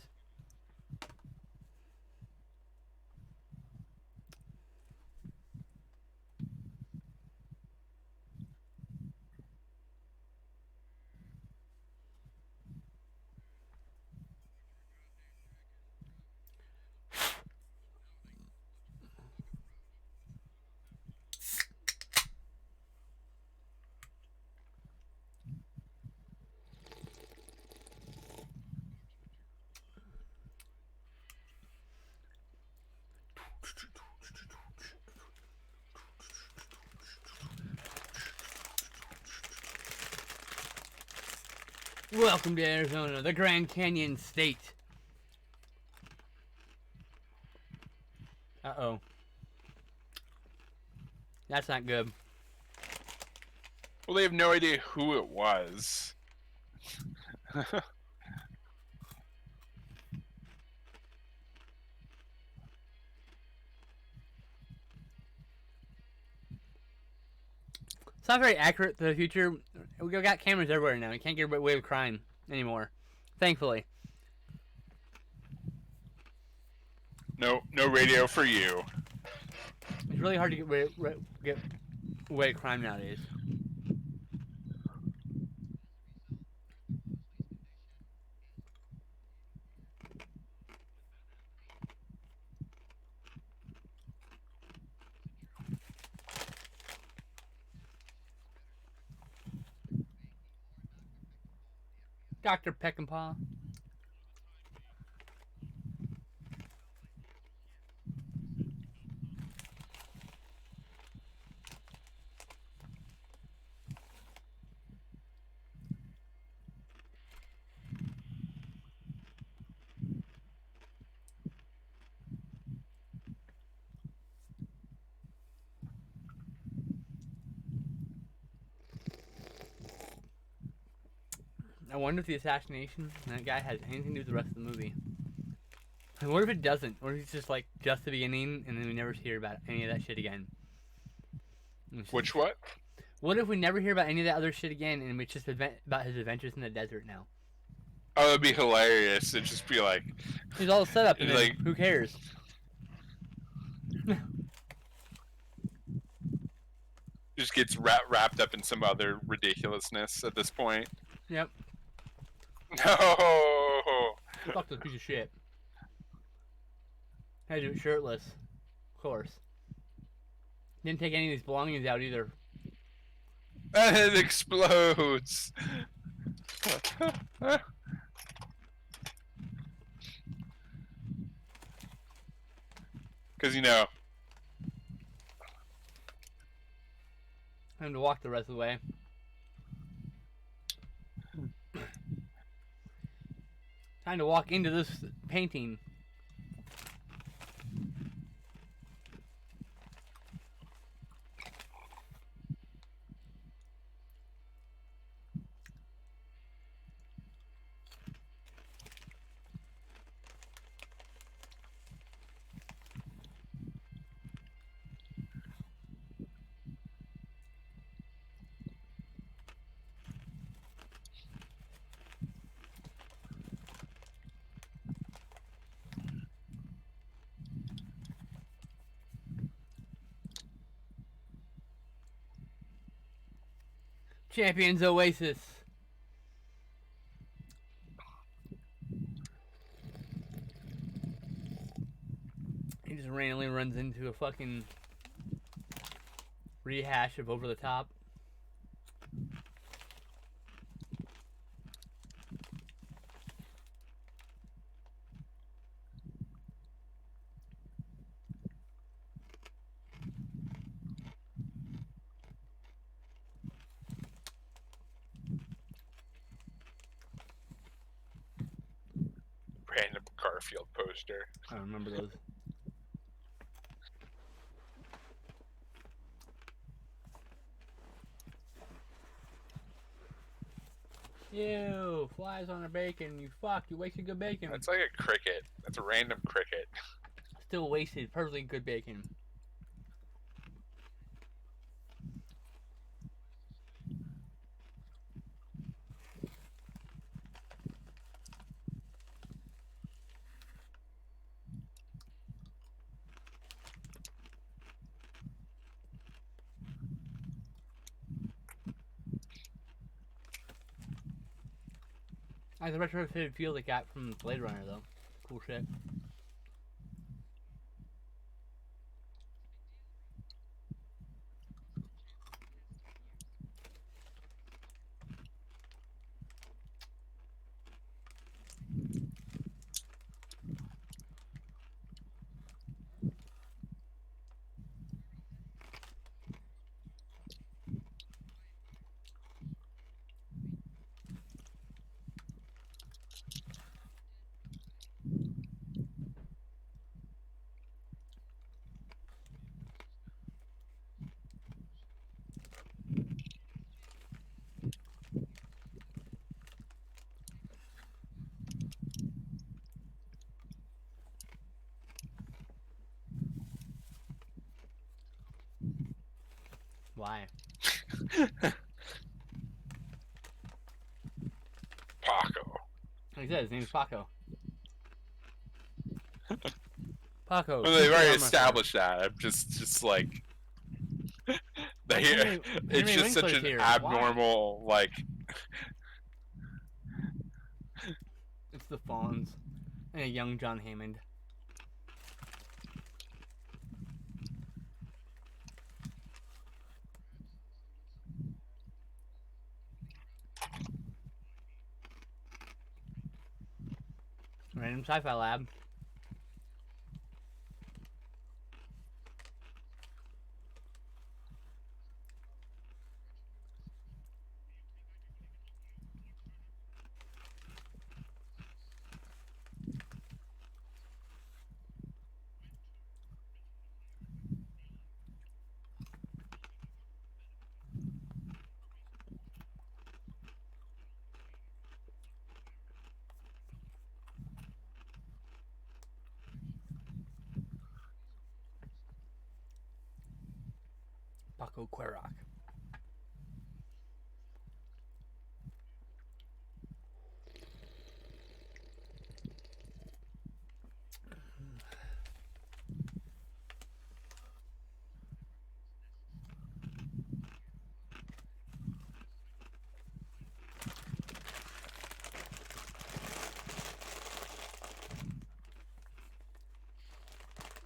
Welcome to Arizona, the Grand Canyon State. Uh-oh. That's not good. Well, they have no idea who it was. It's not very accurate to the future. We've got cameras everywhere now. You can't get away with crime anymore. Thankfully. No radio for you. It's really hard to get away with crime nowadays. Dr. Peckinpah. I wonder if the assassination of that guy has anything to do with the rest of the movie. And what if it doesn't? What if it's just like just the beginning and then we never hear about any of that shit again? Which what? What if we never hear about any of that other shit again and it's just about his adventures in the desert now? Oh, it'd be hilarious. It'd just be like... He's all set up and like, who cares? just gets wrapped up in some other ridiculousness at this point. Yep. No! Fuck this piece of shit. Had to do it shirtless. Of course. Didn't take any of his belongings out either. And it explodes! Because, you know... Time to walk the rest of the way. Time to walk into this painting. Champions Oasis. He just randomly runs into a fucking rehash of Over the Top. Random Garfield poster. I don't remember those. Ew, flies on a bacon. You fuck, you wasted good bacon. That's like a cricket. That's a random cricket. Still wasted perfectly good bacon. I like the retrofitted feel they got from Blade Runner, though. Cool shit. Why? Paco. Like I said, his name's Paco. Paco. Well, they've Tuesday already arm wrestler. established that. I'm just like, Henry it's just such Winkler's an here. Why? abnormal like. It's the Fawns and a young John Hammond. Random Sci-Fi Lab. Paco Querock.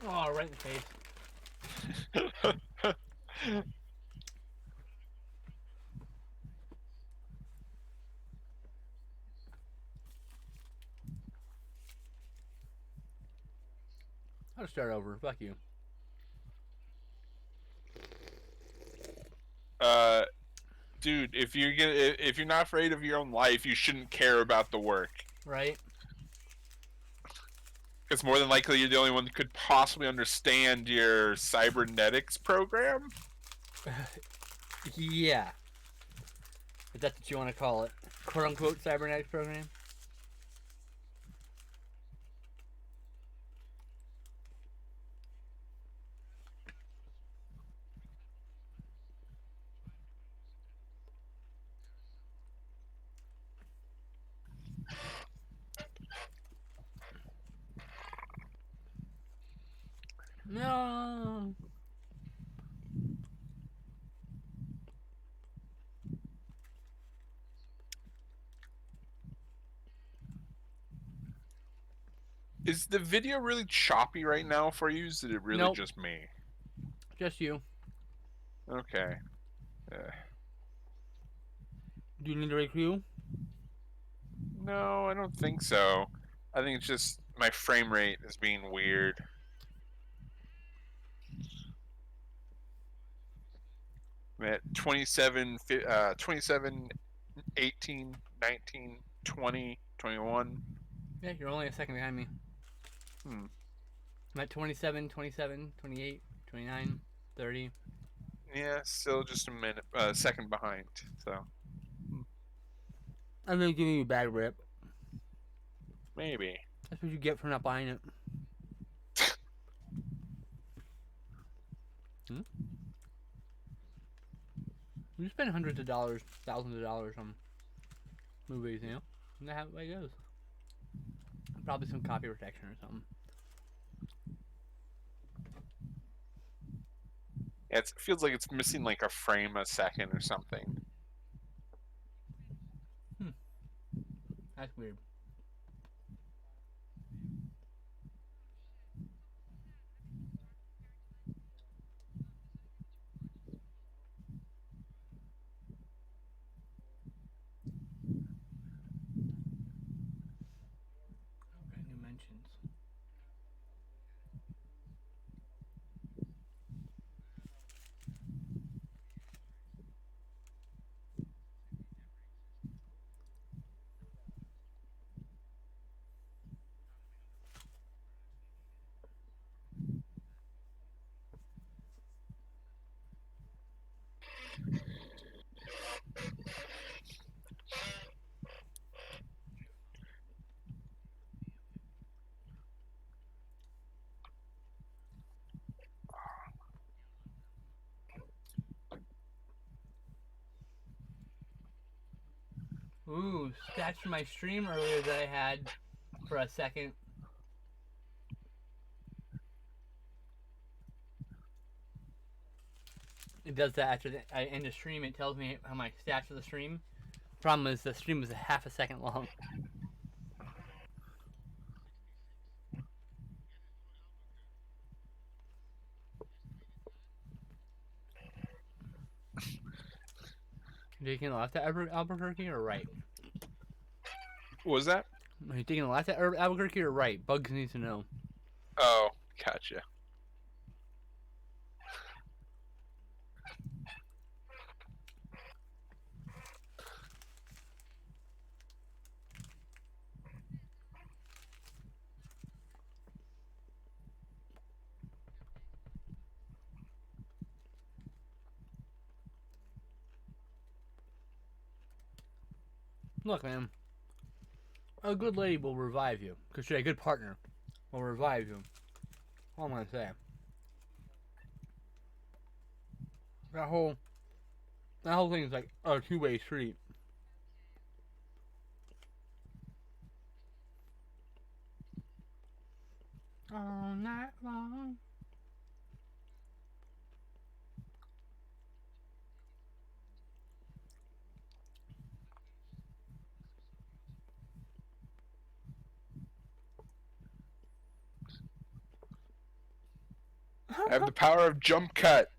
Oh, right in the face. I'll start over. Fuck you. Dude, if you're not afraid of your own life, you shouldn't care about the work. Right? Because more than likely, you're the only one that could possibly understand your cybernetics program. Yeah. If that's what you want to call it. Quote unquote cybernetics program. No. Is the video really choppy right now for you? Is it really Nope. just me? Just you. Okay. Do you need a review? No, I don't think so. I think it's just my frame rate is being weird. I'm at 27, 18, 19, 20, 21. Yeah, you're only a second behind me. Hmm. I'm at 27, 27, 28, 29, 30. Yeah, still just a second behind. So I'm gonna give you a bad rip. maybe. That's what you get for not buying it. Hmm? You spend hundreds of dollars, thousands of dollars on movies, you know? Isn't that how it goes? Probably some copy protection or something. Yeah, it feels like it's missing like a frame a second or something. That's weird. Okay, new mentions. Ooh, stats from my stream earlier that I had for a second. It does that after I end the stream. It tells me how my stats of the stream. Problem is the stream was a half a second long. Are you taking left at Albuquerque or right? What was that? Are you taking left at Albuquerque or right? Bugs needs to know. Oh, gotcha. Look, man. A good lady will revive you. Because she's a good partner. Will revive you. All I'm going to say. That whole thing is like a two-way street. All night long. I have the power of jump cut.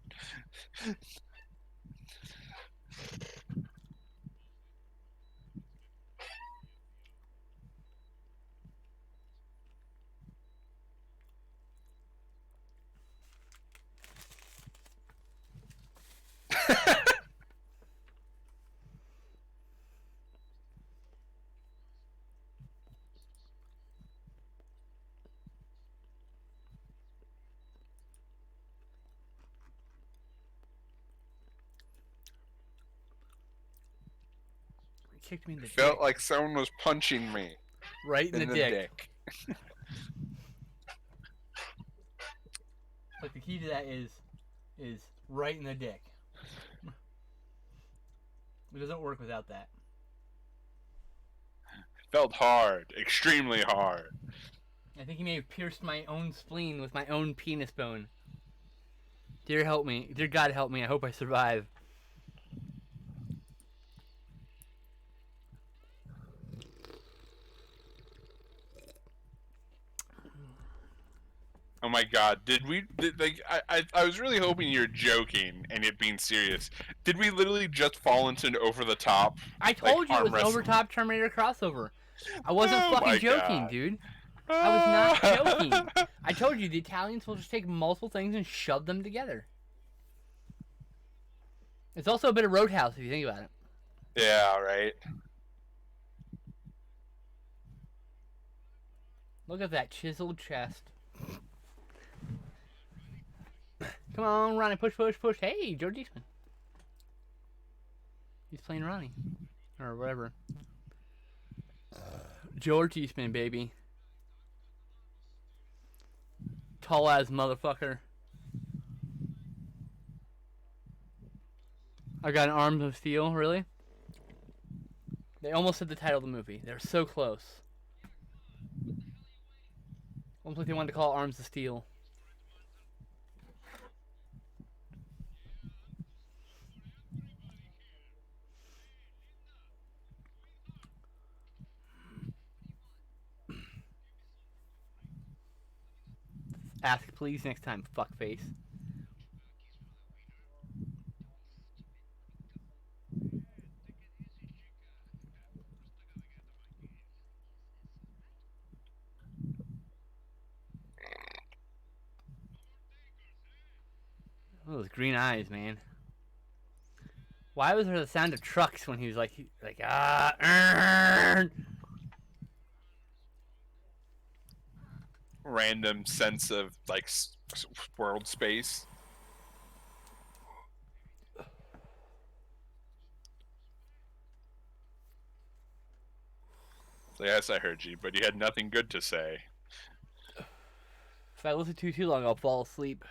Kicked me in the Felt dick. like someone was punching me Right in the dick. Like the key to that is right in the dick. It doesn't work without that. Felt hard, extremely hard. I think he may have pierced my own spleen with my own penis bone. Dear help me. Dear God help me. I hope I survive. Oh my god, I was really hoping you were joking and it being serious. Did we literally just fall into an over the top? I told you it arm was an wrestling? overtop Terminator crossover. I wasn't Oh my fucking joking, God. dude. I was not joking. I told you the Italians will just take multiple things and shove them together. It's also a bit of Roadhouse if you think about it. Yeah, right. Look at that chiseled chest. Come on, Ronnie, push, push, push. Hey, George Eastman. He's playing Ronnie. Or whatever. George Eastman, baby. Tall ass motherfucker. I got an Arms of Steel, really? They almost said the title of the movie. They're so close. Almost like they wanted to call it Arms of Steel. Ask please next time, fuckface. Oh, those green eyes, man. Why was there the sound of trucks when he was like Random sense of world space. So yes, I heard you, but you had nothing good to say. If I listen to you too long, I'll fall asleep.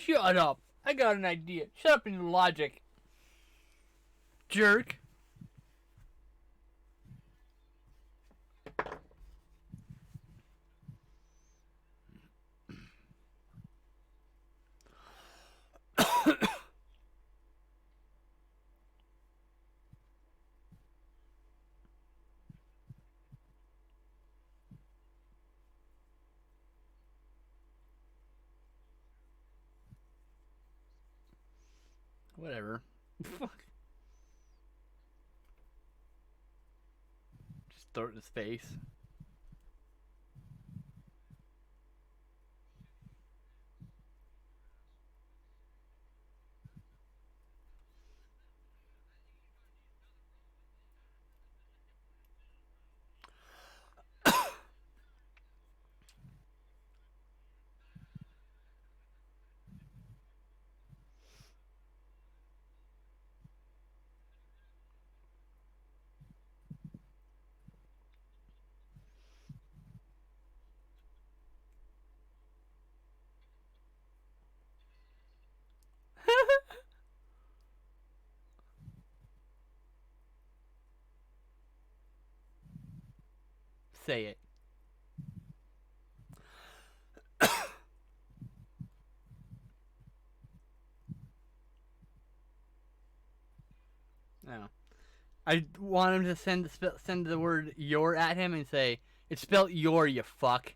Shut up. I got an idea. Shut up in your logic. Jerk. Whatever. Fuck. Just throw it in his face. Say it. No. I want him to send the word "your" at him and say, "It's spelled your, you fuck."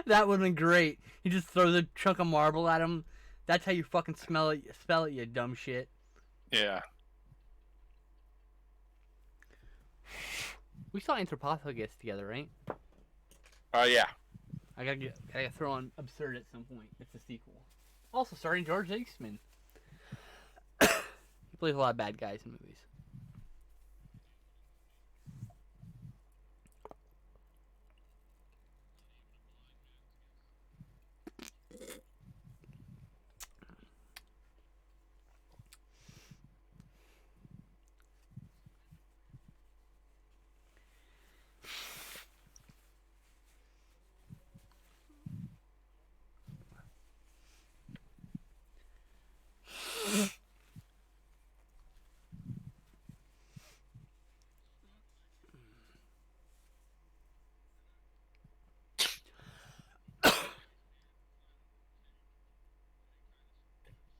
That would have been great. He just throws a chunk of marble at him. That's how you fucking spell it, you dumb shit. Yeah. We saw Anthropophagus together, right? Yeah. I gotta throw on Absurd at some point. It's a sequel. Also starring George Eastman. He plays a lot of bad guys in movies.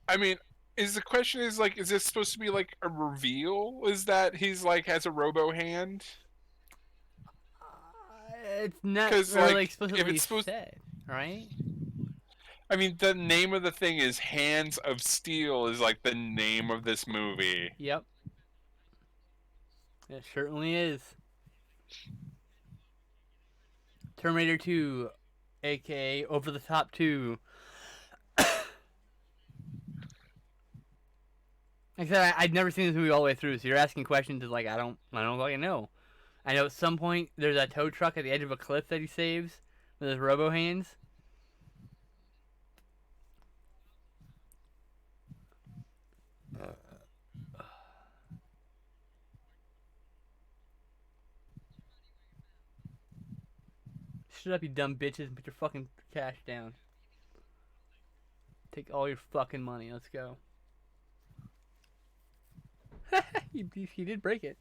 I mean, the question is like, is this supposed to be like a reveal? Is that he's like has a robo hand? It's not 'Cause, really like, if explicitly it's supposed, said, right? I mean, the name of the thing is Hands of Steel is like the name of this movie. Yep. It certainly is. Terminator 2, aka Over the Top 2. Like I said, I'd never seen this movie all the way through, so you're asking questions like I don't fucking know. I know at some point there's a tow truck at the edge of a cliff that he saves with his robo hands. Shut up, you dumb bitches, and put your fucking cash down. Take all your fucking money. Let's go. he did break it.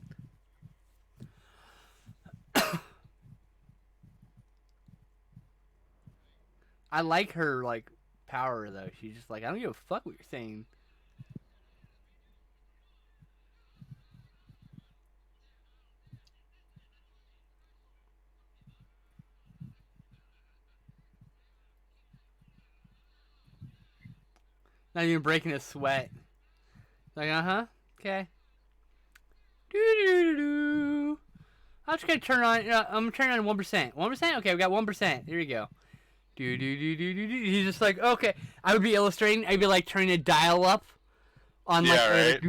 I like her like power though. She's just like I don't give a fuck what you're saying. Not even breaking a sweat. Like okay. Doo. I'm just gonna turn on. I'm gonna turn on 1%. 1%. Okay, we got 1%. Here you go. Do. He's just like okay. I would be illustrating. I'd be like turning a dial up on like Yeah, right.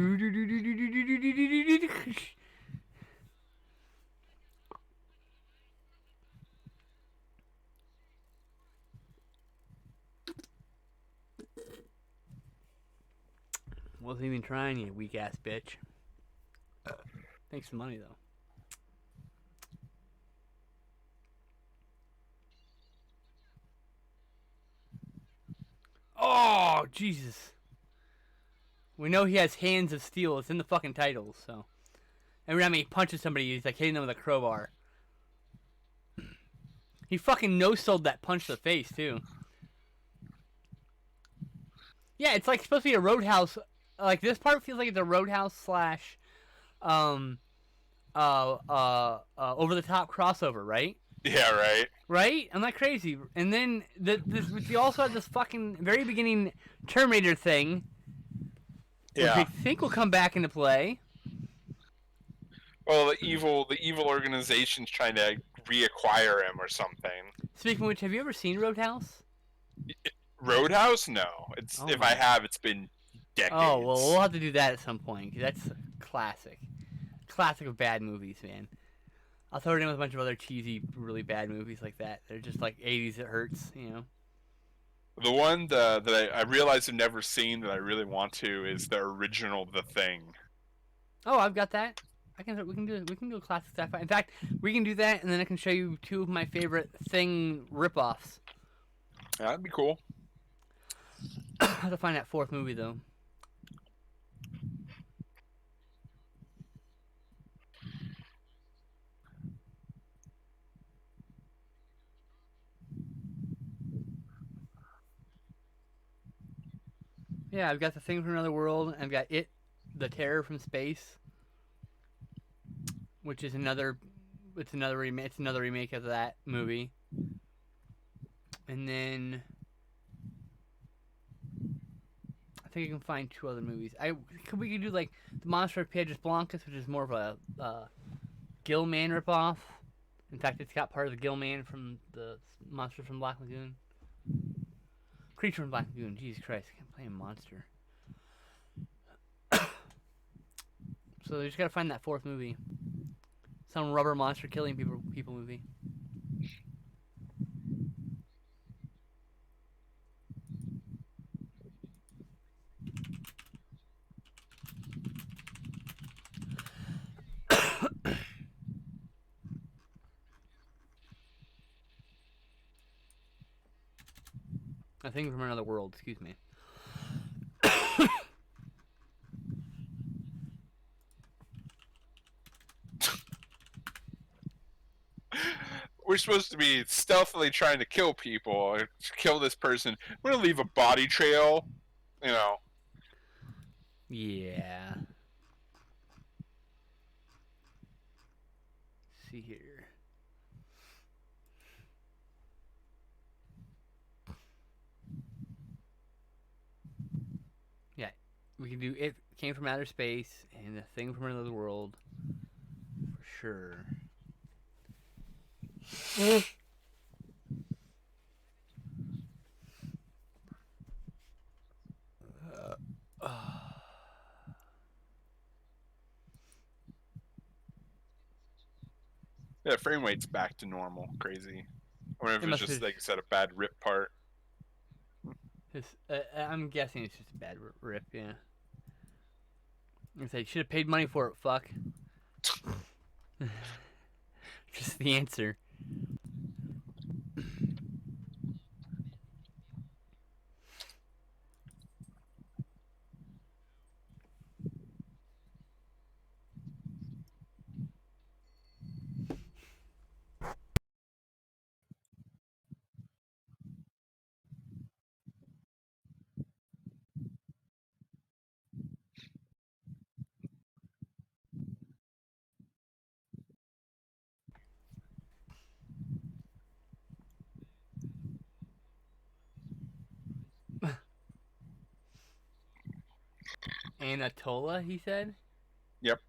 Wasn't even trying, you weak ass bitch. Thanks for the money though. Oh, Jesus. We know he has hands of steel. It's in the fucking title, so. Every time he punches somebody, he's like hitting them with a crowbar. He fucking no-sold that punch to the face, too. Yeah, it's like supposed to be a Roadhouse. Like, this part feels like it's a Roadhouse slash, um, over-the-top crossover, right? Yeah, right. Right? I'm not crazy. And then we also have this fucking very beginning Terminator thing, which we Yeah. think will come back into play. Well, the evil organization's trying to reacquire him or something. Speaking of which, have you ever seen Roadhouse? Roadhouse? No. It's Oh if my. I have, it's been decades. Oh, well, we'll have to do that at some point, 'cause that's a classic. Classic of bad movies, man. I'll throw it in with a bunch of other cheesy, really bad movies like that. They're just like 80s It Hurts, you know? The one that I realize I've never seen that I really want to is the original The Thing. Oh, I've got that. We can do a classic sci-fi. In fact, we can do that, and then I can show you two of my favorite Thing ripoffs. Yeah, that'd be cool. I have to find that fourth movie though. Yeah, I've got The Thing from Another World. And I've got It, The Terror from Space, which is another. It's another remake. It's another remake of that movie. And then I think you can find two other movies. We could do like The Monster of Piedras Blancas, which is more of a Gilman ripoff. In fact, it's got part of the Gilman from the Monster from Black Lagoon. Creature from Black Lagoon. Jesus Christ, I can't play a monster. So they just gotta find that fourth movie. Some rubber monster killing people movie. A Thing from Another World. Excuse me. We're supposed to be stealthily trying to kill people, or kill this person. We're gonna leave a body trail, you know. Yeah. Let's see here. Yeah, we can do It Came from Outer Space and A Thing from Another World for sure. Yeah, frame rate's back to normal. Crazy. I wonder if It it's must just be. like you said, a bad rip part. I'm guessing it's just a bad rip. Yeah. I say should have paid money for it. Fuck. Just the answer. Anatola, he said. Yep.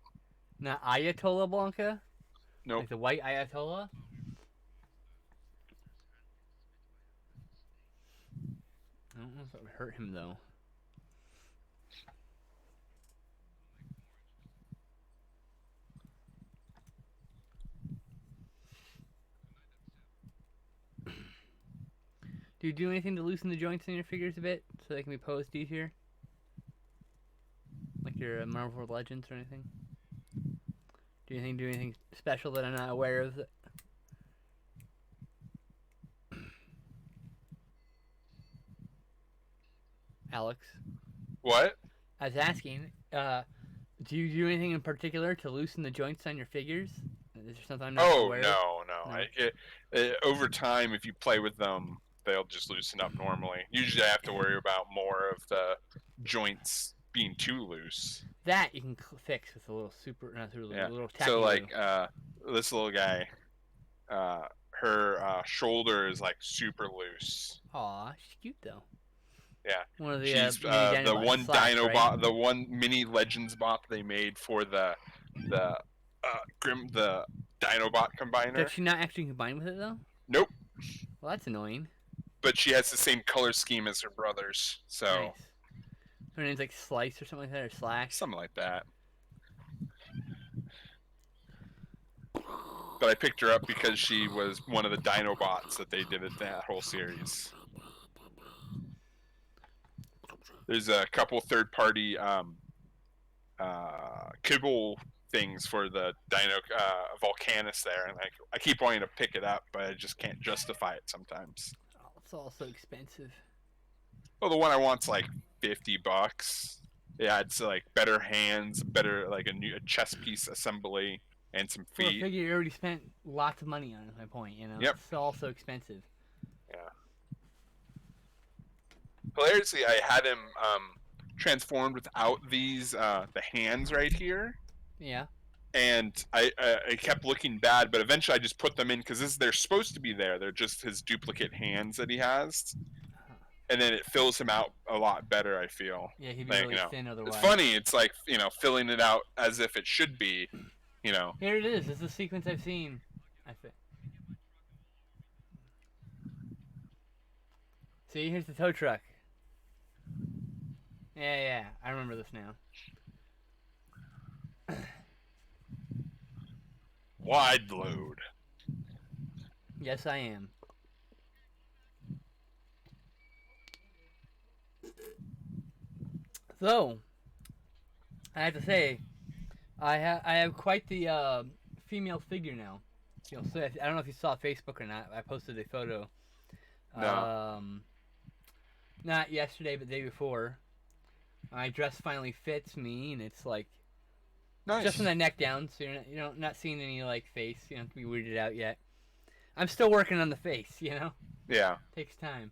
Not Ayatollah Blanca. Nope. Like the white Ayatollah. I don't know if it would hurt him though. Do you do anything to loosen the joints in your figures a bit so they can be posed easier? Like your Marvel Legends or anything? Do anything special that I'm not aware of? Alex. What? I was asking, do you do anything in particular to loosen the joints on your figures? Is there something I'm not Oh aware of? no. Over time, if you play with them, they'll just loosen up normally. Usually, I have to worry about more of the joints being too loose. That you can fix with a little Yeah. a little tacky So glue. this little guy, her shoulder is like super loose. Aw, she's cute though. Yeah. One of the She's mini the Dinobots one slacks, right? Dinobot, the one mini Legends bot they made for the the Dinobot combiner. Does she not actually combine with it though? Nope. Well, that's annoying. But she has the same color scheme as her brothers, so Nice. Her name's like Slice or something like that, or Slash. something like that. But I picked her up because she was one of the Dinobots that they did in that whole series. There's a couple third-party kibble things for the Dino Volcanus there, and I keep wanting to pick it up, but I just can't justify it sometimes. Oh, it's all so expensive. Well, the one I want's like $50. Yeah, it's like better hands, better like a chest piece assembly, and some For a feet. figure you already spent lots of money on, is my point, you know? Yep. It's all so expensive. Yeah. Hilariously, I had him transformed without these the hands right here, Yeah. and I kept looking bad, but eventually I just put them in because they're supposed to be there. They're just his duplicate hands that he has, and then it fills him out a lot better. I feel. Yeah, he'd be Like, really you know, thin otherwise. it's funny. It's like filling it out as if it should be. Here it is. This is a sequence I've seen. See, here's the tow truck. Yeah, I remember this now. Wide load. Yes, I am. So, I have to say, I have quite the female figure now. So I don't know if you saw Facebook or not. I posted a photo. No. Not yesterday, but the day before. My dress finally fits me, and it's like Nice. just from the neck down, so you're not seeing any like face. You don't have to be weirded out yet. I'm still working on the face, you know. Yeah. Takes time.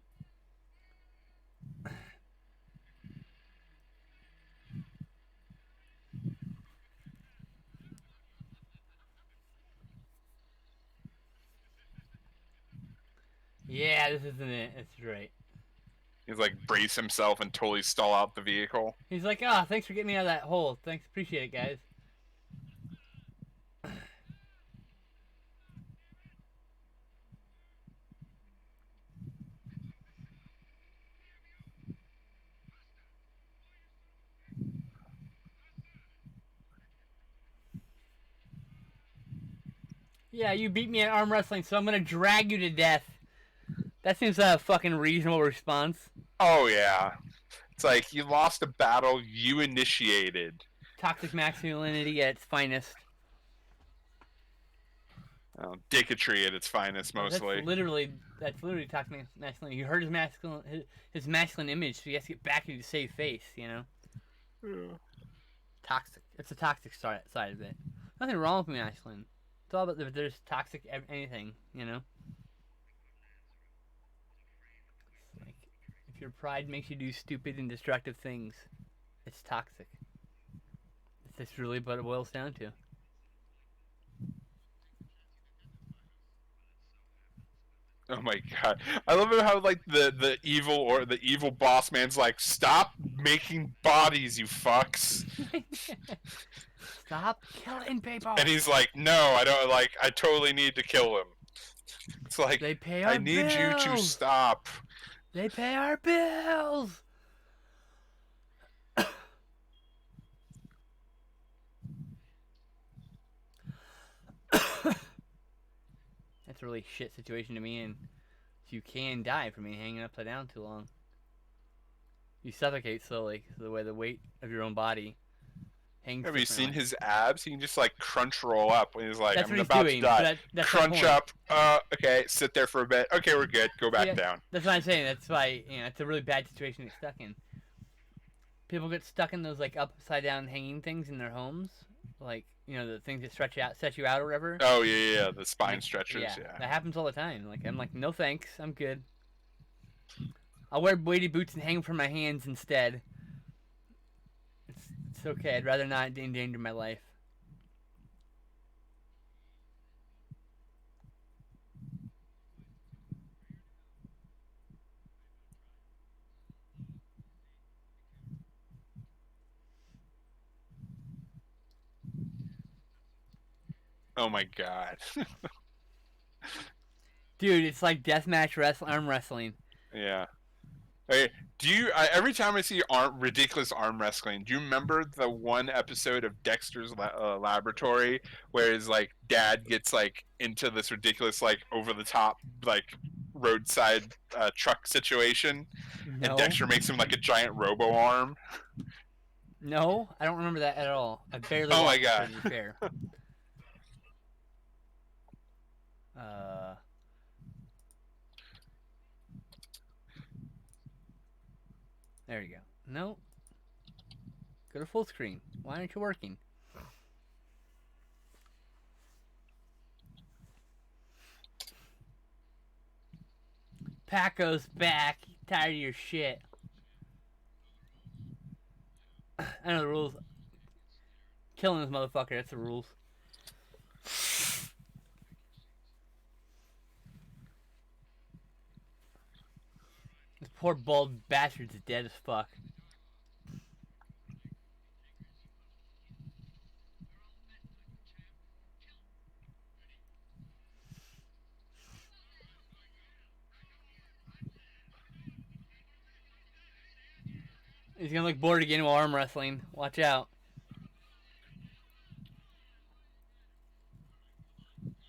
Yeah, this isn't it. That's right. He's like brace himself and totally stall out the vehicle. He's like, thanks for getting me out of that hole. Thanks, appreciate it, guys. Yeah, you beat me at arm wrestling, so I'm gonna drag you to death. That seems a fucking reasonable response. Oh yeah. It's like you lost a battle you initiated. Toxic masculinity at its finest. Dicketry at its finest, mostly. That's literally toxic masculinity. You hurt his masculine image, so he has to get back at you to save face. You know. Yeah. Toxic. It's a toxic side of it. Nothing wrong with masculine. It's all about there's toxic anything. You know. It's like if your pride makes you do stupid and destructive things, it's toxic. That's really what it boils down to. Oh my god! I love it how like the evil boss man's like, stop making bodies, you fucks. Stop killing people. And he's like, no, I don't like. I totally need to kill him. It's like They pay our I need bills. you to stop. They pay our bills. That's a really shit situation to be in. You can die from being hanging upside down too long. You suffocate slowly because of the way the weight of your own body hangs. Have you seen his abs? He can just like crunch roll up when he's like, That's I'm what he's about doing, to die. but that's Crunch my point. up. Okay, sit there for a bit. Okay, we're good. Go back Yeah. down. That's what I'm saying. That's why it's a really bad situation to get stuck in. People get stuck in those like upside down hanging things in their homes, like the things that stretch you out or whatever. Oh yeah. The spine Like, stretchers. yeah, Yeah. that happens all the time. Like I'm like, no thanks, I'm good. I'll wear weighted boots and hang from my hands instead. It's okay. I'd rather not endanger my life. Oh my god. Dude, it's like deathmatch arm wrestling. Yeah. Hey, every time I see ridiculous arm wrestling, do you remember the one episode of Dexter's Laboratory where his like dad gets like into this ridiculous like over the top like roadside truck situation, and No, Dexter makes him like a giant robo arm? no, I don't remember that at all. I barely Oh my watched the show god. to be fair. Uh, there you go. No, go to full screen. Why aren't you working? Paco's back. Tired of your shit. I know the rules. Killing this motherfucker, that's the rules. This poor bald bastard's dead as fuck. He's gonna look bored again while arm wrestling. Watch out.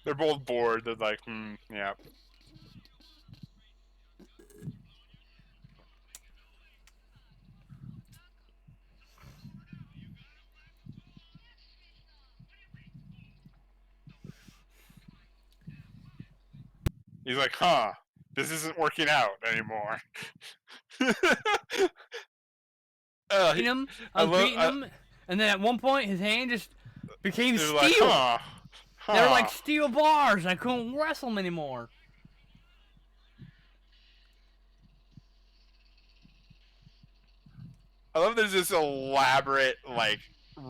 They're both bored. They're like, yeah. He's like, huh, this isn't working out anymore. Beating him, I was beating him, and then at one point his hand just became They're steel. like, huh. They were like steel bars, and I couldn't wrestle them anymore. I love there's this elaborate like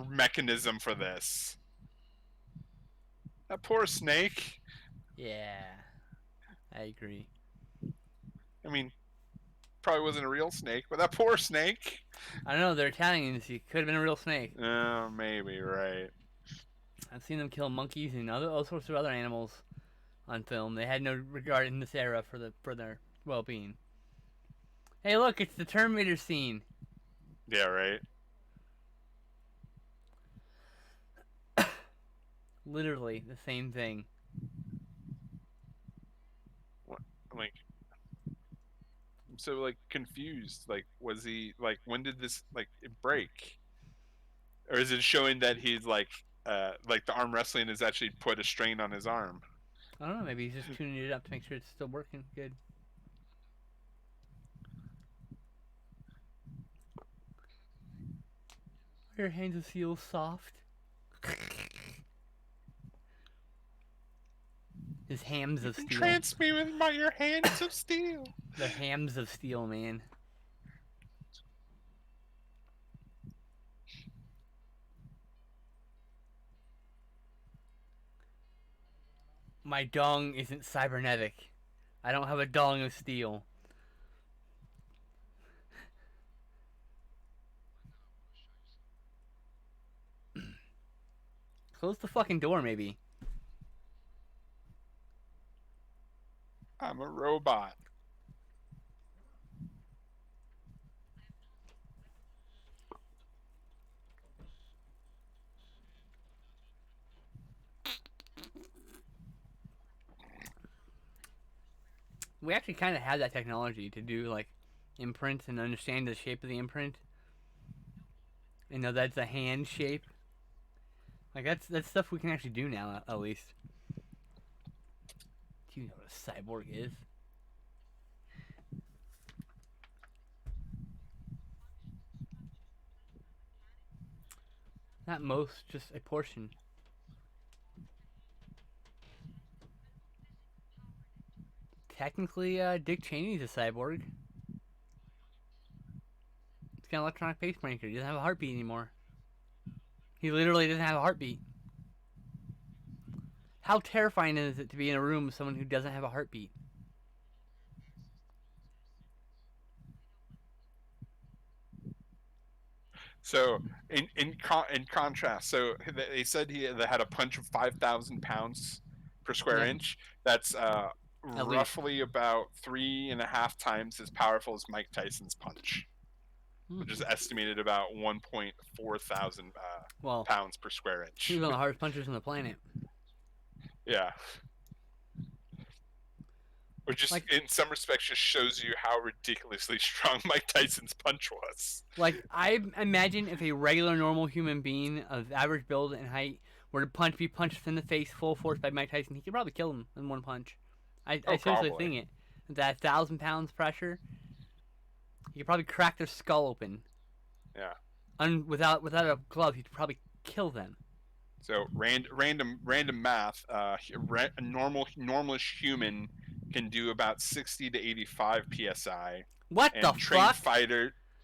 mechanism for this. That poor snake. Yeah, I agree. I mean, probably wasn't a real snake, but that poor snake. I don't know, they're Italians. He could have been a real snake. Maybe, right. I've seen them kill monkeys and all sorts of other animals on film. They had no regard in this era for their well-being. Hey, look, it's the Terminator scene. Yeah, right. Literally the same thing. What? Like, I'm so like confused. Like, was he like? When did this like it break? Or is it showing that he's like the arm wrestling has actually put a strain on his arm? I don't know, maybe he's just tuning it up to make sure it's still working good. Are your hands of steel soft? His hams of steel. Trance me with your hands of steel. The hams of steel, man. My dong isn't cybernetic. I don't have a dong of steel. Close the fucking door, maybe. I'm a robot. We actually kind of have that technology to do, like, imprints and understand the shape of the imprint. You know, that's a hand shape. Like, that's stuff we can actually do now, at least. Do you know what a cyborg is? Not most, just a portion. Technically, Dick Cheney's a cyborg. He's got an electronic pacemaker. He doesn't have a heartbeat anymore. He literally doesn't have a heartbeat. How terrifying is it to be in a room with someone who doesn't have a heartbeat? So in contrast, so they said they had a punch of 5,000 pounds per square Yeah, inch. That's at least. roughly about 3.5 times as powerful as Mike Tyson's punch, Hmm. which is estimated about 1.4 thousand Well, pounds per square he was inch. one of the hardest punchers on the planet. Yeah, which just Like, in some respects just shows you how ridiculously strong Mike Tyson's punch was. I imagine if a regular, normal human being of average build and height were to be punched in the face full force by Mike Tyson, he could probably kill him in one punch. I Oh, seriously probably. think it. That 1,000 pounds pressure, he could probably crack their skull open. Yeah. Without a glove, he'd probably kill them. So random math. A normalish human can do about 60 to 85 psi, What the and fuck?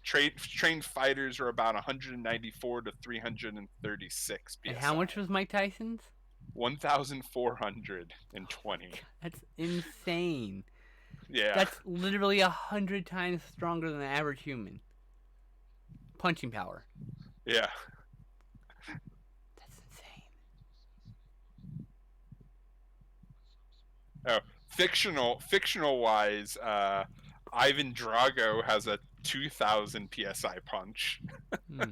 trained fighters are about 194 to 336 And how psi. much was Mike Tyson's? 1,420. That's insane. Yeah, That's literally 100 times stronger than the average human. Punching power. yeah. That's insane. Oh, fictional wise, Ivan Drago has a 2,000 psi punch. Hmm.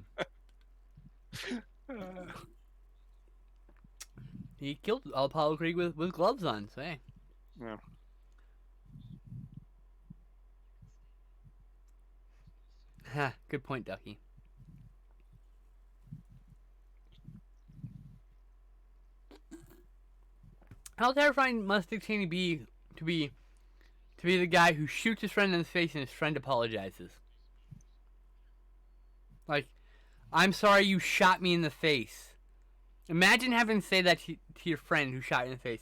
He killed Apollo Creed with gloves on, so hey. Yeah. Ha, good point, Ducky. How terrifying must Dick Cheney be to be to be the guy who shoots his friend in the face and his friend apologizes? Like, I'm sorry you shot me in the face. Imagine having to say that to your friend who shot you in the face.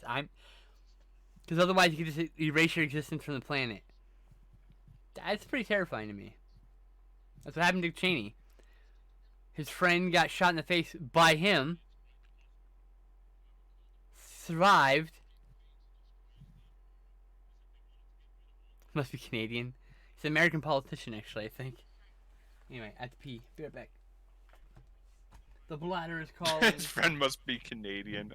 Because otherwise you could just erase your existence from the planet. That's pretty terrifying to me. That's what happened to Cheney. His friend got shot in the face by him, survived. Must be Canadian. He's an American politician, actually, I think. Anyway, I have to pee. Be right back. The bladder is calling. His friend must be Canadian.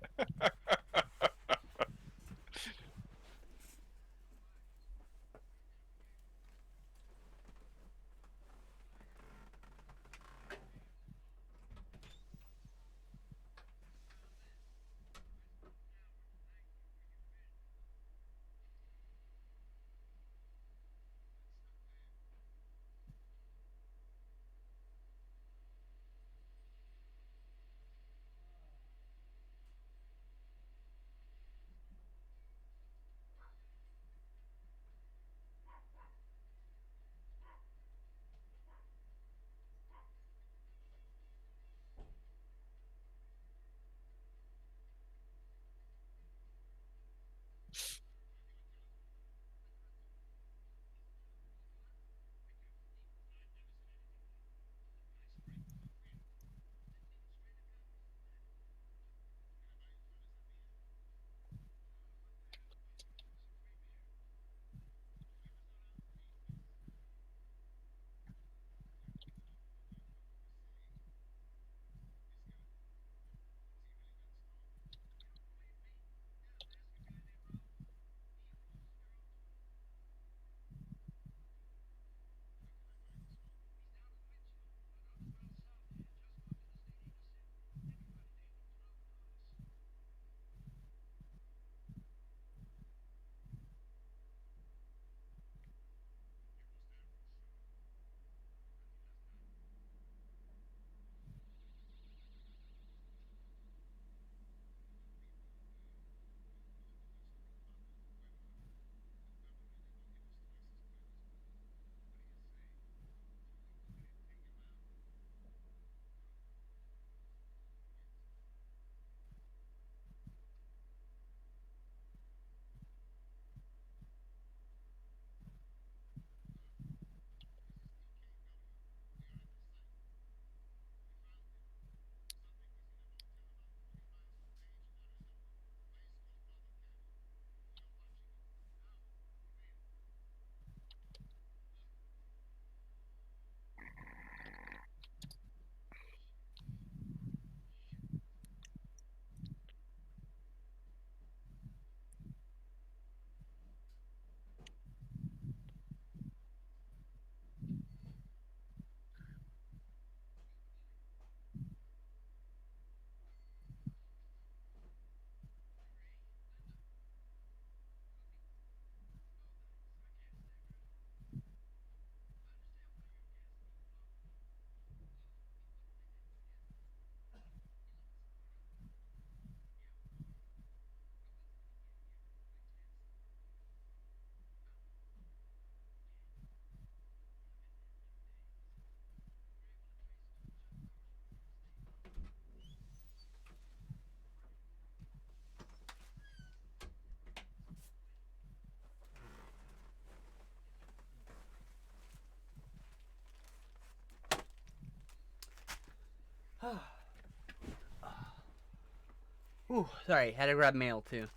Ooh, sorry, had to grab mail too.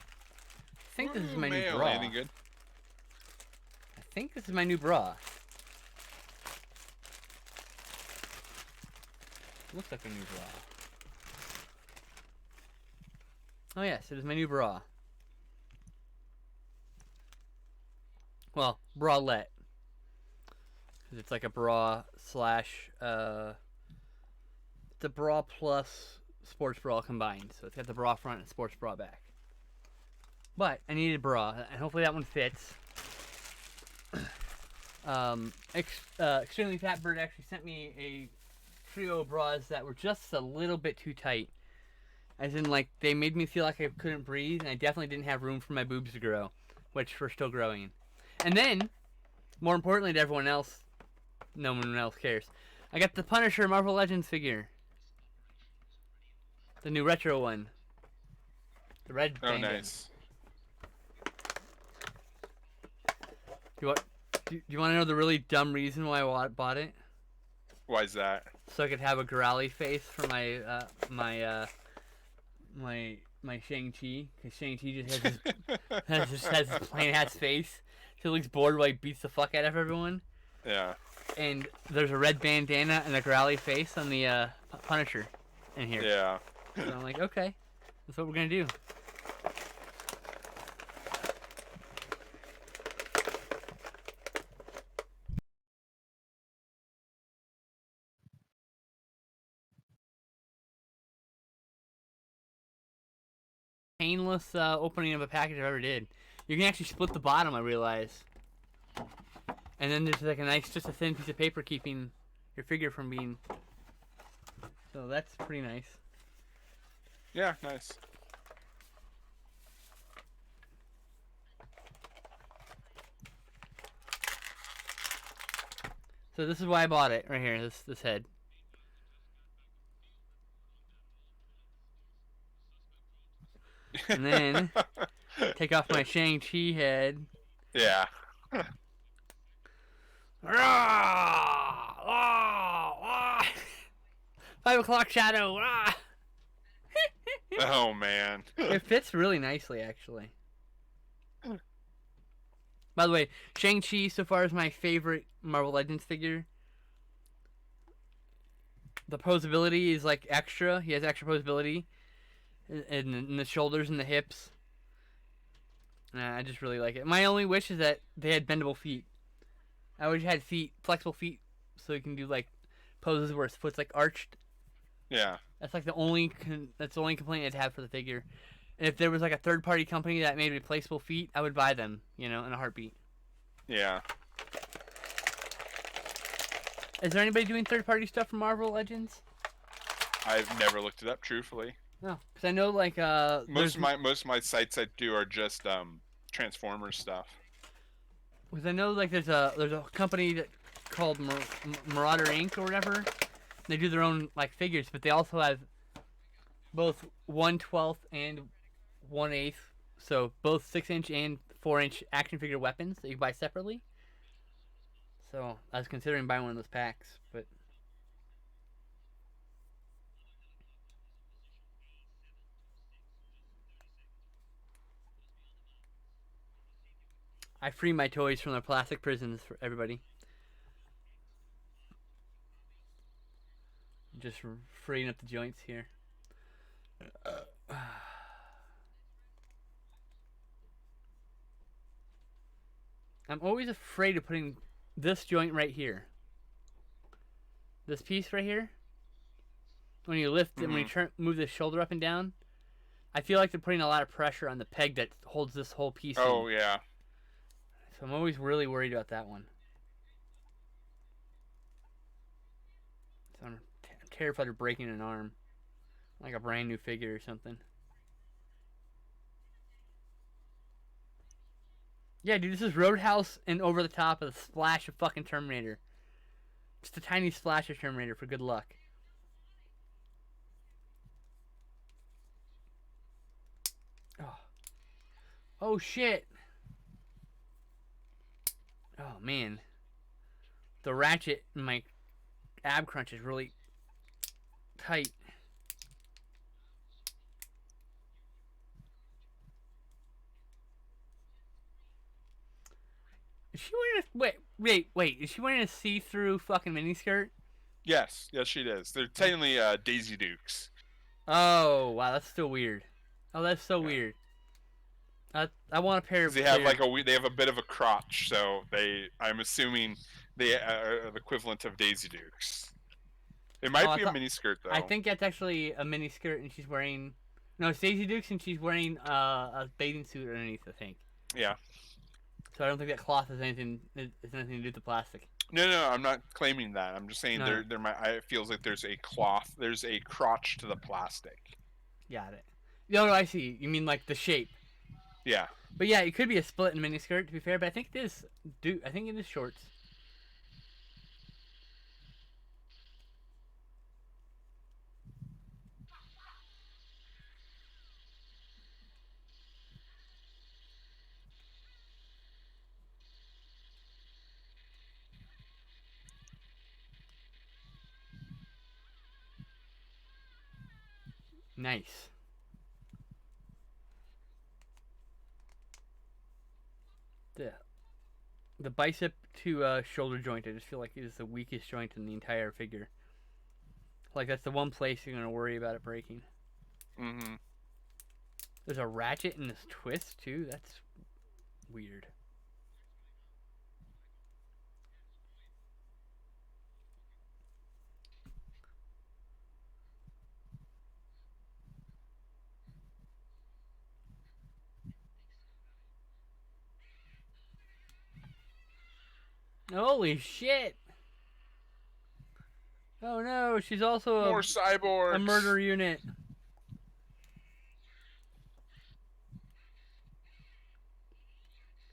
I think this is my new mail. bra. Anything good? I think this is my new bra. Looks like a new bra. Oh yes, it is my new bra. Well, bralette. Because it's like a bra slash, it's a bra plus sports bra combined. So it's got the bra front and sports bra back. But I needed a bra, and hopefully that one fits. Extremely Fat Bird actually sent me a trio of bras that were just a little bit too tight. As in, like, they made me feel like I couldn't breathe, and I definitely didn't have room for my boobs to grow, which were still growing. And then, more importantly to everyone else, no one else cares, I got the Punisher Marvel Legends figure. The new retro one. The red bandana. Nice. Do you want to know the really dumb reason why I bought it? Why is that? So I could have a growly face for my my Shang-Chi, because Shang-Chi just has his plain ass face. He looks bored while he beats the fuck out of everyone. Yeah. And there's a red bandana and a growly face on the Punisher in here. Yeah. So I'm like, okay, that's what we're gonna do. Painless opening of a package I've ever did. You can actually split the bottom, I realize. And then there's like a nice, just a thin piece of paper keeping your figure from being. So that's pretty nice. Yeah, nice. So this is why I bought it right here. This head. And then take off my Shang-Chi head. Yeah. 5 o'clock shadow. Oh man. It fits really nicely, actually. By the way, Shang-Chi so far is my favorite Marvel Legends figure. The posability is like extra. He has extra posability in the shoulders and the hips. I just really like it. My only wish is that they had bendable feet. I wish had flexible feet, so you can do like poses where his foot's like arched. Yeah. That's like the only complaint I'd have for the figure. And if there was like a third-party company that made replaceable feet, I would buy them, in a heartbeat. Yeah. Is there anybody doing third-party stuff for Marvel Legends? I've never looked it up, truthfully. No, because I know like most of my sites I do are just Transformers stuff. Because I know like there's a company called Marauder Inc. or whatever. They do their own like figures, but they also have both 1/12 and 1/8, so both 6-inch and 4-inch action figure weapons that you buy separately. So I was considering buying one of those packs, but I free my toys from their plastic prisons for everybody. Just freeing up the joints here. I'm always afraid of putting this joint right here. This piece right here. When you lift and when you move the shoulder up and down, I feel like they're putting a lot of pressure on the peg that holds this whole piece in. Oh, yeah. So I'm always really worried about that one. So I'm terrified of breaking an arm. Like a brand new figure or something. Yeah, dude, this is Roadhouse and over the top of a splash of fucking Terminator. Just a tiny splash of Terminator for good luck. Oh. Oh, shit. Oh, man. The ratchet in my ab crunch is really tight. she wearing a wait? Is she wearing a see-through fucking miniskirt? Yes, yes, she does. They're technically Daisy Dukes. Oh wow, that's still weird. Oh, that's so Yeah. weird. I want a pair Because of they have clear. like they have a bit of a crotch, so I'm assuming they are the equivalent of Daisy Dukes. It Oh, might be a mini skirt I though. think that's actually a mini skirt, and she's wearing. No, it's Daisy Dukes, and she's wearing a bathing suit underneath. I think. Yeah. So I don't think that cloth has anything to do with the plastic. No, no, I'm not claiming that. I'm just saying No, there might. It feels like there's a cloth. There's a crotch to the plastic. got it. No, I see. You mean like the shape. Yeah. But yeah, it could be a split and mini skirt to be fair. But I think it is. I think it is shorts. Nice. The the bicep to shoulder joint. I just feel like it is the weakest joint in the entire figure. Like that's the one place you're gonna worry about it breaking. Mm-hmm. There's a ratchet in this twist too. That's weird. Holy shit! Oh no, she's also More a cyborgs. murder unit.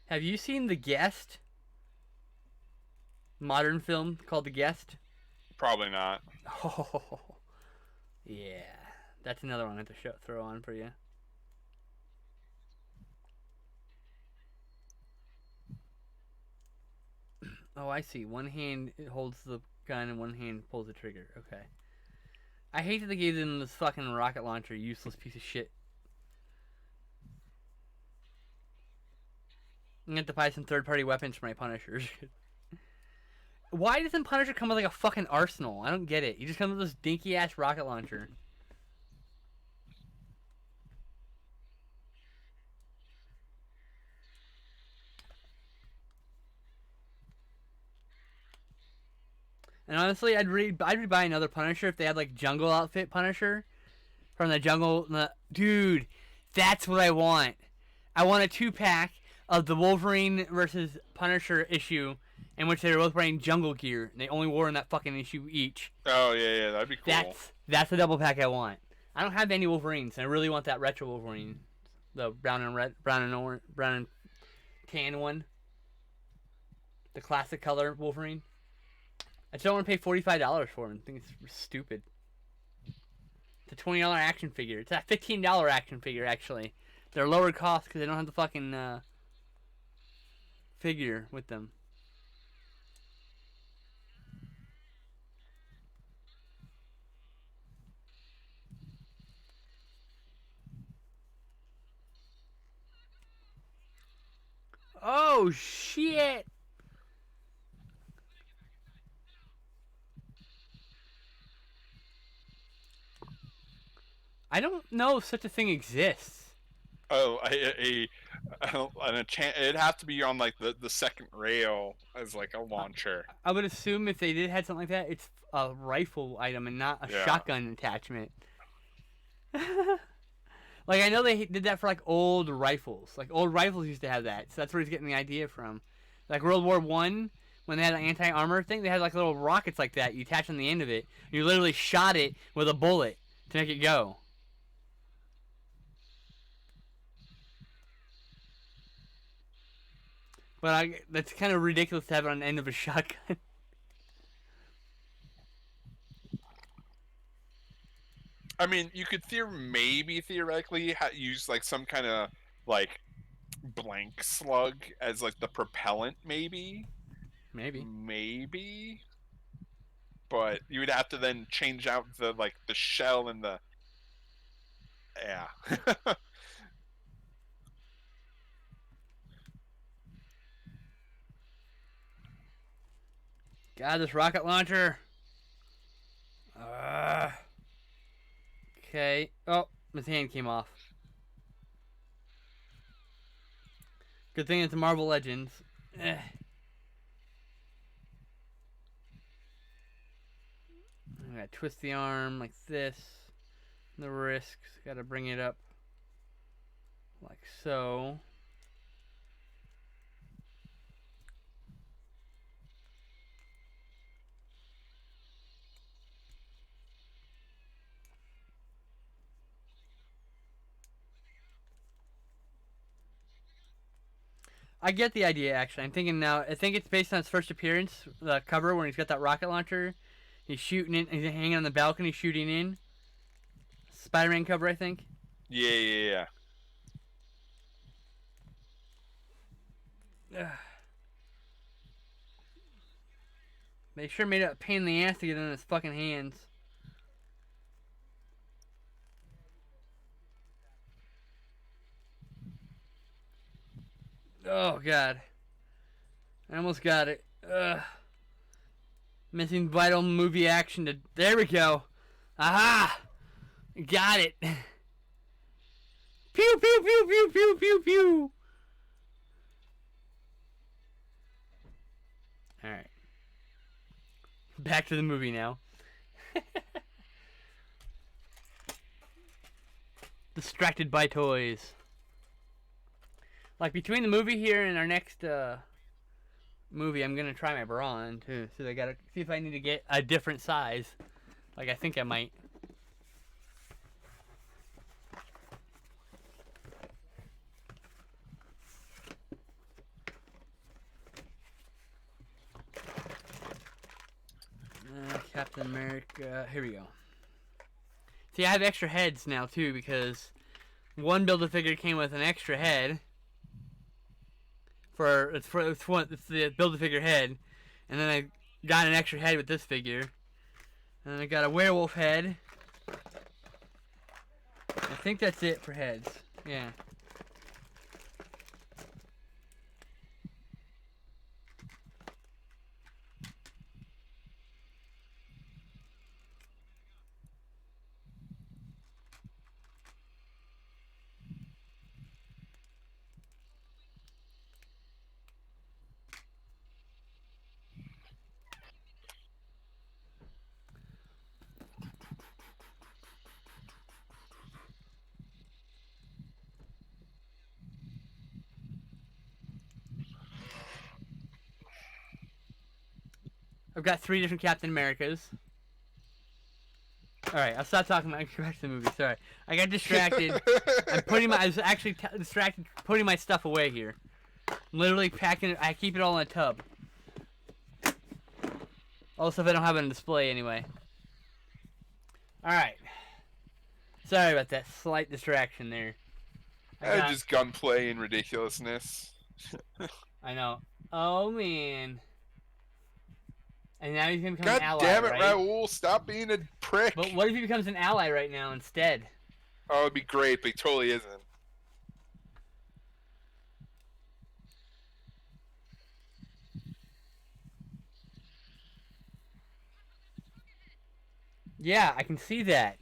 Have you seen The Guest? Modern film called The Guest? Probably not. Oh, yeah. That's another one I have to throw on for you. Oh, I see. One hand holds the gun and one hand pulls the trigger. Okay. I hate that they gave them this fucking rocket launcher, useless piece of shit. I'm gonna have to buy some third-party weapons for my Punishers. Why doesn't Punisher come with like a fucking arsenal? I don't get it. He just comes with this dinky ass rocket launcher. And honestly, I'd buy another Punisher if they had like jungle outfit Punisher from the jungle. Dude, that's what I want. I want a 2-pack of the Wolverine versus Punisher issue in which they were both wearing jungle gear and they only wore in that fucking issue each. Oh yeah, that'd be cool. That's the double pack I want. I don't have any Wolverines, and I really want that retro Wolverine, the brown and red, brown and tan one, the classic color Wolverine. I just don't want to pay $45 for him. I think it's stupid. It's a $20 action figure. It's a $15 action figure actually. They're lower cost because they don't have the fucking figure with them. Oh shit! I don't know if such a thing exists. Oh, it'd have to be on like the second rail as like a launcher. I would assume if they did have something like that, it's a rifle item and not a Yeah. shotgun attachment. Like I know they did that for like old rifles. Like old rifles used to have that, so that's where he's getting the idea from. Like World War One, when they had an anti-armor thing, they had like little rockets like that. You attach on the end of it. You literally shot it with a bullet to make it go. But that's kind of ridiculous to have it on the end of a shotgun. I mean, you could maybe theoretically use like some kind of like blank slug as like the propellant, maybe. Maybe. But you would have to then change out the shell and the yeah. God, this rocket launcher. Okay. Oh, his hand came off. Good thing it's Marvel Legends. I gotta twist the arm like this. The wrist. Gotta bring it up like so. I get the idea, actually. I'm thinking now. I think it's based on his first appearance, the cover where he's got that rocket launcher. He's shooting in. He's hanging on the balcony, shooting in. Spider-Man cover, I think. Yeah. They sure made it a pain in the ass to get in his fucking hands. Oh, God. I almost got it. Missing vital movie action to... There we go. Aha! Got it. Pew, pew, pew, pew, pew, pew, pew. Alright. Back to the movie now. Distracted by toys. Like, between the movie here and our next movie, I'm gonna try my bra on too. So I gotta see if I need to get a different size. Like, I think I might. Captain America. Here we go. See, I have extra heads now too because one Build-A-Figure came with an extra head. It's the Build-A-Figure head, and then I got an extra head with this figure, and then I got a werewolf head. I think that's it for heads. Yeah. I've got 3 different Captain Americas. Alright, I'll stop talking about back to the movie. Sorry. I got distracted. I was actually distracted putting my stuff away here. I'm literally packing it. I keep it all in a tub. All the stuff I don't have on display anyway. Alright. Sorry about that slight distraction there. Just gunplay and ridiculousness. I know. Oh, man. And now he's going to become God an ally, damn it, right? Raoul, stop being a prick. But what if he becomes an ally right now instead? Oh, it'd be great, but he totally isn't. Yeah, I can see that.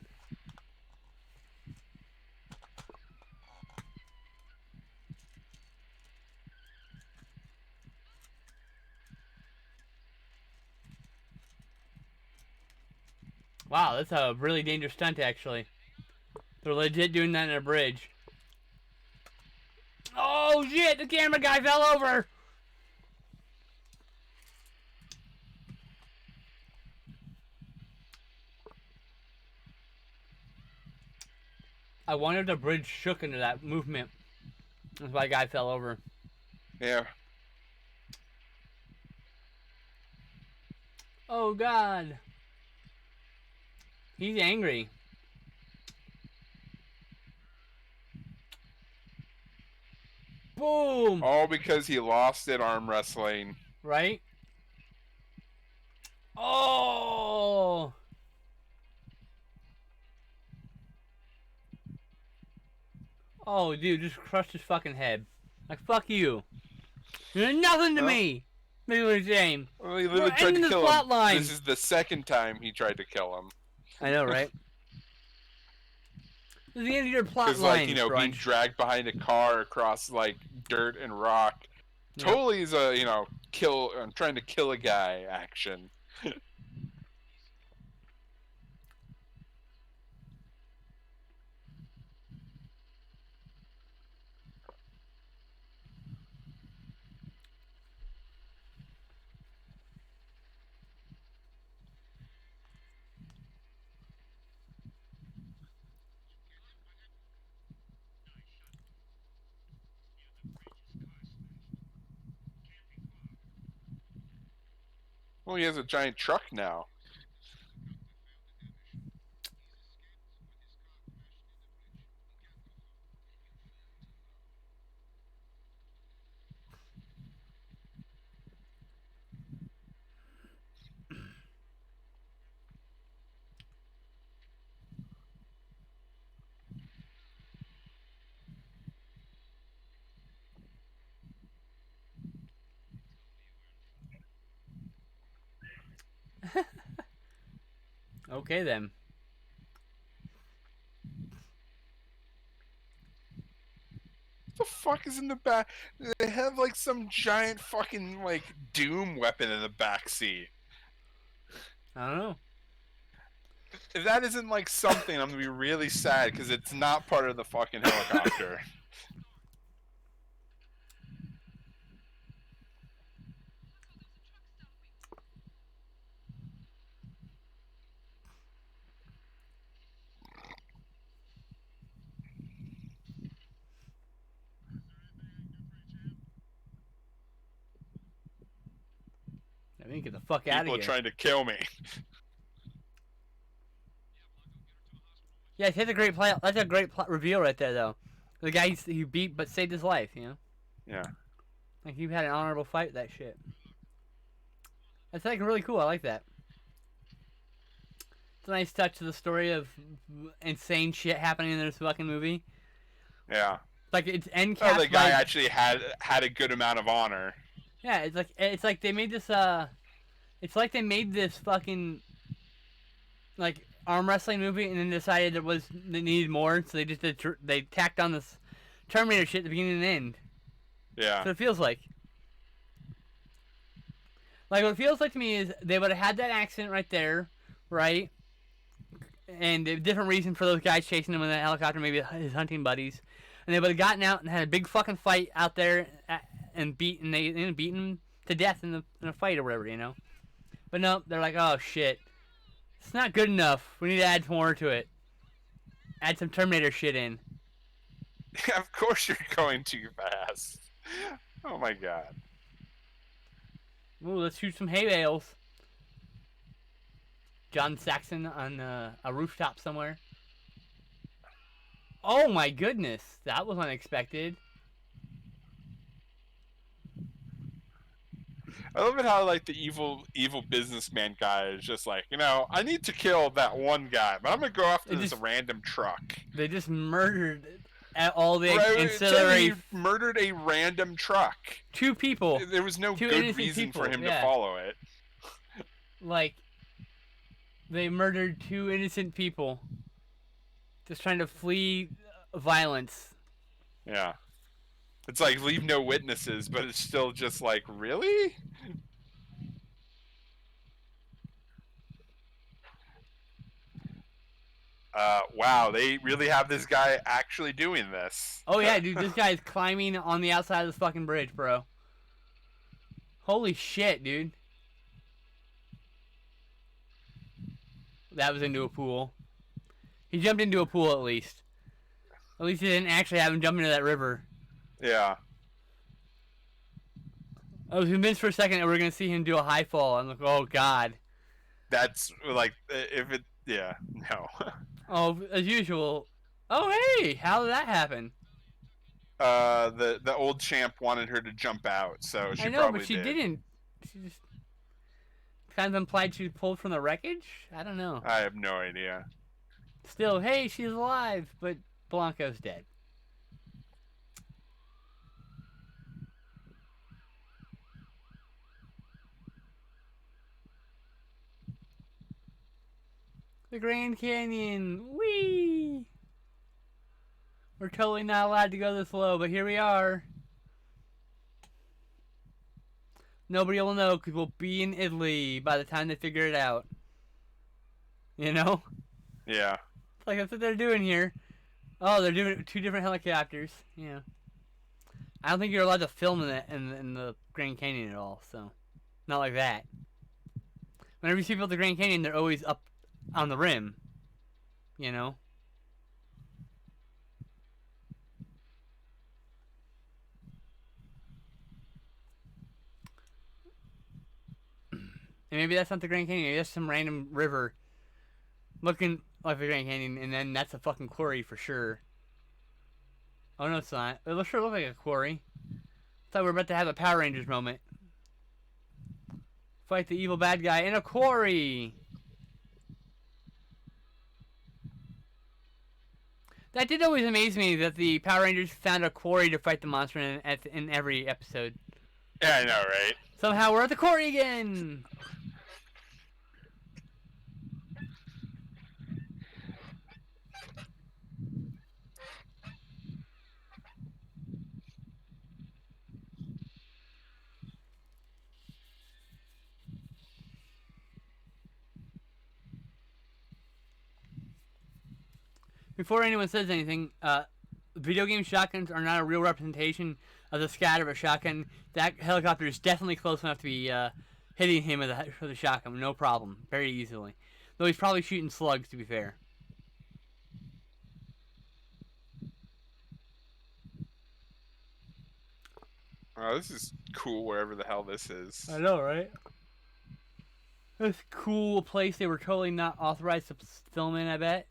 Wow, that's a really dangerous stunt, actually. They're legit doing that in a bridge. Oh, shit! The camera guy fell over! I wonder if the bridge shook into that movement. That's why the guy fell over. Yeah. Oh, God. He's angry. Boom! All because he lost at arm wrestling. Right? Oh! Oh, dude, just crushed his fucking head. Like, fuck you. You're nothing to me! Maybe it was James. Well, he We're literally tried ending to this kill plot him. line. This is the second time he tried to kill him. I know, right? This is the end of your plot Because, like, you line, know, being Brunch. dragged behind a car across, like, dirt and rock Yep. totally is a, you know, trying to kill a guy action. Well, he has a giant truck now. Okay, then. What the fuck is in the back? They have, like, some giant fucking, like, doom weapon in the back seat. I don't know. If that isn't, like, something, I'm gonna be really sad, because it's not part of the fucking helicopter. I mean, get the fuck out of People here. are trying to kill me. Yeah, that's a great play. That's a great plot reveal right there, though. The guy he beat but saved his life, you know? Yeah. Like, he had an honorable fight with that shit. That's, like, really cool. I like that. It's a nice touch to the story of insane shit happening in this fucking movie. Yeah. Like, it's end Oh, capped the guy by... actually had a good amount of honor. Yeah, it's like they made this, It's like they made this fucking, like, arm wrestling movie and then decided they needed more, so they just they tacked on this Terminator shit at the beginning and end. Yeah. That's what it feels like. Like, what it feels like to me is they would have had that accident right there, right? And a different reason for those guys chasing him in that helicopter, maybe his hunting buddies. And they would have gotten out and had a big fucking fight out there and they ended up beating him to death in a fight or whatever, you know? But no, they're like, oh shit. It's not good enough. We need to add more to it. Add some Terminator shit in. Of course you're going too fast. Oh my god. Ooh, let's shoot some hay bales. John Saxon on a rooftop somewhere. Oh my goodness, that was unexpected. I love it how, like, the evil businessman guy is just like, you know, I need to kill that one guy, but I'm gonna go after this random truck. They just murdered all the Right, ancillary... He murdered a random truck. Two people. There was no good reason for him to follow it. Like, they murdered two innocent people. Just trying to flee violence. Yeah. It's like, leave no witnesses, but it's still just like, really? Wow, they really have this guy actually doing this. Oh yeah, dude, this guy's climbing on the outside of this fucking bridge, bro. Holy shit, dude. That was into a pool. He jumped into a pool at least. At least he didn't actually have him jump into that river. Yeah. I was convinced for a second that we were going to see him do a high fall. I'm like, oh god. That's like, if it, yeah, no. Oh, as usual. Oh hey, how did that happen? The old champ wanted her to jump out, so she I know, probably but she did. didn't. She just kind of implied she was pulled from the wreckage? I don't know. I have no idea. Still, hey, she's alive, but Blanco's dead. The Grand Canyon. Whee! We're totally not allowed to go this low, but here we are. Nobody will know because we'll be in Italy by the time they figure it out. You know? Yeah. It's like that's what they're doing here. Oh, they're doing 2 different helicopters. Yeah. I don't think you're allowed to film in the Grand Canyon at all, so. Not like that. Whenever you see people at the Grand Canyon, they're always up on the rim. You know? And maybe that's not the Grand Canyon. Maybe that's some random river looking like the Grand Canyon, and then that's a fucking quarry for sure. Oh, no, it's not. It sure looks like a quarry. Thought we were about to have a Power Rangers moment. Fight the evil bad guy in a quarry. That did always amaze me that the Power Rangers found a quarry to fight the monster in every episode. Yeah, I know, right? Somehow we're at the quarry again. Before anyone says anything, video game shotguns are not a real representation of the scatter of a shotgun. That helicopter is definitely close enough to be hitting him with the shotgun, no problem, very easily. Though he's probably shooting slugs, to be fair. Oh, this is cool wherever the hell this is. I know, right? This cool place they were totally not authorized to film in, I bet.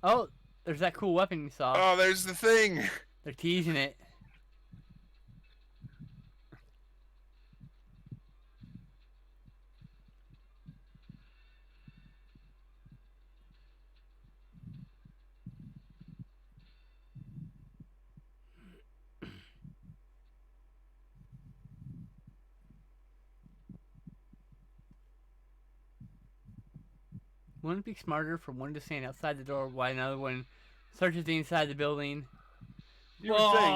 Oh, there's that cool weapon you saw. Oh, there's the thing. They're teasing it. Wouldn't it be smarter for one to stand outside the door while another one searches the inside of the building? You would think.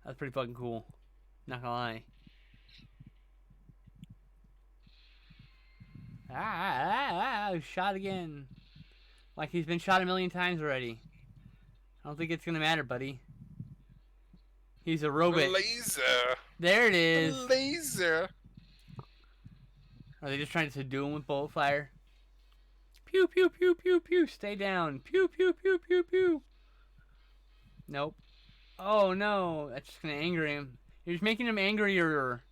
That's pretty fucking cool. Not gonna lie. Shot again. Like he's been shot a million times already. I don't think it's gonna matter, buddy. He's a robot. Laser. There it is. Laser. Are they just trying to subdue him with bullet fire? Pew, pew, pew, pew, pew. Stay down. Pew, pew, pew, pew, pew. Nope. Oh, no. That's just going to anger him. You're just making him angrier.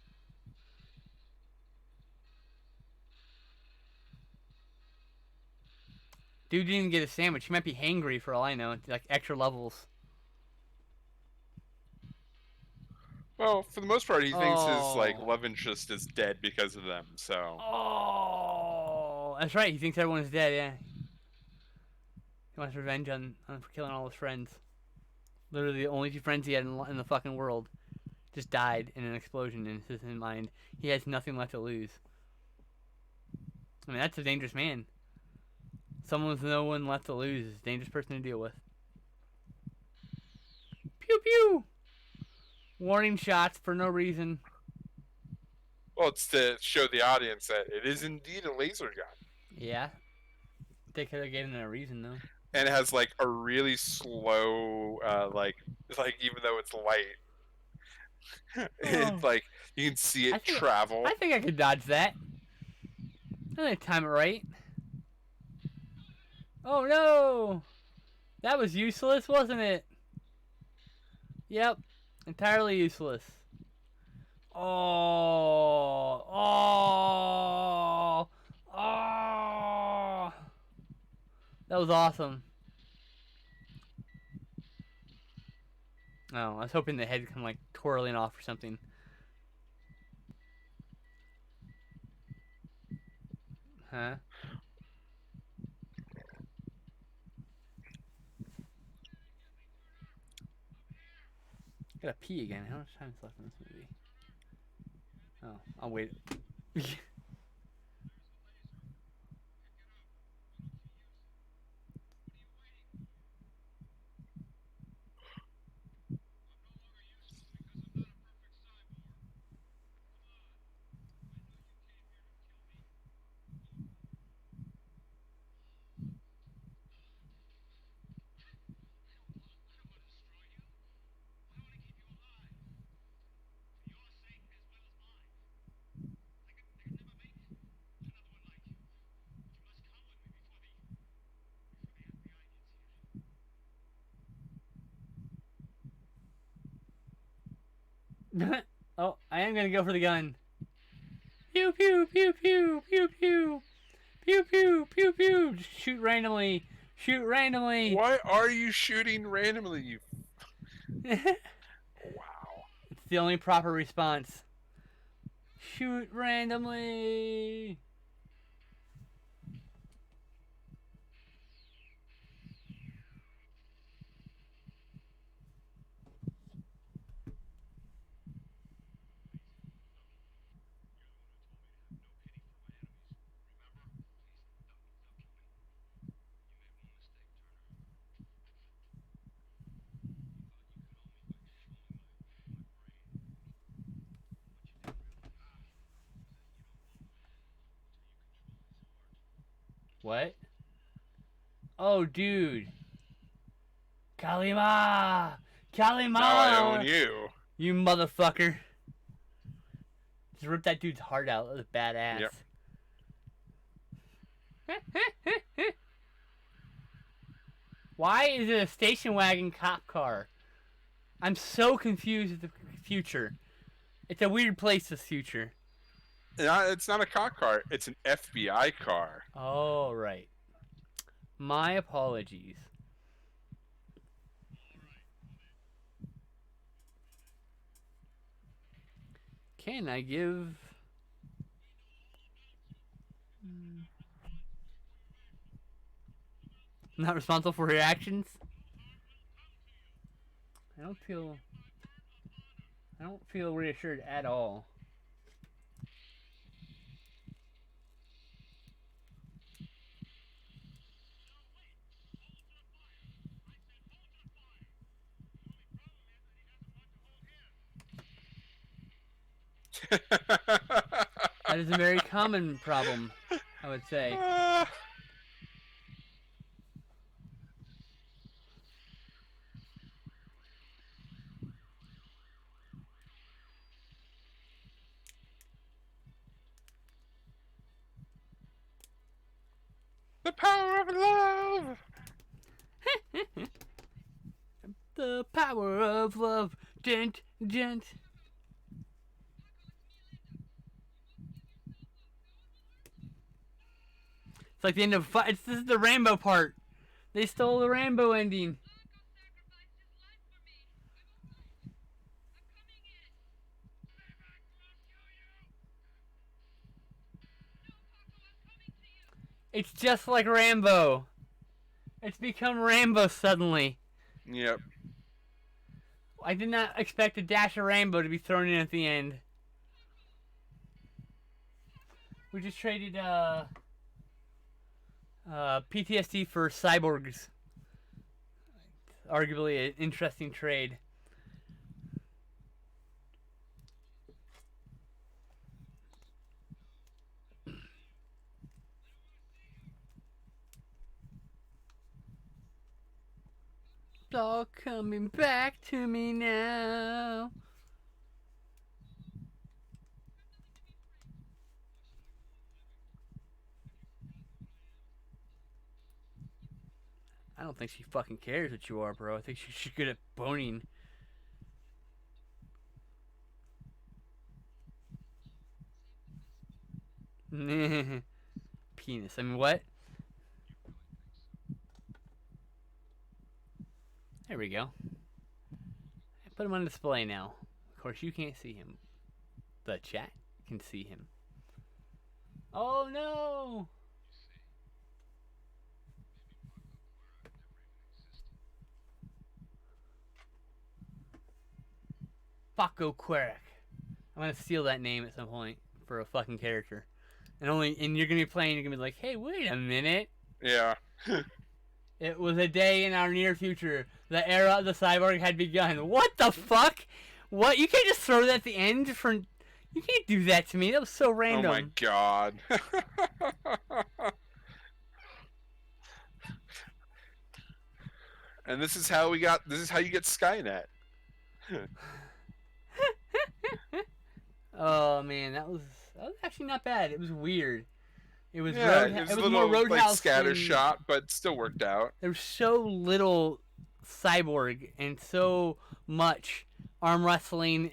Dude didn't even get a sandwich. He might be hangry for all I know. It's like extra levels. Well, for the most part, he thinks his love interest is dead because of them. So. Oh, that's right. He thinks everyone's dead. Yeah. He wants revenge on for killing all his friends. Literally, the only 2 friends he had in the fucking world just died in an explosion in his mind. He has nothing left to lose. I mean, that's a dangerous man. Someone with no one left to lose is a dangerous person to deal with. Pew pew. Warning shots for no reason. Well, it's to show the audience that it is indeed a laser gun. Yeah. They could have given it a reason, though. And it has, like, a really slow, even though it's light, it's, like, you can see it travel. I think I could dodge that. I didn't time it right. Oh, no! That was useless, wasn't it? Yep. Entirely useless. Oh. Oh. Oh. That was awesome. Oh, I was hoping the head come like twirling off or something. Huh? Gotta pee again. How much time is left in this movie? Oh, I'll wait. Oh, I am gonna go for the gun. Pew pew pew pew pew pew pew pew pew pew. Just shoot randomly. Shoot randomly. Why are you shooting randomly? You It's wow. the only proper response. Shoot randomly. What? Oh, dude. Kalima! Kalima! Now I own you. You motherfucker. Just rip that dude's heart out. That was badass. Yep. Why is it a station wagon cop car? I'm so confused with the future. It's a weird place, this future. It's not a cop car. It's an FBI car. Oh, right. My apologies. Can I give... Not responsible for reactions? I don't feel reassured at all. That is a very common problem, I would say. The power of love. The power of love. Gent, gent. It's like the end of... This is the Rambo part. They stole the Rambo ending. It's just like Rambo. It's become Rambo suddenly. Yep. I did not expect a dash of Rambo to be thrown in at the end. We just traded PTSD for cyborgs. Arguably an interesting trade. It's all coming back to me now. I don't think she fucking cares what you are, bro. I think she's good at boning. Penis. I mean, what? There we go. I put him on display now. Of course, you can't see him. The chat can see him. Oh no! Fucko Queric. I'm gonna steal that name at some point for a fucking character. And you're gonna be playing, you're gonna be like, hey, wait a minute. Yeah. It was a day in our near future. The era of the cyborg had begun. What the fuck? What? You can't just throw that at the end for... You can't do that to me. That was so random. Oh my god. And this is how you get Skynet. Oh man, that was actually not bad. It was weird. It was Yeah, it was a little more Roadhouse like than... scattershot, but still worked out. There was so little cyborg and so much arm wrestling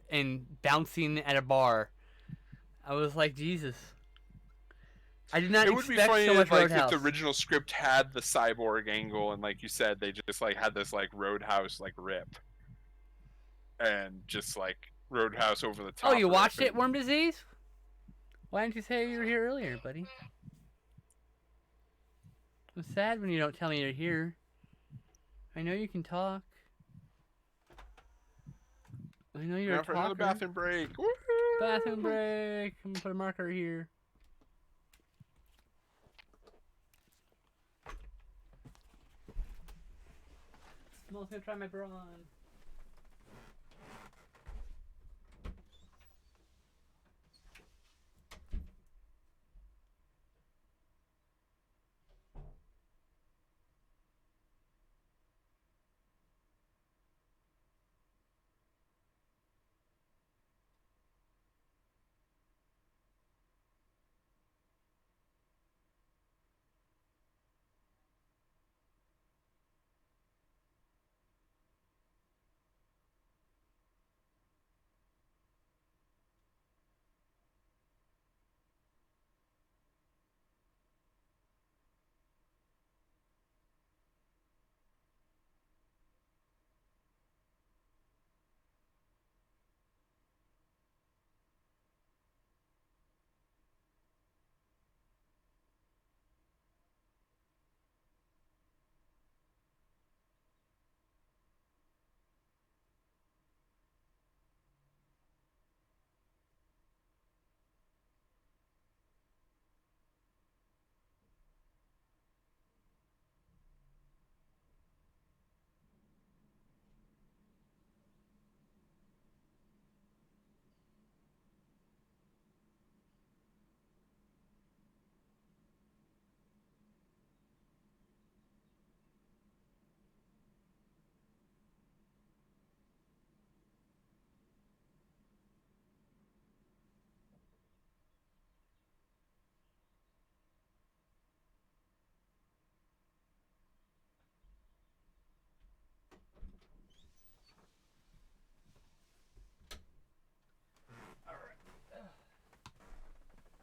and bouncing at a bar. I was like, Jesus. I did not It would be expect funny so much if, like, if Roadhouse. the original script had the cyborg angle, and like you said, they just like had this like Roadhouse like rip, and just like Roadhouse over the top. Oh, you watched rip it, Worm Disease? Why didn't you say you were here earlier, buddy? I'm sad when you don't tell me you're here. I know you can talk. I know you're Now a for talker. another bathroom break. Woo! Bathroom break. I'm gonna put a marker here. I'm also gonna try my bra on.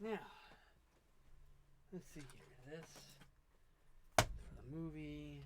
Now, let's see here. This for the movie.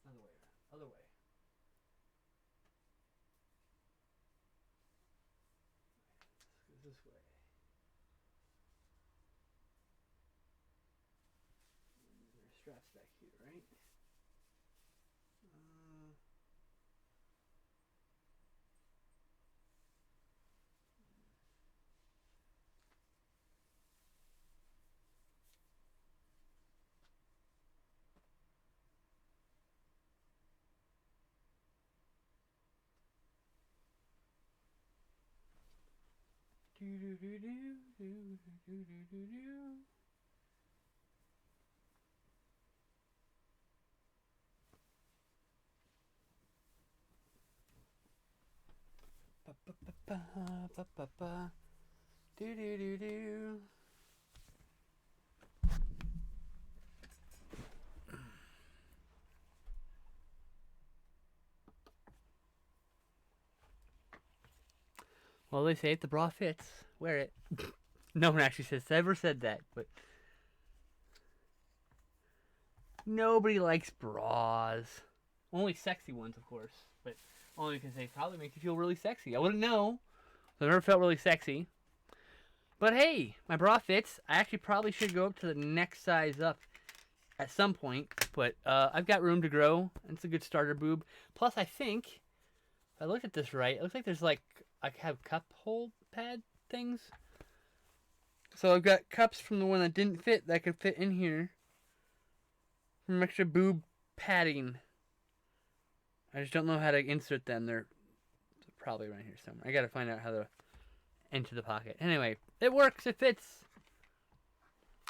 Other way around. Other way. Let's go this way. There's straps back here, right? Well, they say if the bra fits, wear it. No one actually ever said that, but nobody likes bras. Only sexy ones, of course, but only because they probably make you feel really sexy. I wouldn't know. I've never felt really sexy. But hey, my bra fits. I actually probably should go up to the next size up at some point, but I've got room to grow. It's a good starter boob. Plus, I think, if I looked at this right, it looks like there's like, I have cup hole pad things. So I've got cups from the one that didn't fit that could fit in here. Some extra boob padding. I just don't know how to insert them. They're probably around here somewhere. I gotta find out how to enter the pocket. Anyway, it works. It fits.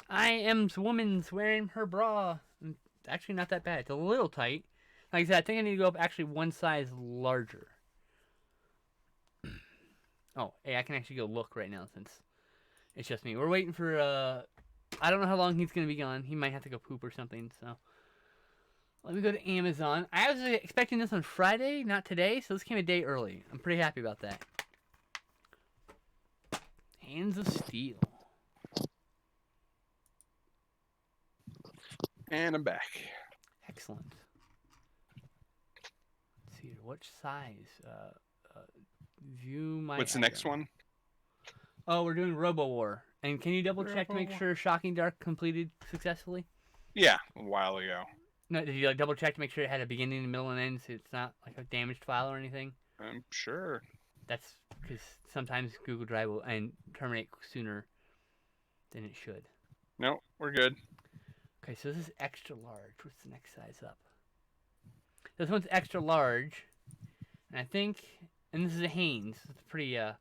I am woman's wearing her bra. It's actually not that bad. It's a little tight. Like I said, I think I need to go up actually one size larger. Oh, hey, I can actually go look right now since it's just me. We're waiting for, I don't know how long he's going to be gone. He might have to go poop or something, so. Let me go to Amazon. I was expecting this on Friday, not today, so this came a day early. I'm pretty happy about that. Hands of Steel. And I'm back. Excellent. Let's see here. Which size? View my. What's the next one? Oh, we're doing Robowar. And can you double check to make sure Shocking Dark completed successfully? Yeah, a while ago. No, did you like double check to make sure it had a beginning, a middle, and end, so it's not like a damaged file or anything? I'm sure. That's because sometimes Google Drive will terminate sooner than it should. No, we're good. Okay, so this is extra large. What's the next size up? This one's extra large, and I think, and this is a Hanes. It's pretty. So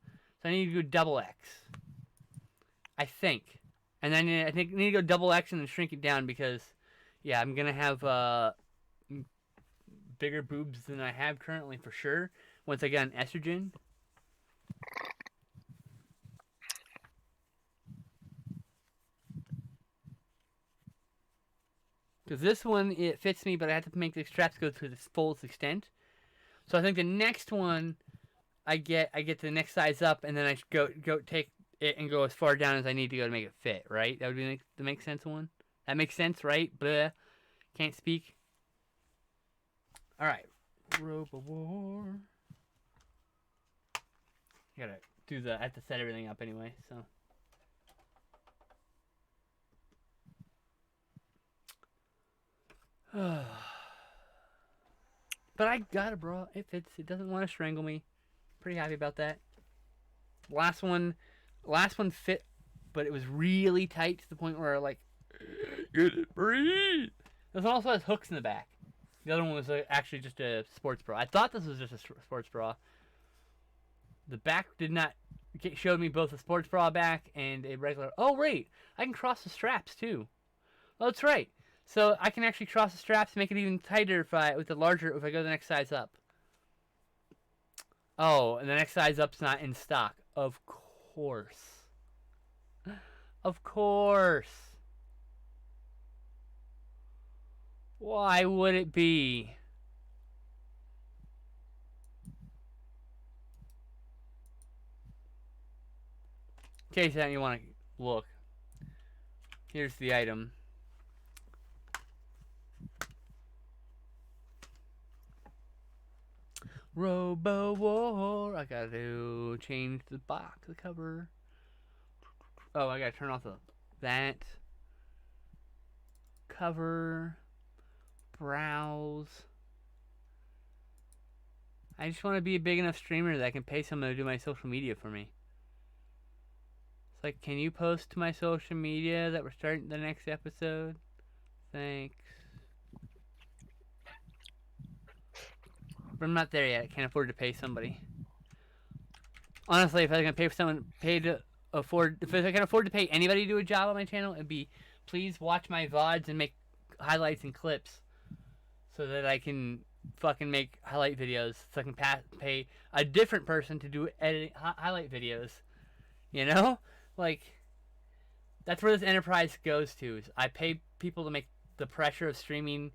I need to go double X. I think, and then I think I need to go double X and then shrink it down because, yeah, I'm gonna have bigger boobs than I have currently for sure. Once I get on estrogen. Because this one, it fits me, but I have to make the straps go to the fullest extent. So I think the next one, I get the next size up, and then I go take it and go as far down as I need to go to make it fit, right? That would be the make sense one? That makes sense, right? Blah. Can't speak. Alright. Robowar. I have to set everything up anyway, so. But I got a bra. It fits. It doesn't want to strangle me. Pretty happy about that. Last one fit, but it was really tight to the point where like, get it, breathe. This one also has hooks in the back. The other one was actually just a sports bra. I thought this was just a sports bra. The back did not showed me both a sports bra back and a regular. Oh wait, I can cross the straps too. Oh, that's right. So I can actually cross the straps, make it even tighter if I go the next size up. Oh, and the next size up's not in stock. Of course. Of course. Why would it be? In case you want to look. Here's the item. Robowar. I gotta change the box, the cover. Oh, I gotta turn off that. Cover. Browse. I just want to be a big enough streamer that I can pay someone to do my social media for me. It's like, can you post to my social media that we're starting the next episode? Thanks. But I'm not there yet. I can't afford to pay somebody. Honestly, if I was gonna pay for someone if I can afford to pay anybody to do a job on my channel, it'd be please watch my VODs and make highlights and clips so that I can fucking make highlight videos so I can pay a different person to do editing highlight videos. You know, like that's where this enterprise goes to. Is I pay people to make the pressure of streaming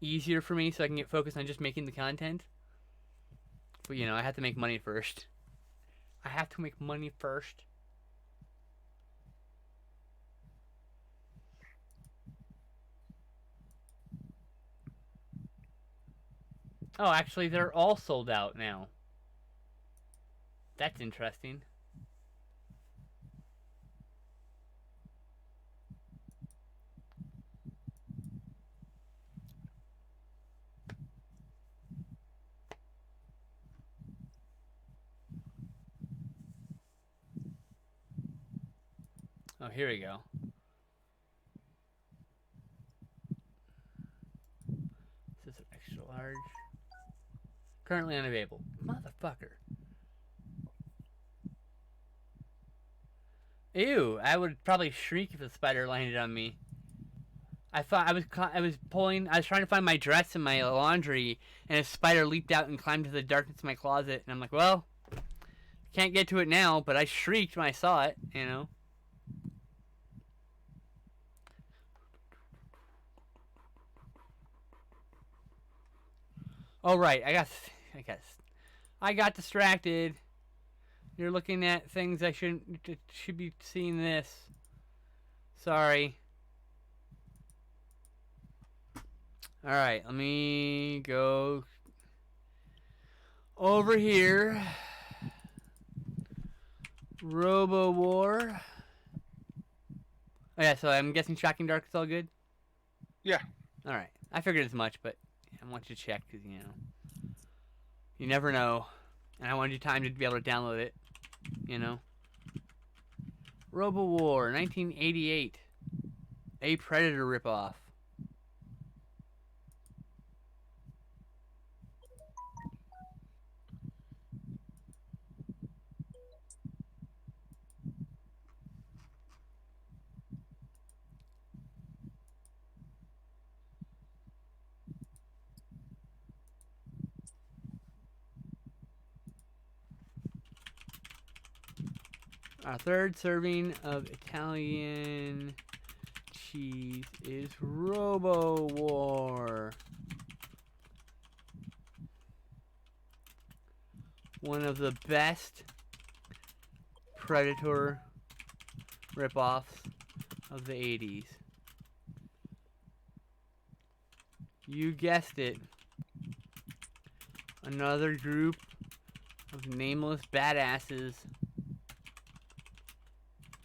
easier for me so I can get focused on just making the content. But you know, I have to make money first. I have to make money first. Oh, actually, they're all sold out now. That's interesting. Oh, here we go. This is extra large. Currently unavailable. Motherfucker. Ew, I would probably shriek if a spider landed on me. I thought I was trying to find my dress in my laundry, and a spider leaped out and climbed to the darkness of my closet, and I'm like, well, can't get to it now, but I shrieked when I saw it, you know. Oh right, I got distracted. You're looking at things I should be seeing this. Sorry. All right, let me go over here. Robowar. Oh yeah, so I'm guessing Shocking Dark is all good? Yeah. All right. I figured as much, but I want you to check because, you know, you never know. And I wanted you time to be able to download it, you know. Robowar, 1988. A Predator ripoff. Our third serving of Italian cheese is Robowar. One of the best Predator ripoffs of the 80s. You guessed it. Another group of nameless badasses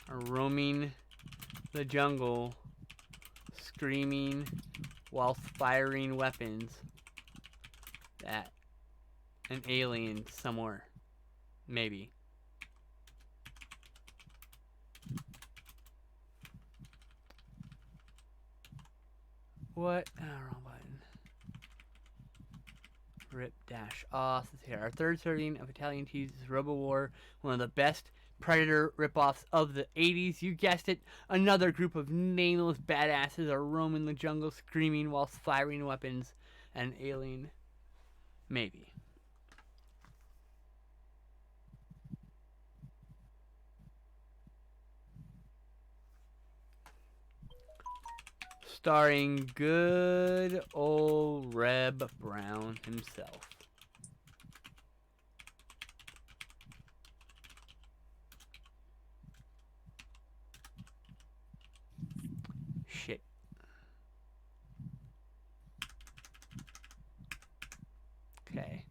are roaming the jungle, screaming whilst firing weapons at an alien somewhere. Maybe. What? Oh, wrong button. Rip dash off. Let's see here. Our third serving of Italian cheese is Robowar, one of the best Predator ripoffs of the 80s. You guessed it. Another group of nameless badasses are roaming the jungle, screaming whilst firing weapons at an alien. Maybe. Starring good old Reb Brown himself. Shit. Okay.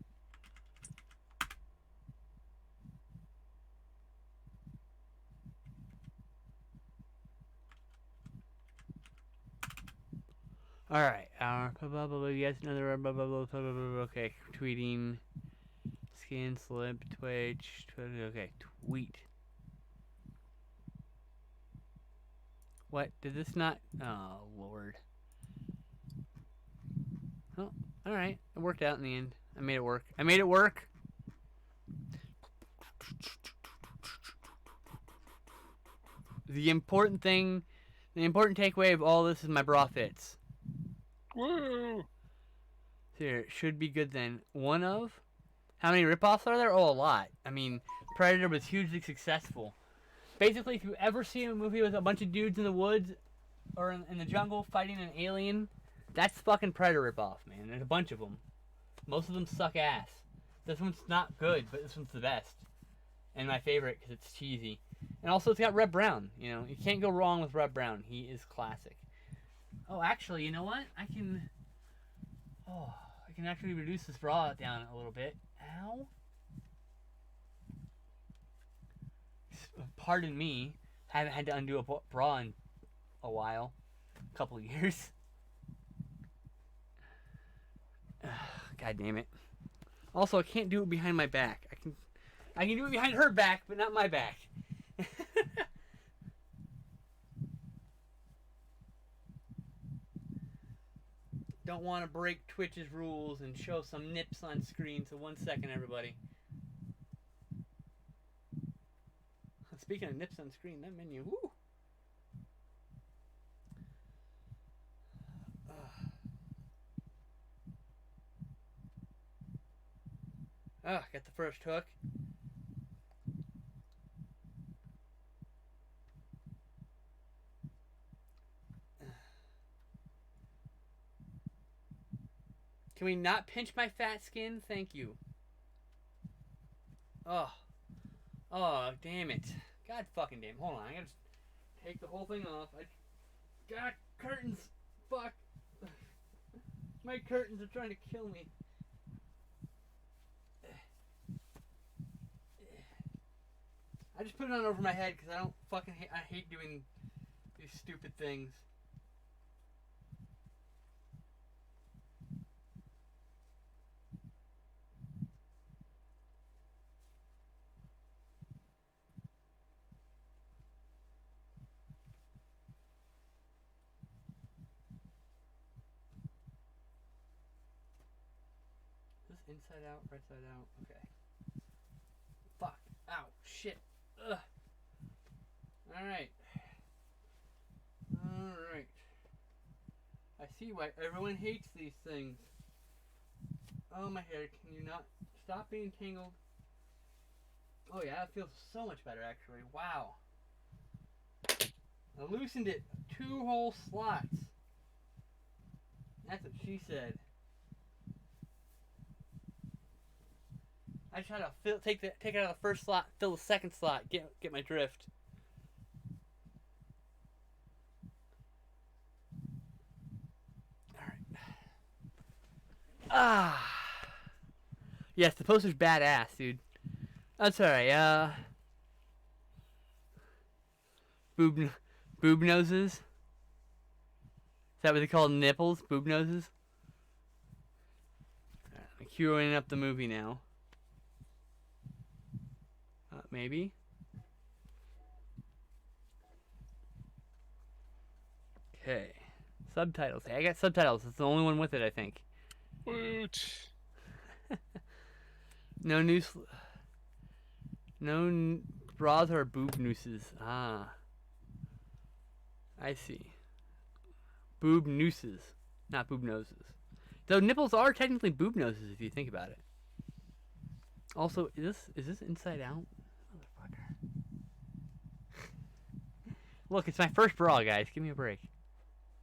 Alright. Yes, another. Okay. Tweeting. Skin, slip, twitch. Okay. Tweet. What? Did this not? Oh, Lord. Oh, alright. It worked out in the end. I made it work. I made it work! The important takeaway of all this is my bra fits. Woo! Here, it should be good then. One of? How many ripoffs are there? Oh, a lot. I mean, Predator was hugely successful. Basically, if you ever see a movie with a bunch of dudes in the woods or in the jungle fighting an alien, that's fucking Predator ripoff, man. There's a bunch of them. Most of them suck ass. This one's not good, but this one's the best. And my favorite because it's cheesy. And also, it's got Reb Brown. You know, you can't go wrong with Reb Brown. He is classic. Oh, actually, you know what? I can actually reduce this bra down a little bit. Ow. Pardon me. Haven't had to undo a bra in a while. A couple of years. God damn it. Also, I can't do it behind my back. I can do it behind her back, but not my back. Don't want to break Twitch's rules and show some nips on screen, so 1 second, everybody. Speaking of nips on screen, that menu, woo! Got the first hook. Can we not pinch my fat skin? Thank you. Oh, damn it. God fucking damn. Hold on, I gotta take the whole thing off. God, curtains. Fuck. My curtains are trying to kill me. I just put it on over my head because I don't fucking I hate doing these stupid things. Is this inside out, right side out? Okay. Fuck. Ow. Shit. Ugh. Alright. Alright. I see why everyone hates these things. Oh, my hair. Can you not stop being tangled? Oh, yeah. That feels so much better, actually. Wow. I loosened it. 2 whole slots. That's what she said. I try to take it out of the first slot, fill the second slot, get my drift. Alright. Yes, the poster's badass, dude. That's alright, boob noses? Is that what they call nipples? Boob noses? Alright, I'm queuing up the movie now. Maybe? Okay. Subtitles. Hey, I got subtitles. It's the only one with it, I think. Woot. No news. No bras or boob nooses. Ah. I see. Boob nooses, not boob noses. Though nipples are technically boob noses if you think about it. Also, is this inside out? Motherfucker. Look, it's my first bra, guys. Give me a break.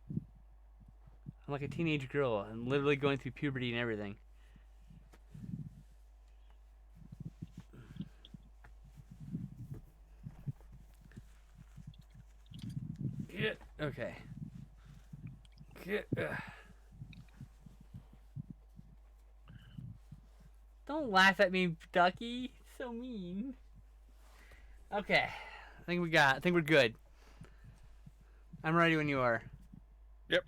I'm like a teenage girl. I'm literally going through puberty and everything. Okay. Don't laugh at me, Ducky. So mean. Okay. I think we're good. I'm ready when you are. Yep.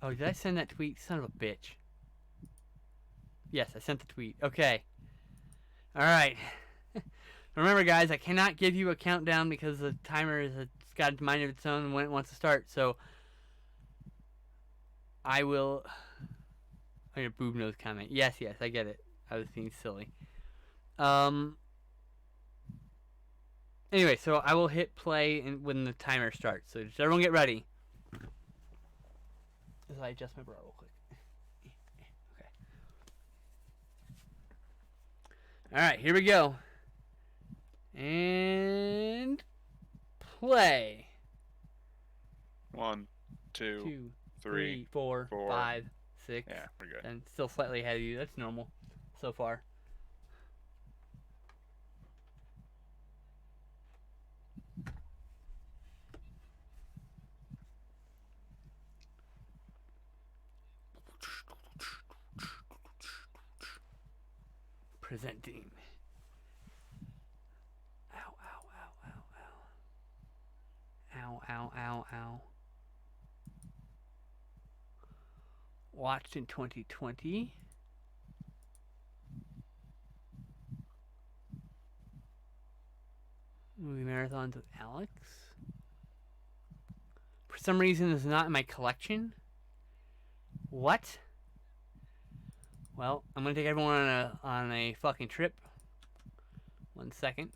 Oh, did I send that tweet? Son of a bitch. Yes, I sent the tweet. Okay. Alright. Remember, guys, I cannot give you a countdown because the timer it's got a mind of its own when it wants to start. So, I will... Oh, your boob nose comment. Yes, I get it. I was being silly. Anyway, so I will hit play when the timer starts. So just everyone get ready. As I adjust my bra real quick. Okay. All right, here we go. And play. 1, 2, 2, 3, 3, 4, 4. 5, 6. Yeah, we're good. And still slightly ahead of you. That's normal so far. Presenting. Ow, ow, ow, ow, ow. Ow, ow, ow, ow. Watched in 2020. Movie marathons with Alex. For some reason, it's not in my collection. What? Well, I'm gonna take everyone on a fucking trip. 1 second.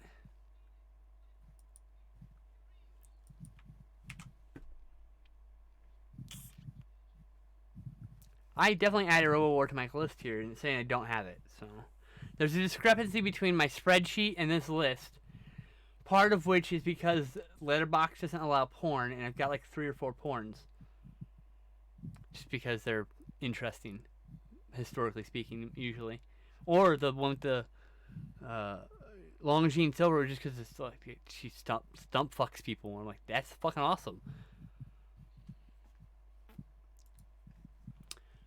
I definitely added Robowar to my list here and saying I don't have it. So there's a discrepancy between my spreadsheet and this list. Part of which is because Letterboxd doesn't allow porn, and I've got like 3 or 4 porns. Just because they're interesting, historically speaking, usually. Or the one with the Longines Silver, just because it's like she stump fucks people. And I'm like, that's fucking awesome.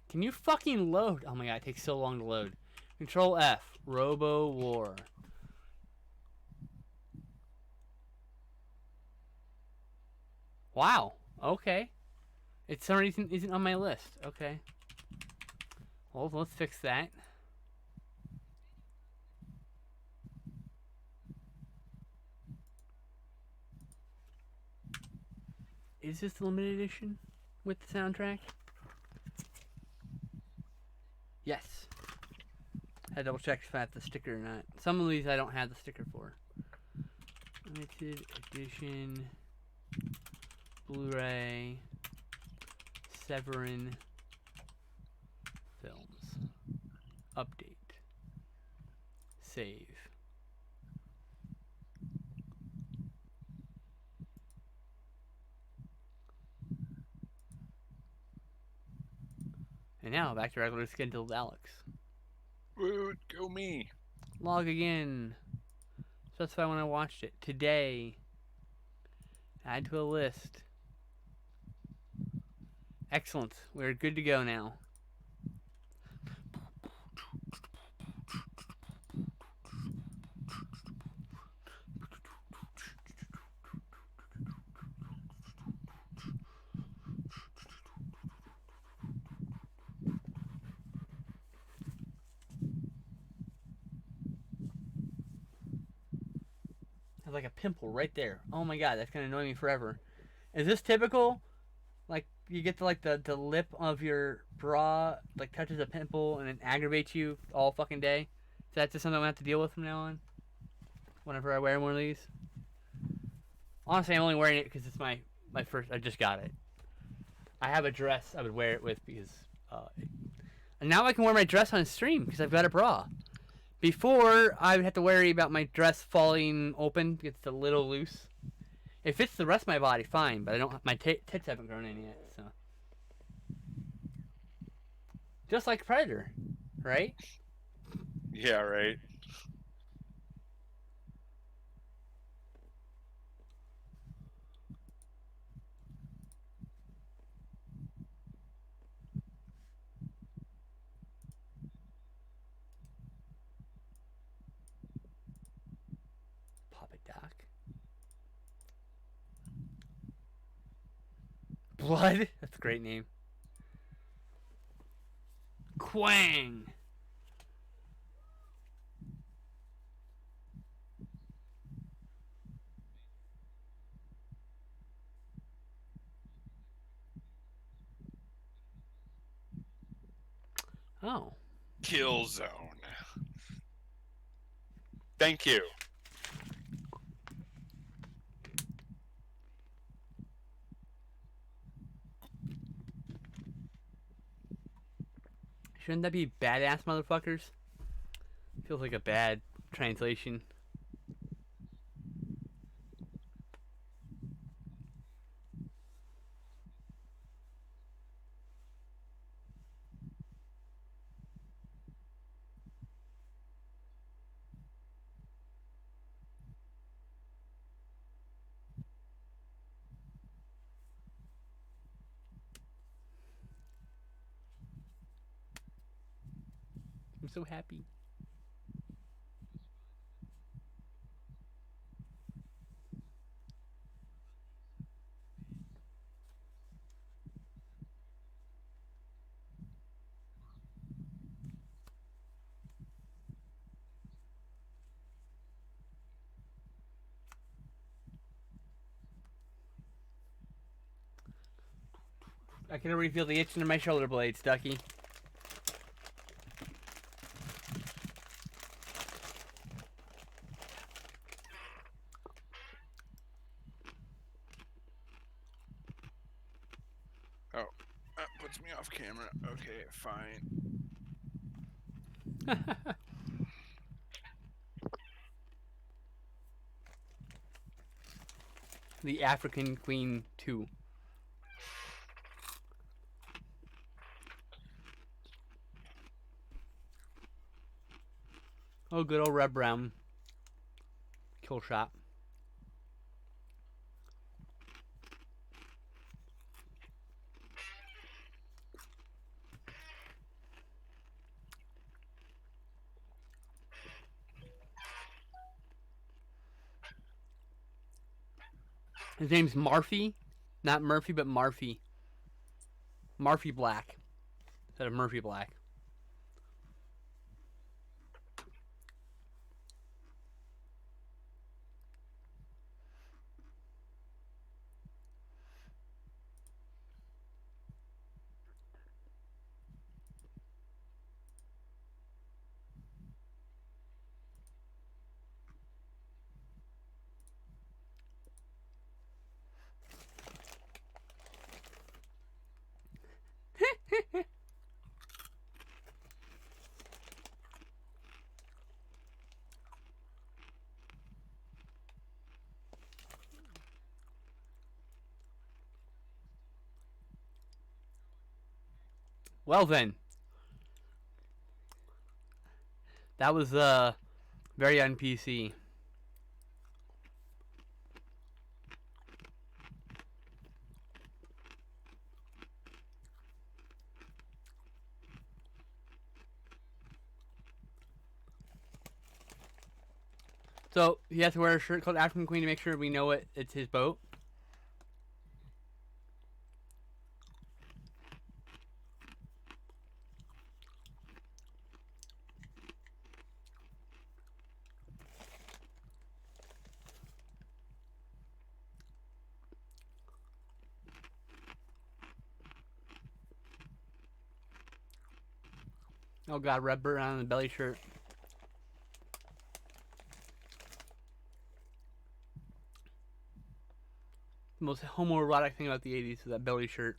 Can you fucking load? Oh my god, it takes so long to load. Control F, Robowar. Wow. Okay. It's some reason isn't on my list. Okay. Well, let's fix that. Is this the limited edition with the soundtrack? Yes. I had to double check if I have the sticker or not. Some of these I don't have the sticker for. Limited edition Blu-ray Severin Films. Update. Save. And now back to regular scheduled Alex. Woot, go me. Log again. Specify when I watched it. Today. Add to a list. Excellent. We're good to go now. I have like a pimple right there. Oh my god, that's gonna annoy me forever. Is this typical? Like you get to like the lip of your bra like touches a pimple and it aggravates you all fucking day? Is that just something I'm gonna have to deal with from now on? Whenever I wear one of these? Honestly, I'm only wearing it because it's my first. I just got it. I have a dress I would wear it with because, and now I can wear my dress on stream because I've got a bra. Before I would have to worry about my dress falling open because it's a little loose. It fits the rest of my body fine, but I don't. My tits haven't grown in yet, so. Just like Predator, right? Yeah, right. Papa Doc. Blood? That's a great name. Quang! Oh. Kill zone. Thank you. Shouldn't that be badass motherfuckers? Feels like a bad translation. I'm so happy. I can already feel the itching in my shoulder blades, Ducky. Oh, that puts me off camera. Okay, fine. The African Queen 2. Oh, good old Red Brown. Kill shot. His name's Marfy. Not Murphy, but Marfy. Marfy Black. Instead of Murphy Black. Well then. That was very un-PC. So he has to wear a shirt called African Queen to make sure we know it's his boat. Oh god, red bird on the belly shirt. The most homoerotic thing about the 80s is that belly shirt.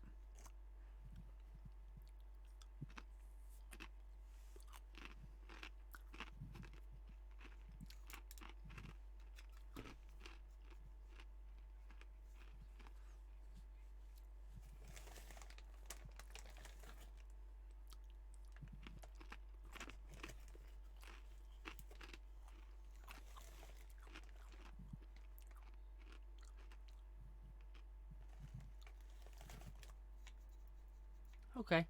Okay.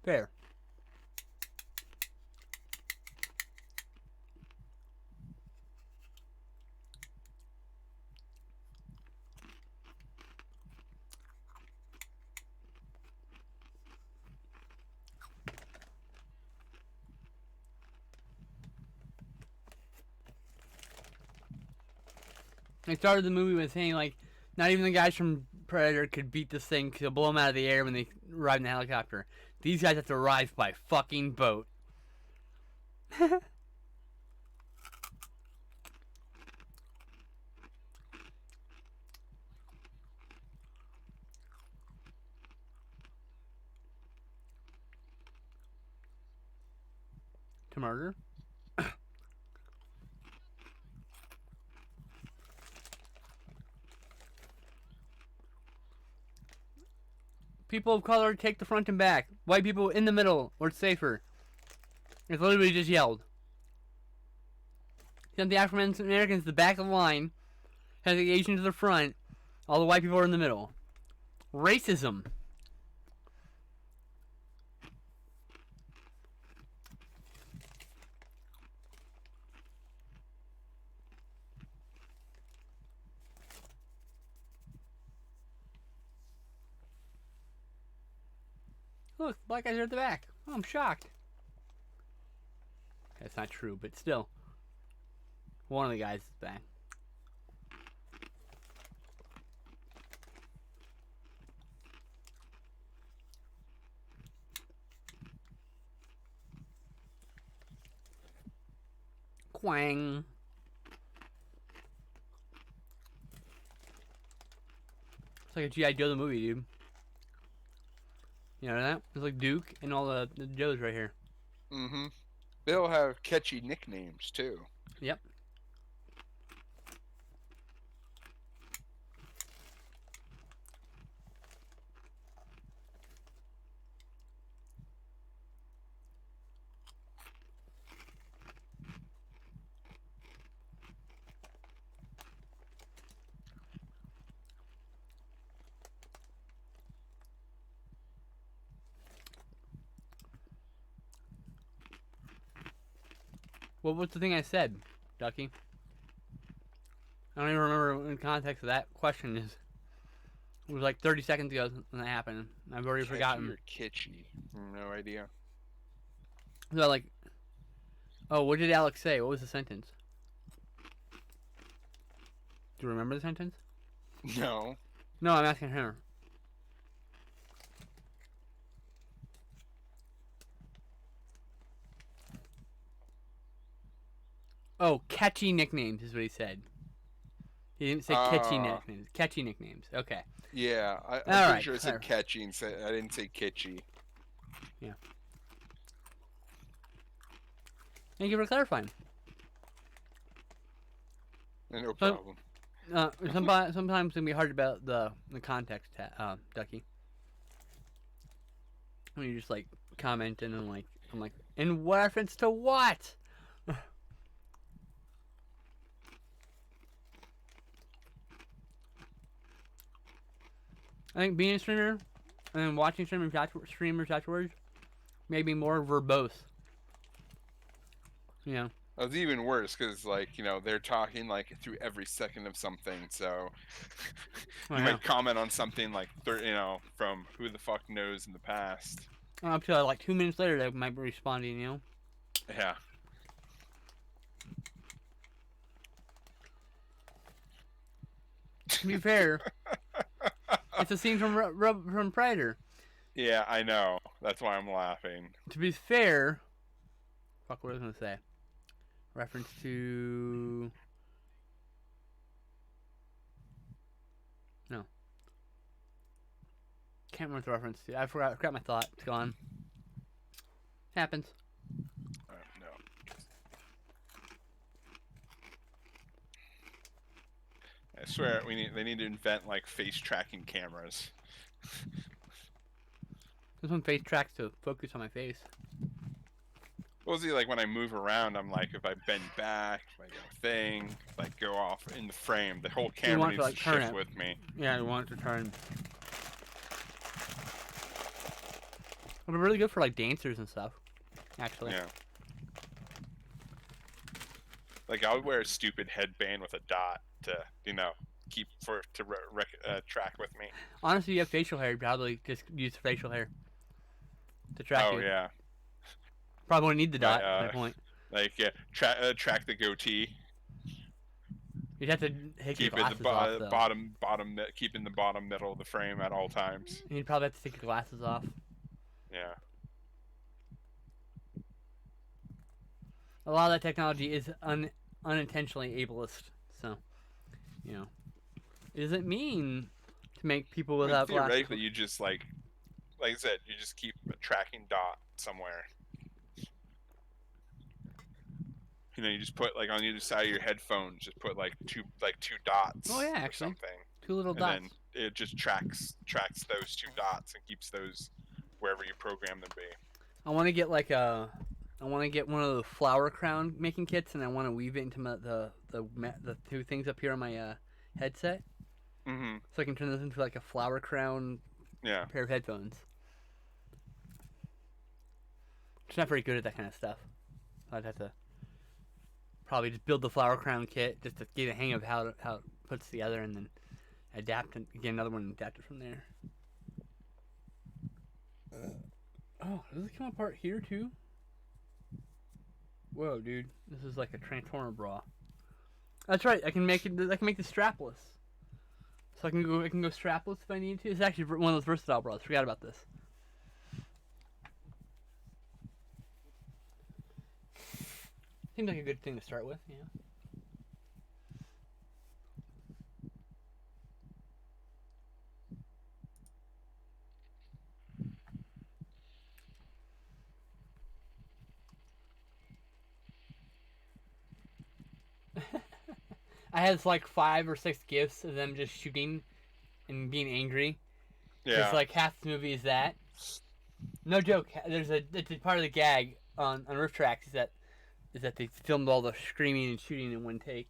Fair. They started the movie with saying, like, not even the guys from Predator could beat this thing because it'll blow them out of the air when they ride in the helicopter. These guys have to arrive by fucking boat. to murder. People of color take the front and back. White people in the middle, or it's safer. It's literally just yelled. Sent the African Americans to the back of the line, had the Asians to the front, all the white people are in the middle. Racism. Look, black guys are at the back. Oh, I'm shocked. That's not true, but still. One of the guys is back. Quang. It's like a G.I. Joe the movie, dude. You know that? It's like Duke and all the Joes right here. Mm-hmm. They'll have catchy nicknames, too. Yep. What was the thing I said, Ducky? I don't even remember in context of that question. It was like 30 seconds ago when that happened. I've already Catchy forgotten. or kitschy? No idea. So like, oh, what did Alex say? What was the sentence? Do you remember the sentence? No. No, I'm asking her. Oh, catchy nicknames is what he said. He didn't say catchy nicknames. Catchy nicknames. Okay. Yeah, I'm pretty right, sure I said catchy and I didn't say kitschy. Yeah. Thank you for clarifying. No problem. Sometimes it can be hard about the context, Ducky. When you just like commenting and like I'm like, in reference to what? I think being a streamer and then watching streamers afterwards may be more verbose. You know. It was even worse because, like, you know, they're talking like through every second of something. So you might comment on something like, you know, from who the fuck knows in the past. Up to like 2 minutes later, they might be responding. You know. Yeah. To be fair, it's a scene from Predator. Yeah, I know. That's why I'm laughing. To be fair, fuck, what was I gonna say? Reference to no. Can't remember the reference to. I forgot my thought. It's gone. Happens. No. I swear they need to invent like face tracking cameras. This one face tracks to focus on my face. Well, see, like when I move around, I'm like, if I bend back, if I go thing, if I go off in the frame, the whole camera needs to shift with me. Yeah, you want it to turn. It'll be really good for like dancers and stuff. Actually. Yeah. Like I would wear a stupid headband with a dot to, you know, track with me. Honestly, you have facial hair. You'd probably just use facial hair to track you. Oh yeah. Probably won't need the dot at that point. Like track the goatee. You'd have to take your glasses off, though. bottom, keeping the bottom middle of the frame at all times. You'd probably have to take your glasses off. Yeah. A lot of that technology is unintentionally ableist, so you know, it doesn't mean to make people without glasses. Theoretically, you just like I said, you just keep a tracking dot somewhere. You just put like on either side of your headphones, just put like two dots Oh yeah, or actually, something, 2 little and dots. then it just tracks those 2 dots and keeps those wherever you program them to be. I want to get I want to get one of the flower crown making kits, and I want to weave it into the 2 things up here on my headset, Mm-hmm. so I can turn this into like a flower crown Yeah. pair of headphones. Just not very good at that kind of stuff. I'd have to probably just build the flower crown kit just to get a hang of how it puts together, and then adapt and get another one and adapt it from there. Oh, does it come apart here too? Whoa, dude, this is like a transformer bra. That's right. I can make it. I can make this strapless. So I can go strapless if I need to. It's actually one of those versatile bras. Forgot about this. Seems like a good thing to start with, yeah. I had like 5 or 6 gifs of them just shooting and being angry. Yeah. It's like half the movie is that. No joke. It's a part of the gag on Rift Tracks is that they filmed all the screaming and shooting in one take,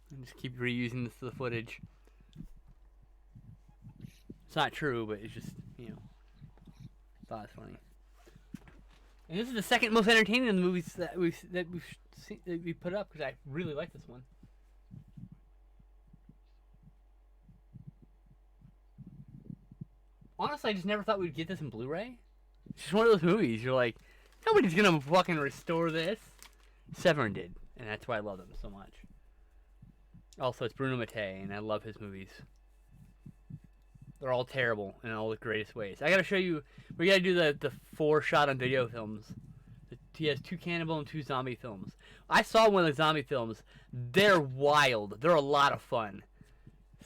and just keep reusing the footage. It's not true, but it's just thought it's funny. And this is the second most entertaining of the movies that we put up because I really like this one. Honestly, I just never thought we'd get this in Blu-ray. It's just one of those movies. You're like, nobody's gonna fucking restore this. Severin did, and that's why I love them so much. Also, it's Bruno Mattei, and I love his movies. They're all terrible in all the greatest ways. I gotta show you. We gotta do the 4 shot on video films. He has 2 cannibal and 2 zombie films. I saw one of the zombie films. They're wild. They're a lot of fun.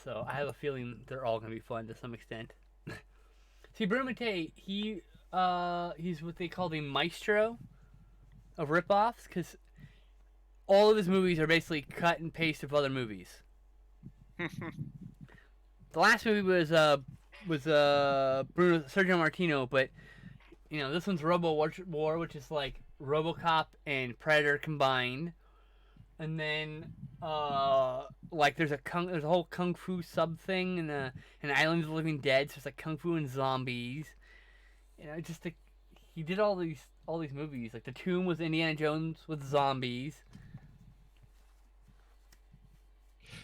So I have a feeling they're all gonna be fun to some extent. See, Bruno Mattei, he's what they call the maestro of ripoffs, because all of his movies are basically cut and paste of other movies. The last movie was Sergio Martino, but this one's Robowar, which is like RoboCop and Predator combined, and then there's a whole kung fu sub thing in Island of the Living Dead, so it's like kung fu and zombies. He did all these movies. Like The Tomb was Indiana Jones with zombies.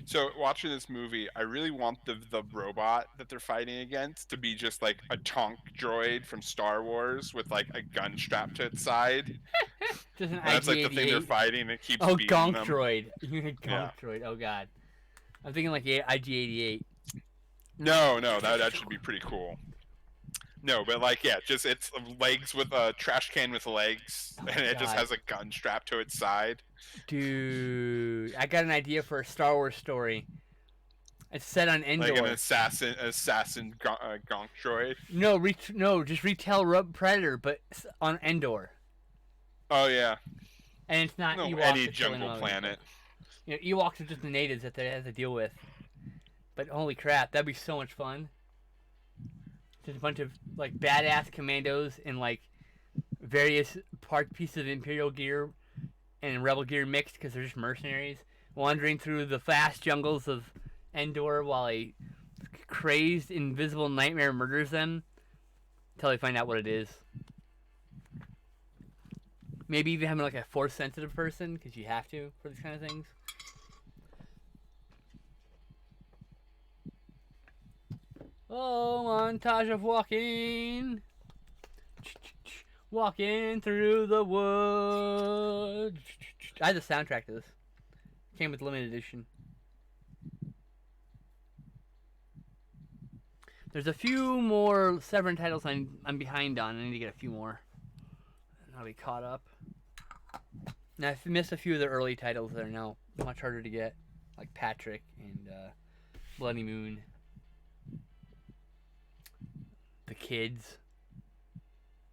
So watching this movie, I really want the robot that they're fighting against to be just like a Tonk droid from Star Wars with like a gun strapped to its side. Just an And that's like the thing they're IG-88. fighting. It keeps Oh, beating Gonk them. droid. You mean Gonk droid? Oh god. I'm thinking like IG-88. No, that should be pretty cool. No, but like it's legs with a trash can with legs, and it just has a gun strapped to its side. Dude, I got an idea for a Star Wars story. It's set on Endor. Like an assassin Gonk droid. No, just retell Predator, but on Endor. Oh yeah. And it's not Ewoks. Any jungle planet. Ewoks are just the natives that they have to deal with. But holy crap, that'd be so much fun. Just a bunch of like badass commandos in like various pieces of Imperial gear and Rebel gear mixed because they're just mercenaries wandering through the vast jungles of Endor while a crazed invisible nightmare murders them until they find out what it is. Maybe even having like a force sensitive person because you have to for these kind of things. Oh, montage of walking through the woods. I had the soundtrack to this. Came with limited edition. There's a few more Severin titles I'm behind on. I need to get a few more. And I'll be caught up. Now I've missed a few of the early titles that are now much harder to get, like Patrick and Bloody Moon. The Kids.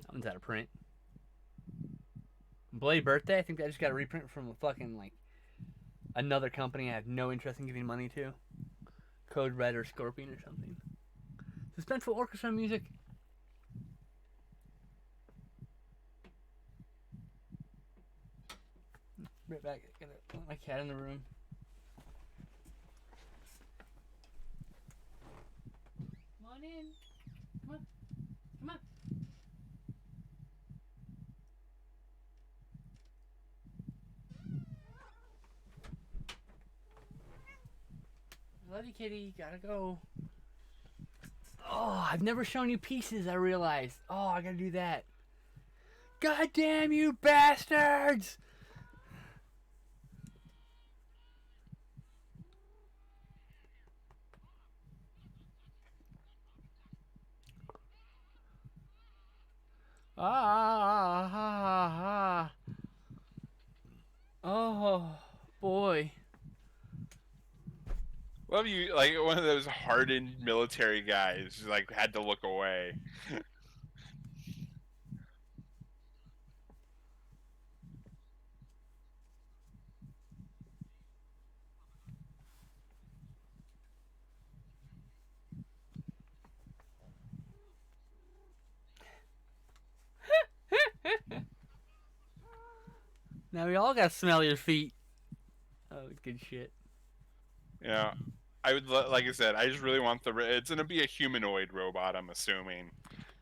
That one's out of print. Bloody Birthday. I think I just got a reprint from a fucking like another company I have no interest in giving money to. Code Red or Scorpion or something. Suspenseful orchestra music. Right back. Gotta let my cat in the room. Come on in. Come on. Come on. I love you, kitty. Gotta go. Oh, I've never shown you pieces, I realized. Oh, I gotta do that. God damn you bastards! Ah, ah, ah. Oh, boy. Love you, like one of those hardened military guys, who, like had to look away. Now we all gotta smell your feet. Oh, good shit. Yeah, I would like I said, I just really want it's gonna be a humanoid robot, I'm assuming.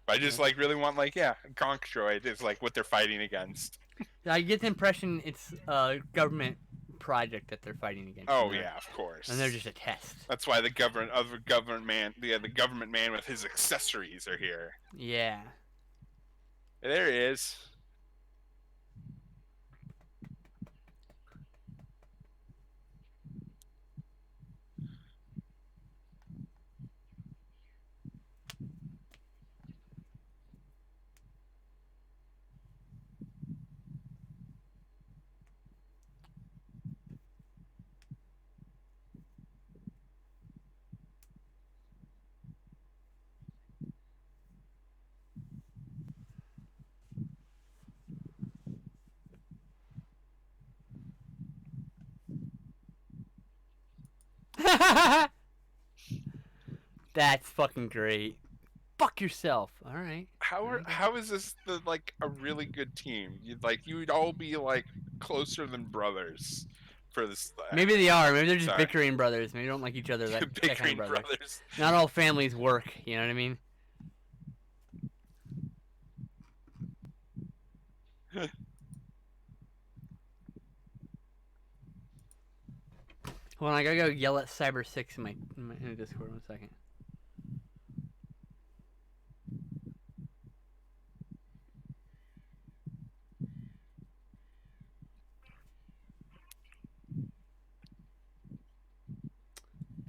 But I just Yeah. like really want like yeah, conch droid is like what they're fighting against. I get the impression it's a government project that they're fighting against. Oh yeah, of course. And they're just a test. That's why the government man with his accessories are here. Yeah. There he is. That's fucking great. Fuck yourself. All right. How is this like a really good team? You would all be like closer than brothers for this. Maybe they are. Maybe they're just Sorry. bickering brothers. Maybe they don't like each other. That kind bickering of brothers. brothers. Not all families work. You know what I mean? Hold on, I gotta go yell at Cyber 6 in the Discord. 1 second.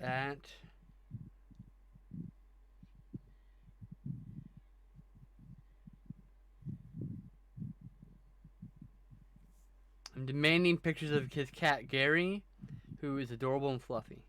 At I'm demanding pictures of his cat Gary, who is adorable and fluffy.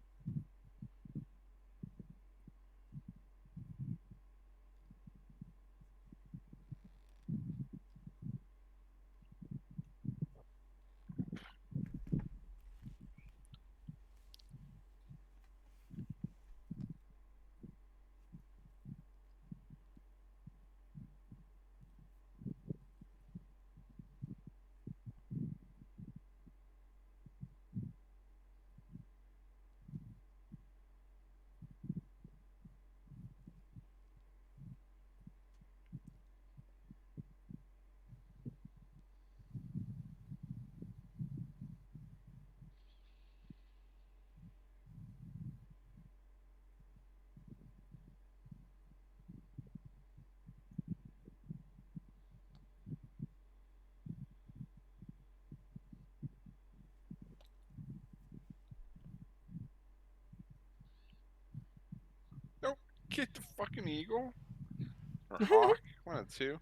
Nope. Get the fucking eagle or hawk, one of the two.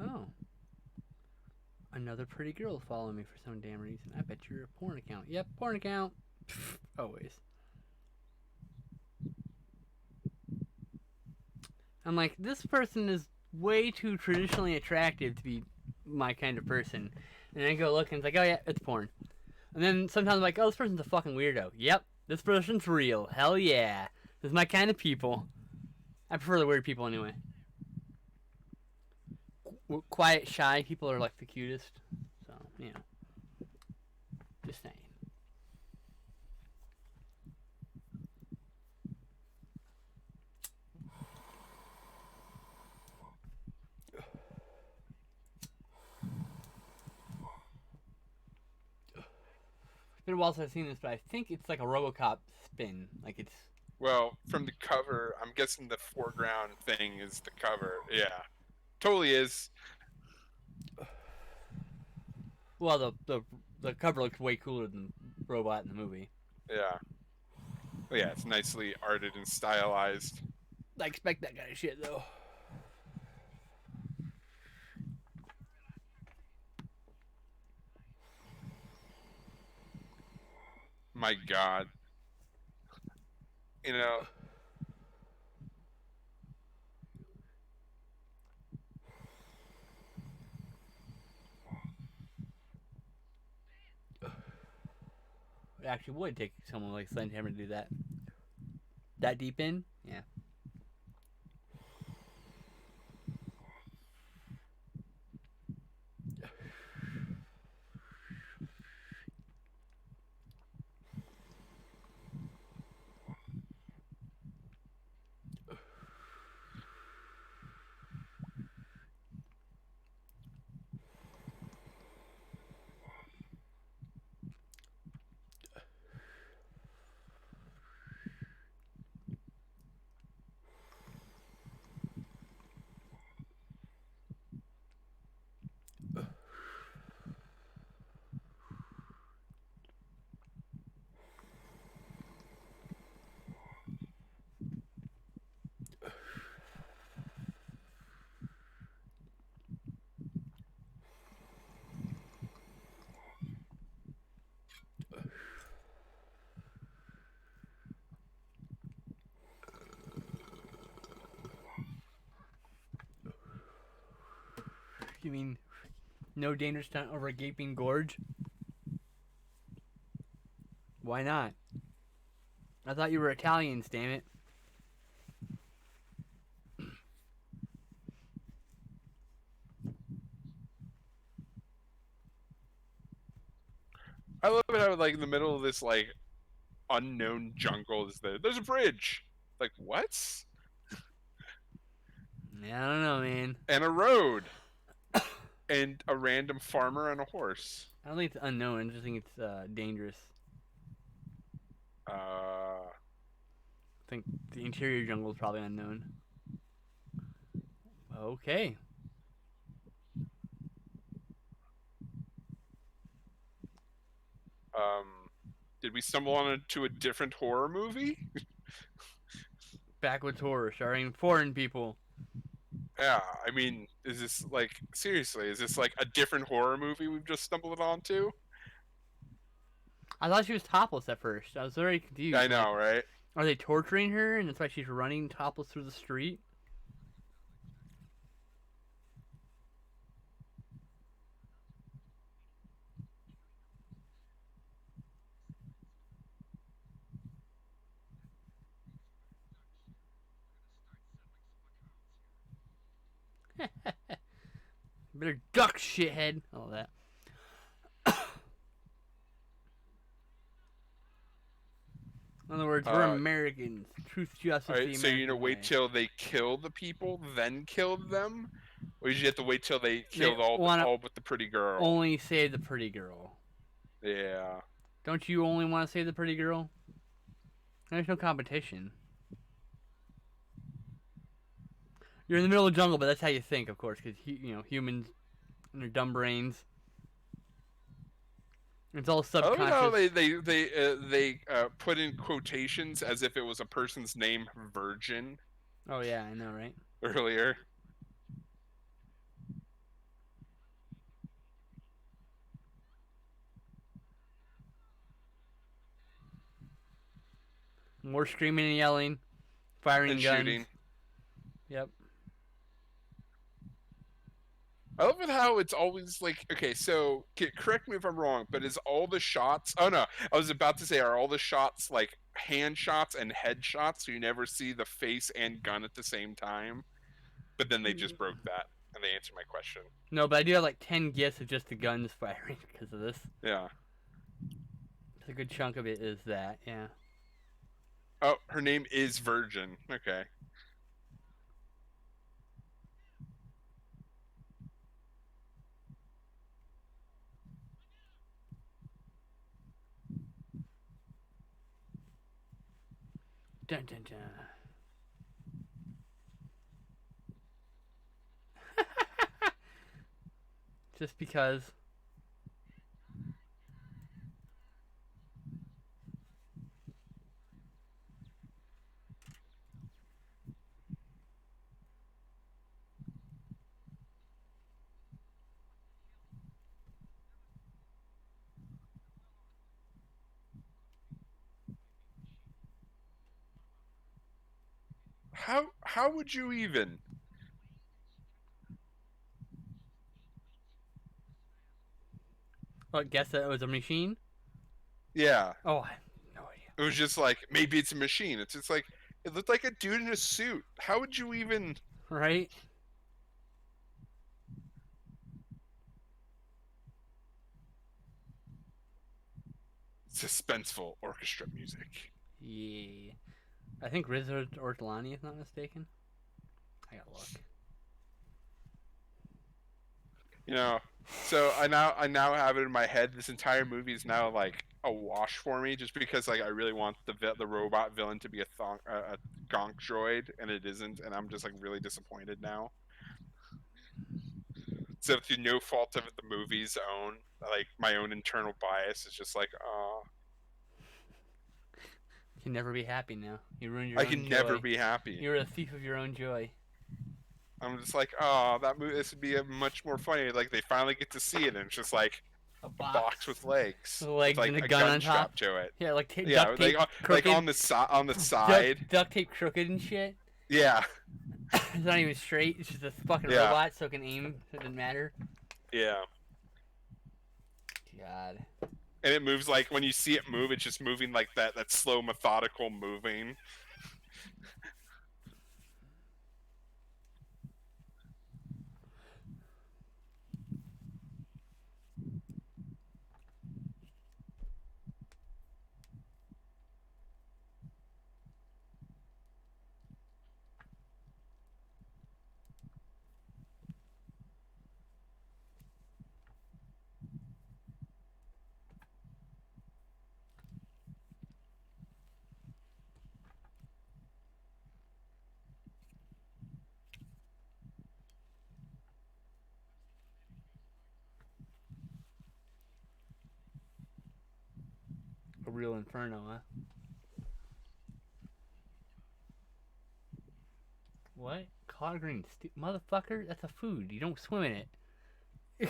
Oh. Another pretty girl following me for some damn reason. I bet you're a porn account. Yep, porn account. Pfft, always. I'm like, this person is way too traditionally attractive to be my kind of person. And I go look and it's like, oh yeah, it's porn. And then sometimes I'm like, oh, this person's a fucking weirdo. Yep, this person's real. Hell yeah. This is my kind of people. I prefer the weird people anyway. Quiet, shy people are like the cutest. So, you know. Just saying. It's been a while since I've seen this, but I think it's like a RoboCop spin. Like it's. Well, from the cover, I'm guessing the foreground thing is the cover. Yeah, totally is. Well, the cover looks way cooler than Robot in the movie. Yeah. Oh, yeah, it's nicely arted and stylized. I expect that kind of shit though. My God. You know, It actually would take someone like Sledgehammer to do that. That deep in? Yeah. You mean no danger stunt over a gaping gorge? Why not? I thought you were Italians, damn it. I love it how, like, in the middle of this, like, unknown jungle is there's a bridge. Like, what? Yeah, I don't know, man. And a road. And a random farmer on a horse. I don't think it's unknown. I just think it's dangerous. Uh, I think the interior jungle is probably unknown. Okay. um, did we stumble onto a different horror movie? Backwoods horror starring foreign people. Yeah, I mean, is this like seriously? Is this like a different horror movie we've just stumbled onto? I thought she was topless at first. I was very confused. I know, right? Are they torturing her and that's why she's running topless through the street? Better duck, shithead. All that. In other words, we're Americans. Truth, justice, All right, the so you're American gonna wait way. till they kill the people, then kill them, or did you have to wait till they killed They all but the pretty girl? Only save the pretty girl. Yeah. Don't you only want to save the pretty girl? There's no competition. You're in the middle of the jungle, but that's how you think, of course, because humans and their dumb brains. It's all subconscious. Oh no, they put in quotations as if it was a person's name, Virgin. Oh yeah, I know, right? Earlier. More screaming and yelling, firing and guns. shooting. Yep. I love it how it's always like, okay, so correct me if I'm wrong, but is all the shots? Oh no, I was about to say, are all the shots like hand shots and head shots, so you never see the face and gun at the same time? But then they just broke that, and they answered my question. No, but I do have like 10 gifs of just the guns firing because of this. Yeah. A good chunk of it is that, yeah. Oh, her name is Virgin. Okay. Dun dun dun. Just because. How would you even? Oh, guess that it was a machine? Yeah. Oh, I have no idea. It was just like, maybe it's a machine. It's just like, it looked like a dude in a suit. How would you even? Right? Suspenseful orchestra music. Yeah. I think Rizzo Ortolani, if not mistaken. I gotta look. You know, so I now have it in my head. This entire movie is now like a wash for me, just because like I really want the robot villain to be a gonk droid, and it isn't, and I'm just like really disappointed now. So through no fault of the movie's own, like my own internal bias is just like, oh, You can never be happy now. You ruined your I own can joy. never be happy. You're a thief of your own joy. I'm just like, oh, that movie. This would be a much more funny. Like they finally get to see it, and it's just like A a box with legs, With legs with like and a a gun gun on strap top. to it. Yeah, like Yeah, duct tape like crooked. on the side. Duct tape crooked and shit. Yeah, It's not even straight. It's just a fucking Yeah. robot, so it can aim. So it doesn't matter. yeah. God. And it moves like when you see it move, it's just moving like that slow, methodical moving. A real inferno, huh? What? Collard greens, motherfucker. That's a food. You don't swim in it.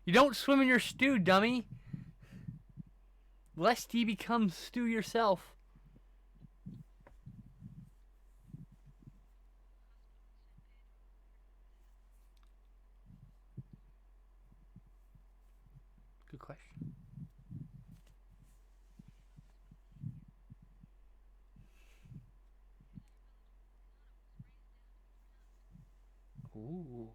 You don't swim in your stew, dummy. Lest ye become stew yourself. Good question. Ooh.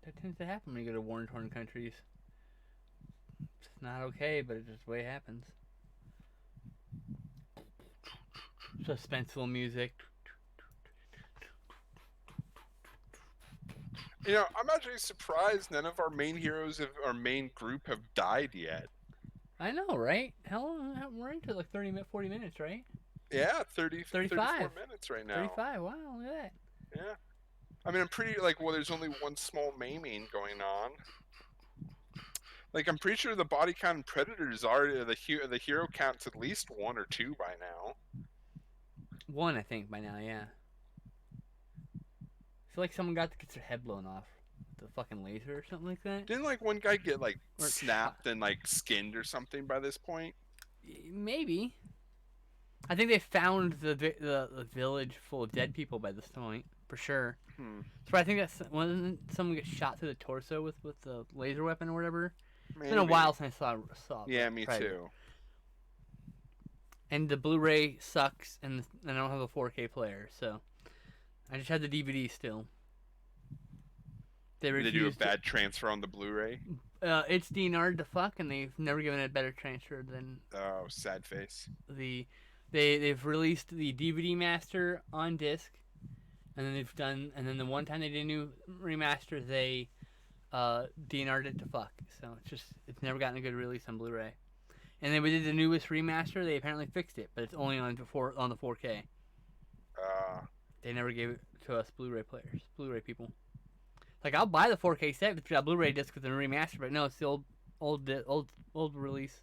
That tends to happen when you go to war-torn countries. It's not okay, but it just the way it happens. Suspenseful music. You know, I'm actually surprised none of our main heroes of our main group have died yet. I know, right? Hell, we're into like 40 minutes, right? Yeah, 30, 34 35. minutes right now. 35. Wow, look at that. Yeah. I mean, I'm pretty like, well, there's only one small maiming going on. Like, I'm pretty sure the body count in Predators are the hero counts at least one or two by now. One, I think, by now, yeah. I feel like someone got to get their head blown off with the fucking laser or something like that. Didn't like one guy get like Or shot. snapped and like skinned or something by this point? Maybe. I think they found the village full of dead people by this point, for sure. Hmm. So I think that's when someone gets shot through the torso with the laser weapon or whatever. Maybe. It's been a while since I saw. Yeah, me Predator. too. And the Blu-ray sucks, and I don't have a 4K player, so I just have the DVD still. Did they do a bad transfer on the Blu-ray? It's DNR'd to fuck, and they've never given it a better transfer than Oh, sad face. they've released the DVD master on disc, and then the one time they did a new remaster, they DNR'd it to fuck. So it's never gotten a good release on Blu-ray. And then we did the newest remaster. They apparently fixed it, but it's only on the 4K. They never gave it to us Blu-ray people. Like, I'll buy the 4K set if it's got Blu-ray disc with a remaster, but no, it's the old release.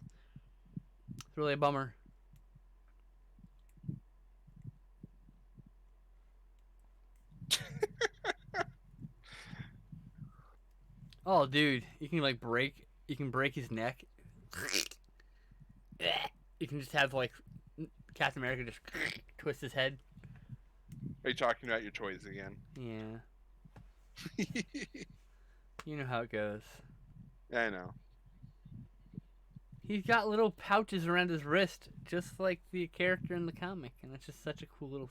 It's really a bummer. Oh, dude, you can break his neck. You can just have like Captain America just twist his head. Are you talking about your toys again? Yeah, you know how it goes. I know. He's got little pouches around his wrist, just like the character in the comic, and it's just such a cool little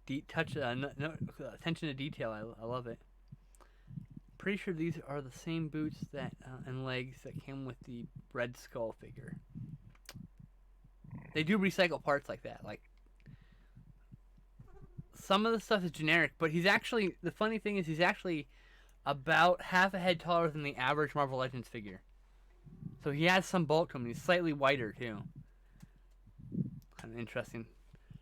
attention to detail. I love it. Pretty sure these are the same boots that and legs that came with the Red Skull figure. They do recycle parts like that. Like, some of the stuff is generic, but the funny thing is he's actually about half a head taller than the average Marvel Legends figure. So he has some bulk to him. He's slightly whiter too. Kind of interesting.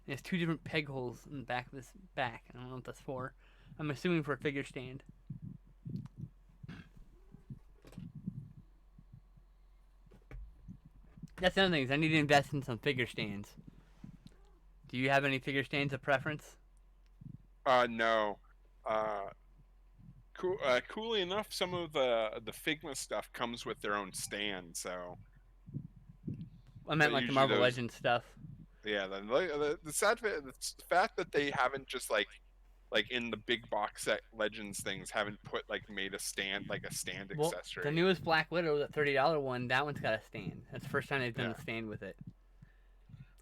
He has two different peg holes in the back of his back. I don't know what that's for. I'm assuming for a figure stand. That's another thing, is I need to invest in some figure stands. Do you have any figure stands of preference? No. Coolly enough, some of the Figma stuff comes with their own stand, so. I meant like the Marvel Legends stuff. Yeah, the fact that they haven't just like in the big box set Legends things haven't made a stand accessory. The newest Black Widow, the $30 one, that one's got a stand. That's the first time they've done a stand with it.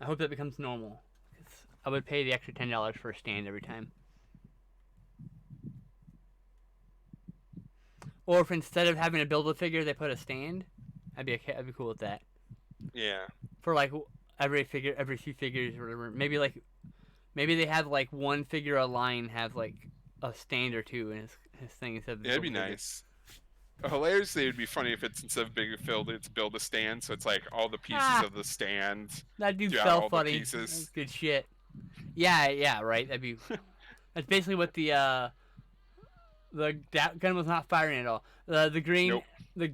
I hope that becomes normal. I would pay the extra $10 for a stand every time. Or if instead of having to build a figure, they put a stand, I'd be cool with that. Yeah. For like every few figures or whatever. Maybe they have like one figure a line have like a stand or two in his thing instead of. Yeah, it'd be nice. Hilariously, it'd be funny if it's instead of big filled, it's build a stand, so it's like all the pieces of the stand. That dude's so funny. That's good shit. Yeah, right. That's basically what the gun was not firing at all. The green, nope. The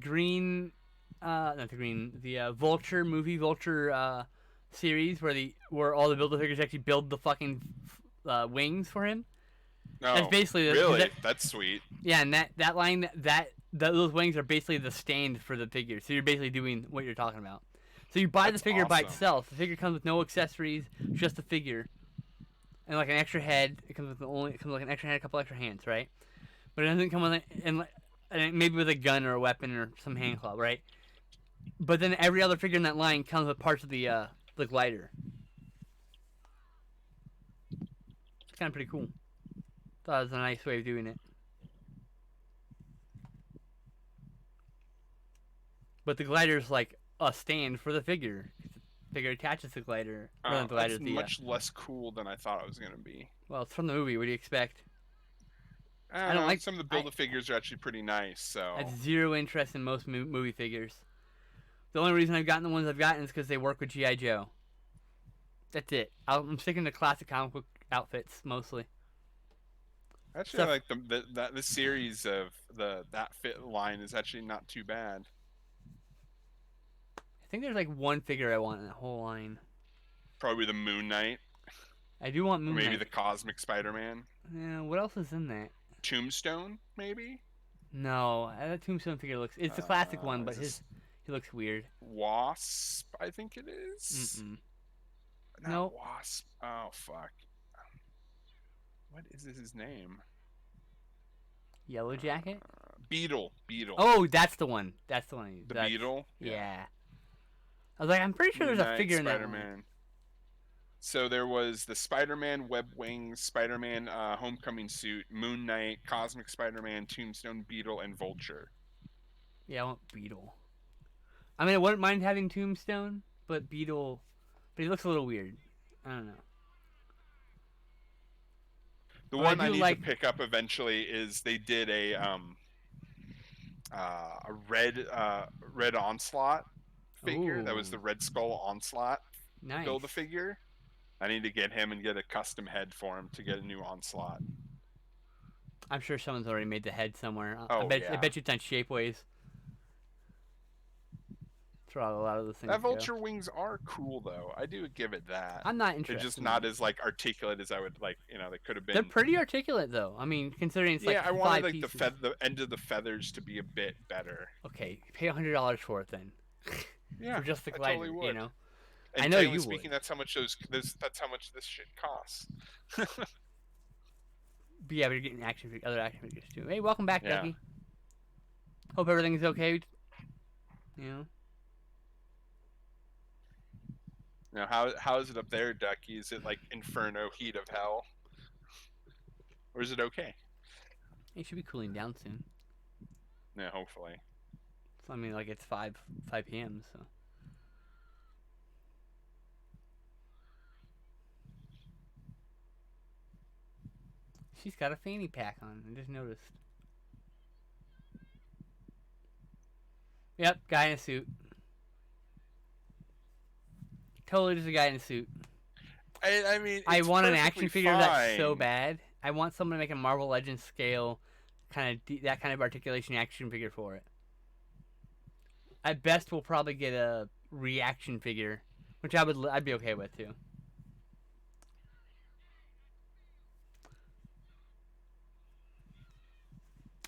Vulture series where all the Build-A-Figures actually build the fucking wings for him. No, that's basically really. That's sweet. Yeah, and that line those wings are basically the stand for the figure. So you're basically doing what you're talking about. So you buy the figure by itself. The figure comes with no accessories, just the figure, and like an extra head. It comes with like an extra head, a couple extra hands, right? But it doesn't come with and maybe with a gun or a weapon or some hand club, right? But then every other figure in that line comes with parts of the glider. It's kind of pretty cool. Thought it was a nice way of doing it. But the glider's like a stand for the figure. The figure attaches the glider. That's much less cool than I thought it was going to be. Well, it's from the movie. What do you expect? I don't like some of the Build-A-Figures are actually pretty nice. So I have zero interest in most movie figures. The only reason I've gotten the ones I've gotten is because they work with GI Joe. That's it. I'm sticking to classic comic book outfits mostly. Actually, Stuff. like the series of that fit line is actually not too bad. I think there's like one figure I want in that whole line. Probably the Moon Knight, I do want or Moon maybe the Knight. Cosmic Spider-Man. Yeah, what else is in that? Tombstone, maybe. No, that Tombstone figure looks. It's the classic one, but Is this he looks weird. Wasp? I think it is. Mm-mm. Not No, Wasp. Oh fuck. What is his name? Yellow Jacket. Beetle. Beetle. Oh, that's the one. That's the one. The That's, Beetle. yeah. I was like, I'm pretty sure Moon there's a Knight, figure in that one. Spider-Man. So there was the Spider-Man Web Wings, Spider-Man Homecoming Suit, Moon Knight, Cosmic Spider-Man, Tombstone, Beetle, and Vulture. Yeah, I want Beetle. I mean, I wouldn't mind having Tombstone, but Beetle, but he looks a little weird. I don't know. The But one I do need like. to pick up eventually is they did a red Onslaught figure. That was Ooh, the Red Skull Onslaught nice. build a figure. I need to get him and get a custom head for him to get a new Onslaught. I'm sure someone's already made the head somewhere. I Oh, bet. I yeah. bet you it's on Shapeways. That's where a lot of those things That go. Vulture wings are cool though. I do give it that. I'm not They're interested. just in not them. as like articulate as I would like. You know, they could have been. They're pretty articulate though. I mean, considering it's Yeah, like I wanted 5 like pieces. the end of the feathers to be a bit better. Okay, pay $100 for it then. Yeah, For just the I glider, totally would. you know. And I know technically you speaking, would. that's how much that's how much this shit costs. But yeah, we're getting other action figures too. Hey, welcome back, Yeah. Ducky. Hope everything's okay. You know. Now, how is it up there, Ducky? Is it like Inferno heat of hell, or is it okay? It should be cooling down soon. Yeah, hopefully. I mean, like it's 5 p.m. So. She's got a fanny pack on. I just noticed. Yep, guy in a suit. Totally just a guy in a suit. I mean, I it's want an perfectly action figure that's so fine. bad. I want someone to make a Marvel Legends scale, that kind of articulation action figure for it. At best, we'll probably get a reaction figure, which I'd be okay with too.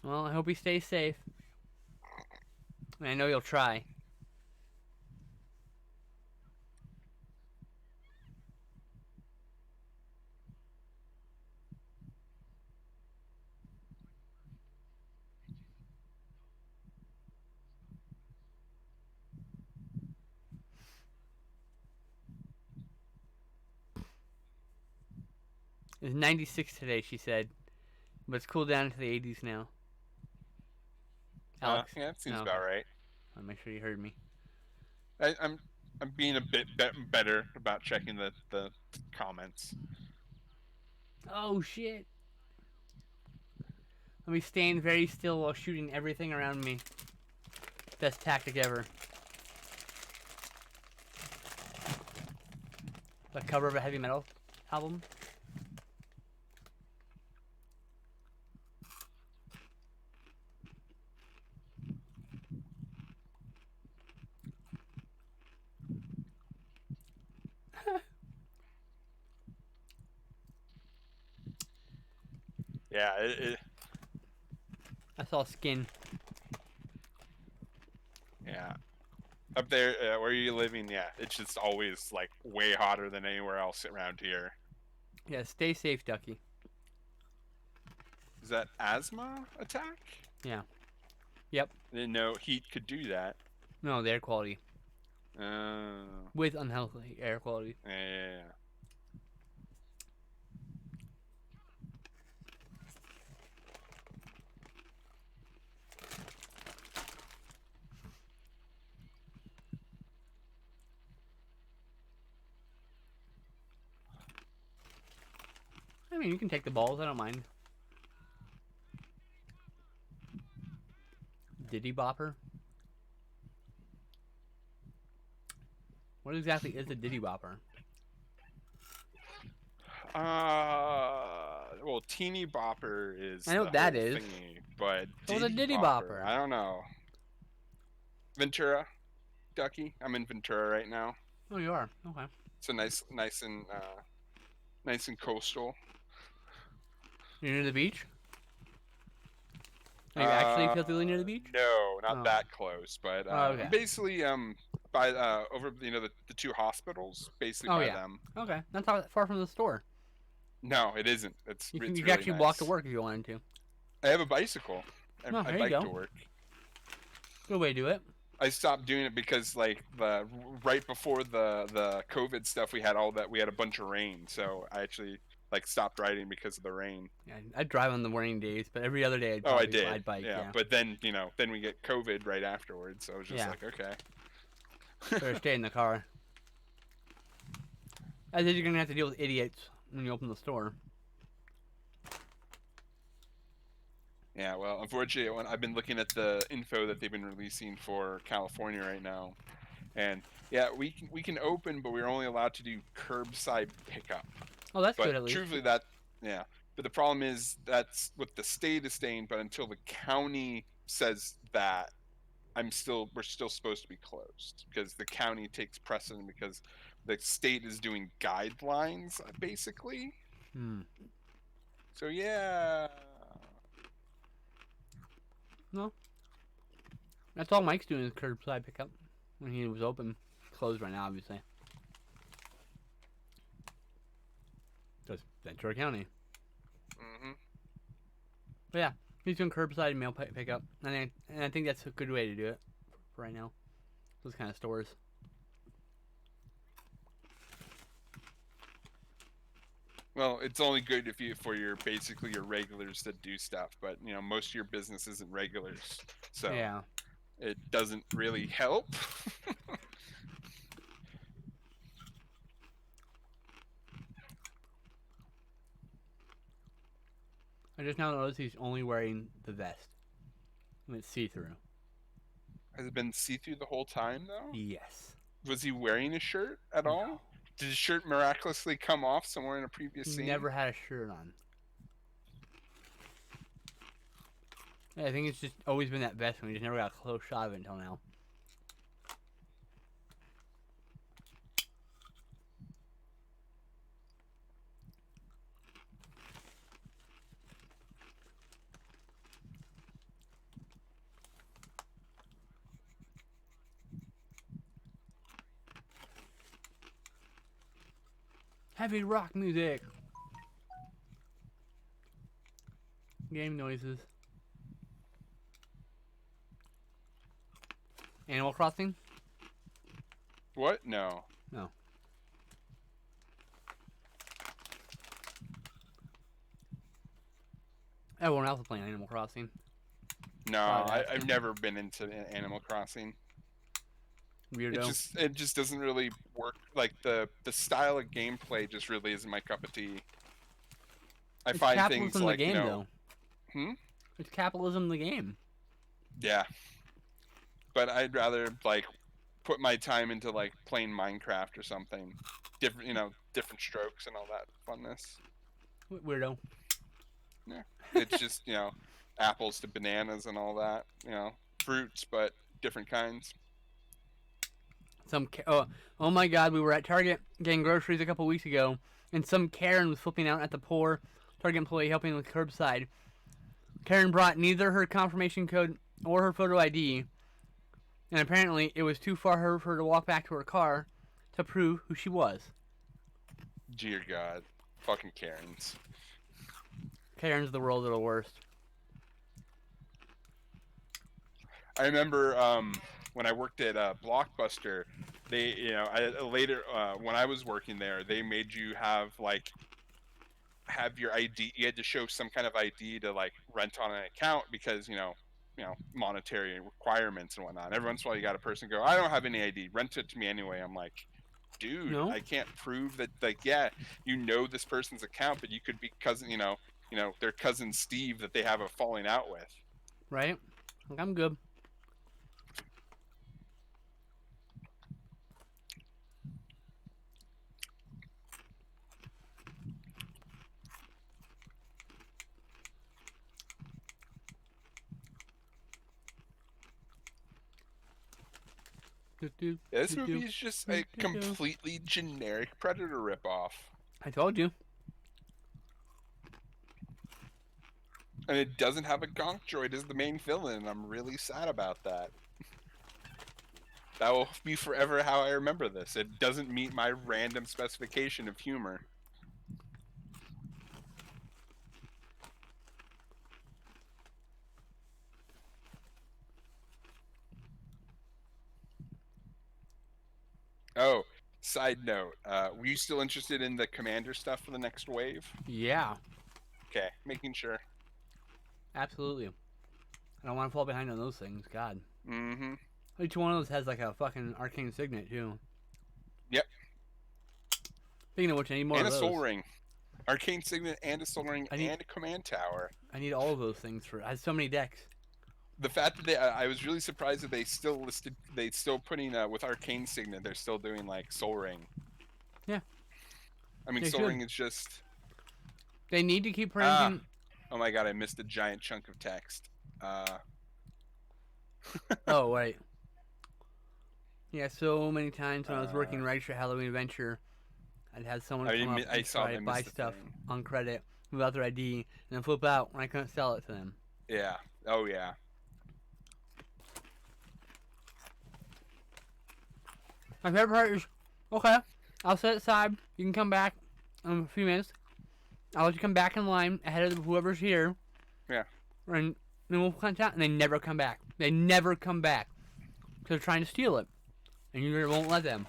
Well, I hope he stays safe. I know you'll try. It's 96 today, she said, but it's cooled down to the 80s now. Alex, Yeah, that seems no, about right. I'll make sure you heard me. I'm being a bit better about checking the comments. Oh shit! Let me stand very still while shooting everything around me. Best tactic ever. The cover of a heavy metal album. Yeah, I saw skin. yeah. Up there, where you're living, yeah, it's just always like way hotter than anywhere else around here. Yeah, stay safe, Ducky. Is that asthma attack? Yeah. Yep. I didn't know heat could do that. No, the air quality. Uh, With unhealthy air quality. yeah. I mean, you can take the balls. I don't mind. Diddy Bopper. What exactly is a Diddy Bopper? Well, teeny bopper is I know the what that whole is. thingy, but So what's a Diddy Diddy Bopper, Bopper? I don't know. Ventura, Ducky. I'm in Ventura right now. Oh, you are. Okay. It's a nice and coastal. You're near the beach? Are you actually physically near the beach? No, not Oh. that close, but Oh, I'm okay. basically by over the two hospitals, basically Oh, by yeah. them. Okay. Not that far from the store. No, it isn't. It's You it's can really actually walk to nice. work if you wanted to. I have a bicycle. Oh, I there you bike go. to work. Good way to do it. I stopped doing it because like the right before the COVID stuff, we had a bunch of rain, so I actually like stopped riding because of the rain. Yeah, I'd drive on the morning days, but every other day Oh, I did. I'd bike. Yeah, Yeah. but then then we get COVID right afterwards, so I was just Yeah. like, okay. Better stay in the car. I think you're gonna have to deal with idiots when you open the store. Yeah, well, unfortunately, I've been looking at the info that they've been releasing for California right now, and yeah, we can open, but we're only allowed to do curbside pickup. Oh, that's But good at least. truthfully, yeah. But the problem is that's what the state is saying. But until the county says that, we're still supposed to be closed because the county takes precedent because the state is doing guidelines basically. Hmm. So yeah. No, that's all Mike's doing is curbside pickup when he was open. Closed right now, obviously. Just Ventura County. Hmm. But yeah, he's doing curbside mail pickup, and I think that's a good way to do it for right now. Those kind of stores. Well, it's only good if for your basically your regulars that do stuff, but most of your business isn't regulars, so Yeah. it doesn't really help. I just now noticed he's only wearing the vest. And it's see-through. Has it been see-through the whole time though? Yes. Was he wearing a shirt at No. all? Did his shirt miraculously come off somewhere in a previous He scene? never had a shirt on. I think it's just always been that vest one. We just never got a close shot of it until now. Heavy rock music. Game noises. Animal Crossing? What? No. No. Everyone else is playing Animal Crossing. No, Sorry, I've never been into Animal Crossing. Weirdo. It just doesn't really work. Like the style of gameplay just really isn't my cup of tea. I It's find capitalism things the like game, though. Hmm? It's capitalism the game. Yeah. But I'd rather like put my time into like playing Minecraft or something. Different strokes and all that funness. Weirdo. Yeah. It's just, apples to bananas and all that, fruits, but different kinds. Oh my God! We were at Target getting groceries a couple weeks ago, and some Karen was flipping out at the poor Target employee helping with curbside. Karen brought neither her confirmation code or her photo ID, and apparently it was too far for her to walk back to her car to prove who she was. Dear God, fucking Karens. Karen's the world of the worst. I remember when I worked at Blockbuster, they, later when I was working there, they made you have your ID. You had to show some kind of ID to like rent on an account because monetary requirements and whatnot. Every once in a while, you got a person go, "I don't have any ID. Rent it to me anyway." I'm like, dude, No? I can't prove that. Like, yeah, this person's account, but you could be cousin, their cousin Steve that they have a falling out with. Right? Like, I'm good. Yeah, this movie is just a completely generic Predator ripoff. I told you. And it doesn't have a gonk droid as the main villain, and I'm really sad about that. That will be forever how I remember this. It doesn't meet my random specification of humor. Oh, side note, were you still interested in the Commander stuff for the next wave? Yeah, Okay, making sure. absolutely. I don't want to fall behind on those things. God. Mm-hmm. Each one of those has like a fucking arcane signet too. Yep. Speaking of which, I need more And of a those. Soul Ring. Arcane Signet and a Soul Ring I need- and a Command Tower. I need all of those things for. I have so many decks. The fact that I was really surprised that they still putting with Arcane Signet, they're still doing like Soul Ring. Yeah. I mean, They Soul should. Ring is just. They need to keep ranking. Oh my god, I missed a giant chunk of text. Oh right. Yeah, so many times when I was working right for Halloween Adventure, I'd have someone come up and try to buy stuff on credit without their ID, and then flip out when I couldn't sell it to them. Yeah. Oh yeah. My favorite part is, okay, I'll set it aside. You can come back in a few minutes. I'll let you come back in line ahead of whoever's here. Yeah. And then we'll punch out, and they never come back. They never come back. Because they're trying to steal it. And you won't let them.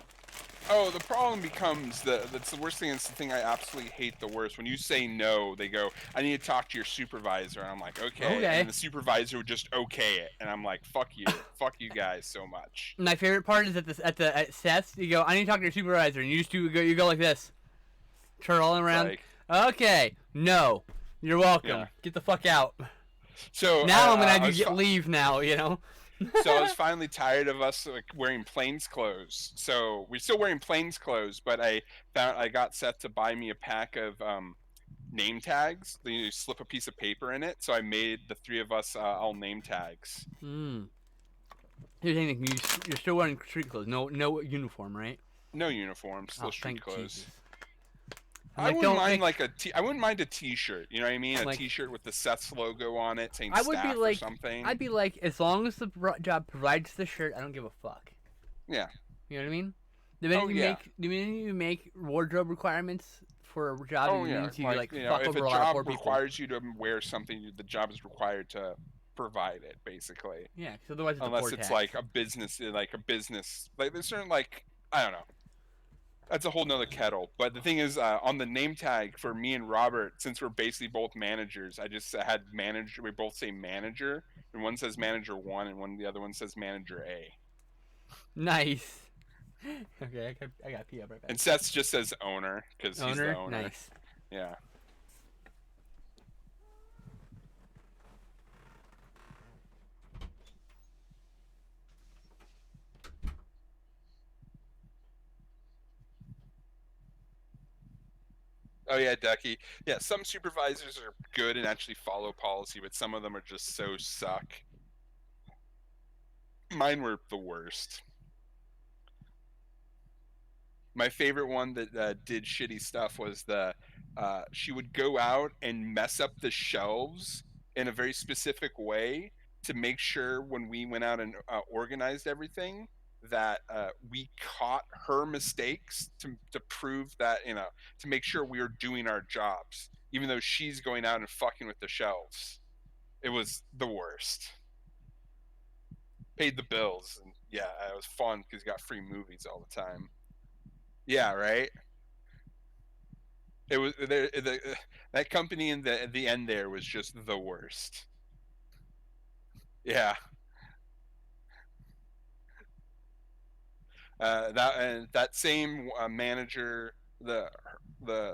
Oh, the problem becomes that's the worst thing. It's the thing I absolutely hate the worst. When you say no, they go, "I need to talk to your supervisor," and I'm like, "Okay." And the supervisor would just okay it, and I'm like, "Fuck you, fuck you guys so much." My favorite part is at Seth's. You go, "I need to talk to your supervisor," and you just you go like this, turn all around. Like, okay, no, you're welcome. Yeah. Get the fuck out. So now I'm gonna have you leave now. You know. So I was finally tired of us like wearing plains clothes. So we're still wearing plains clothes, but I got Seth to buy me a pack of name tags. Then you slip a piece of paper in it. So I made the three of us all name tags. You're saying you're still wearing street clothes, no uniform, right? No uniform, still street clothes. Jesus. I wouldn't mind I wouldn't mind a T-shirt. You know what I mean? A T-shirt with the Seth's logo on it, saying staff or something. I'd be like, as long as the job provides the shirt, I don't give a fuck. Yeah. You know what I mean? The minute you make wardrobe requirements for a job, means you fuck if over a a lot of poor job people. requires you to wear something, the job is required to provide it, basically. Yeah, because otherwise it's unless it's like a business, like there's certain I don't know. That's a whole nother kettle. But the thing is, on the name tag for me and Robert, since we're basically both managers, I just had manager. We both say manager, and one says manager 1, and the other one says manager A. Nice. Okay, I got pee up right back. And Seth just says owner because he's the owner. Nice. Yeah. Oh yeah, Ducky. Yeah, some supervisors are good and actually follow policy, but some of them are just so suck. Mine were the worst. My favorite one that did shitty stuff was she would go out and mess up the shelves in a very specific way to make sure when we went out and organized everything that we caught her mistakes to prove that, to make sure we were doing our jobs, even though she's going out and fucking with the shelves. It was the worst. Paid the bills, and yeah, it was fun because you got free movies all the time. Yeah, right. It was that company in the end there was just the worst. Yeah. That same manager,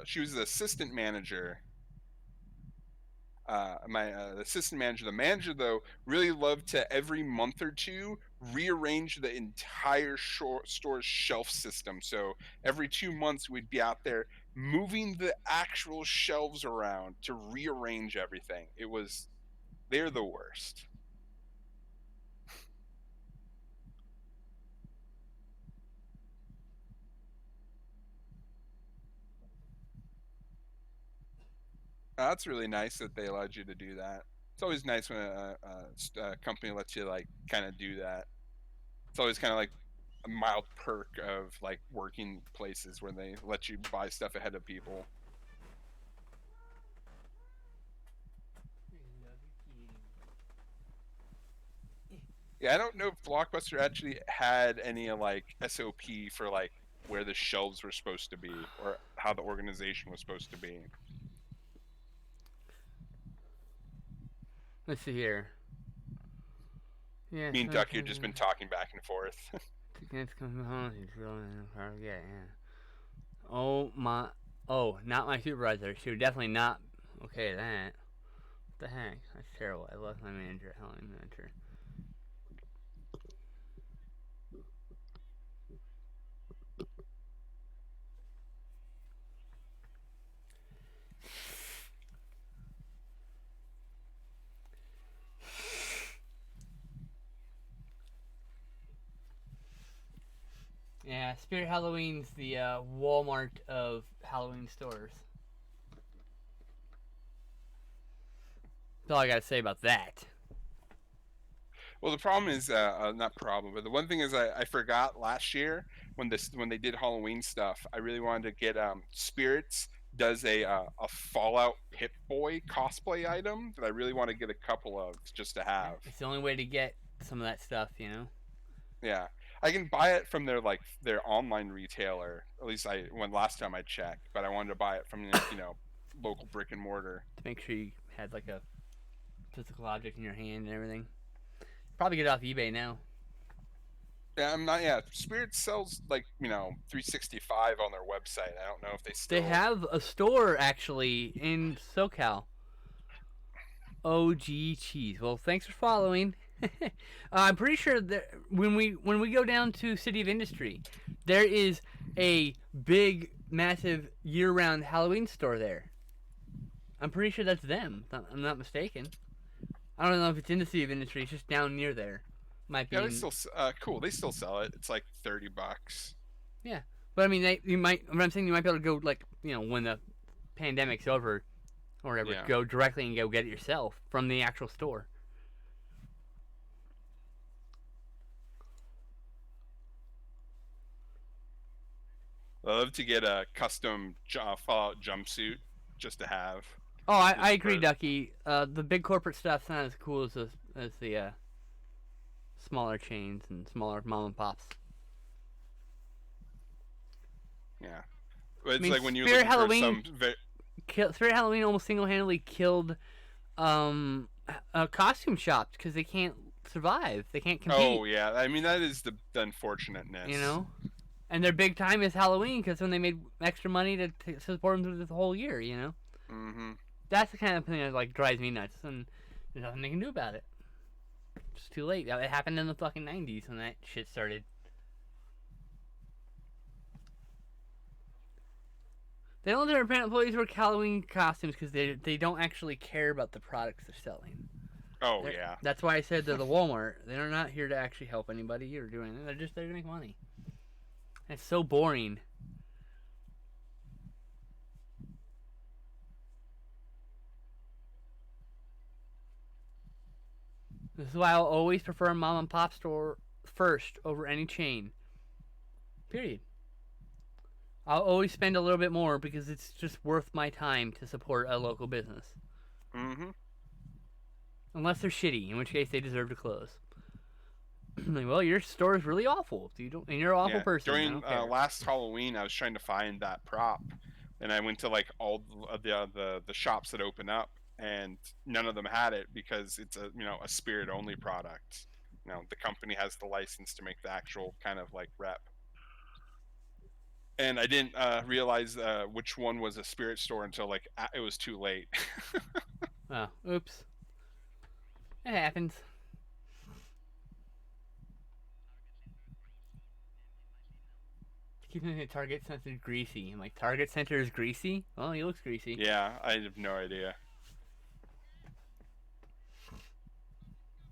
she was the assistant manager. The assistant manager, the manager though, really loved to every month or two rearrange the entire store's shelf system. So every 2 months we'd be out there moving the actual shelves around to rearrange everything. They're the worst. That's really nice that they allowed you to do that. It's always nice when a company lets you like kind of do that. It's always kind of like a mild perk of like working places where they let you buy stuff ahead of people. Yeah, I don't know if Blockbuster actually had any like SOP for like where the shelves were supposed to be or how the organization was supposed to be. Let's see here. Yeah, Me and Ducky have just been talking back and forth. yeah. Oh my. Oh, not my supervisor. She would definitely not. Okay, that. What the heck? That's terrible. I love my manager. Helen manager. Yeah, Spirit Halloween's the Walmart of Halloween stores. That's all I gotta say about that. Well, the problem is not problem, but the one thing is I forgot last year when they did Halloween stuff. I really wanted to get Spirits does a Fallout Pip Boy cosplay item that I really want to get a couple of just to have. It's the only way to get some of that stuff, you know. Yeah, I can buy it from their online retailer. At least I when last time I checked, but I wanted to buy it from local brick and mortar. To make sure you had like a physical object in your hand and everything. Probably get it off eBay now. Yeah, I'm not. Yeah, Spirit sells like 365 on their website. I don't know if they still. They have a store actually in SoCal. OG Cheese. Well, thanks for following. I'm pretty sure that when we go down to City of Industry, there is a big, massive year-round Halloween store there. I'm pretty sure that's them. I'm not mistaken. I don't know if it's in the City of Industry. It's just down near there. Might be. Yeah, they still cool. They still sell it. It's like $30. Yeah, but I mean, you might. What I'm saying, you might be able to go like when the pandemic's over, or whatever. Yeah. Go directly and go get it yourself from the actual store. I love to get a custom Fallout jumpsuit just to have. Oh, I agree, Ducky. The big corporate stuff's not as cool as the smaller chains and smaller mom and pops. Yeah, it's mean, like when you Spirit look for Halloween- some. Spirit Halloween almost single-handedly killed costume shops because they can't survive. They can't compete. Oh yeah, I mean that is the unfortunateness. You know, and their big time is Halloween because when they made extra money to support them through the whole year. You know. Mm-hmm. That's the kind of thing that like drives me nuts, and there's nothing they can do about it. It's too late. It happened in the fucking 90s when that shit started. They don't let their employees wear Halloween costumes because they don't actually care about the products they're selling. Oh yeah. That's why I said they're the Walmart. They're not here to actually help anybody or do anything. They're just there to make money. It's so boring. This is why I'll always prefer a mom and pop store first over any chain. Period. I'll always spend a little bit more because it's just worth my time to support a local business. Mm-hmm. Unless they're shitty, in which case they deserve to close. Like, well, your store is really awful. And you're an awful person. During last Halloween, I was trying to find that prop, and I went to like all the shops that open up, and none of them had it because it's a spirit only product. The company has the license to make the actual kind of like rep. And I didn't realize which one was a spirit store until like it was too late. Oh, oops. It happens. Keep thinking that Target Center is greasy. I'm like, Target Center is greasy? Well, he looks greasy. Yeah, I have no idea.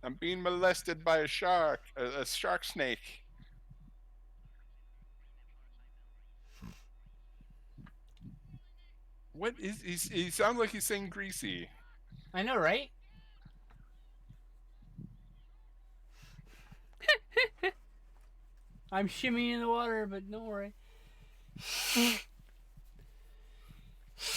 I'm being molested by a shark, a shark snake. What is he sounds like he's saying greasy. I know, right? I'm shimmying in the water, but don't worry.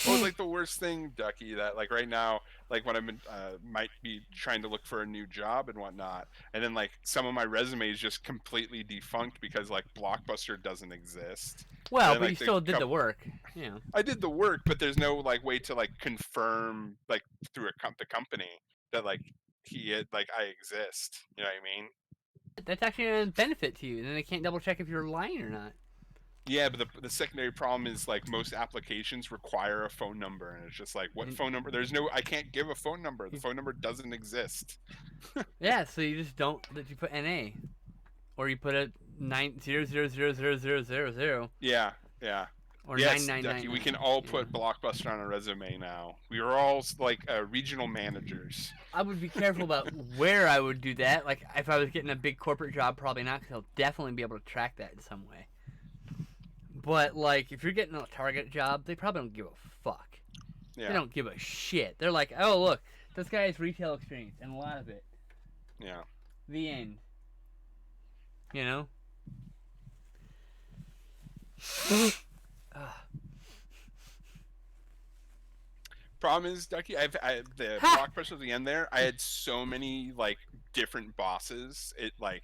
Well, it's like the worst thing, Ducky, that like right now, like when I'm might be trying to look for a new job and whatnot, and then like some of my resume is just completely defunct because like Blockbuster doesn't exist. And Well, then but you like the still did the work. Yeah. I did the work, but there's no like way to like confirm like through the company that like I exist. You know what I mean? That's actually a benefit to you. And then they can't double check if you're lying or not. Yeah, but the secondary problem is like most applications require a phone number, and it's just like what And phone number? There's no, I can't give a phone number. The you, phone number doesn't exist. yeah, so you just don't that you put NA. Or you put a 9000000 Yeah, yeah. or Yes, Ducky, we 9999. can all Yeah. put Blockbuster on a resume now. We are all like regional managers. I would be careful about where I would do that. Like, if I was getting a big corporate job, probably not, because they'll definitely be able to track that in some way. But, like, if you're getting a Target job, they probably don't give a fuck. Yeah, They don't give a shit. They're like, oh, look, this guy has retail experience, and a lot of it. yeah. The end. You know? Problem is, Ducky, the Ha! Blockbuster at the end there. I had so many like different bosses. It like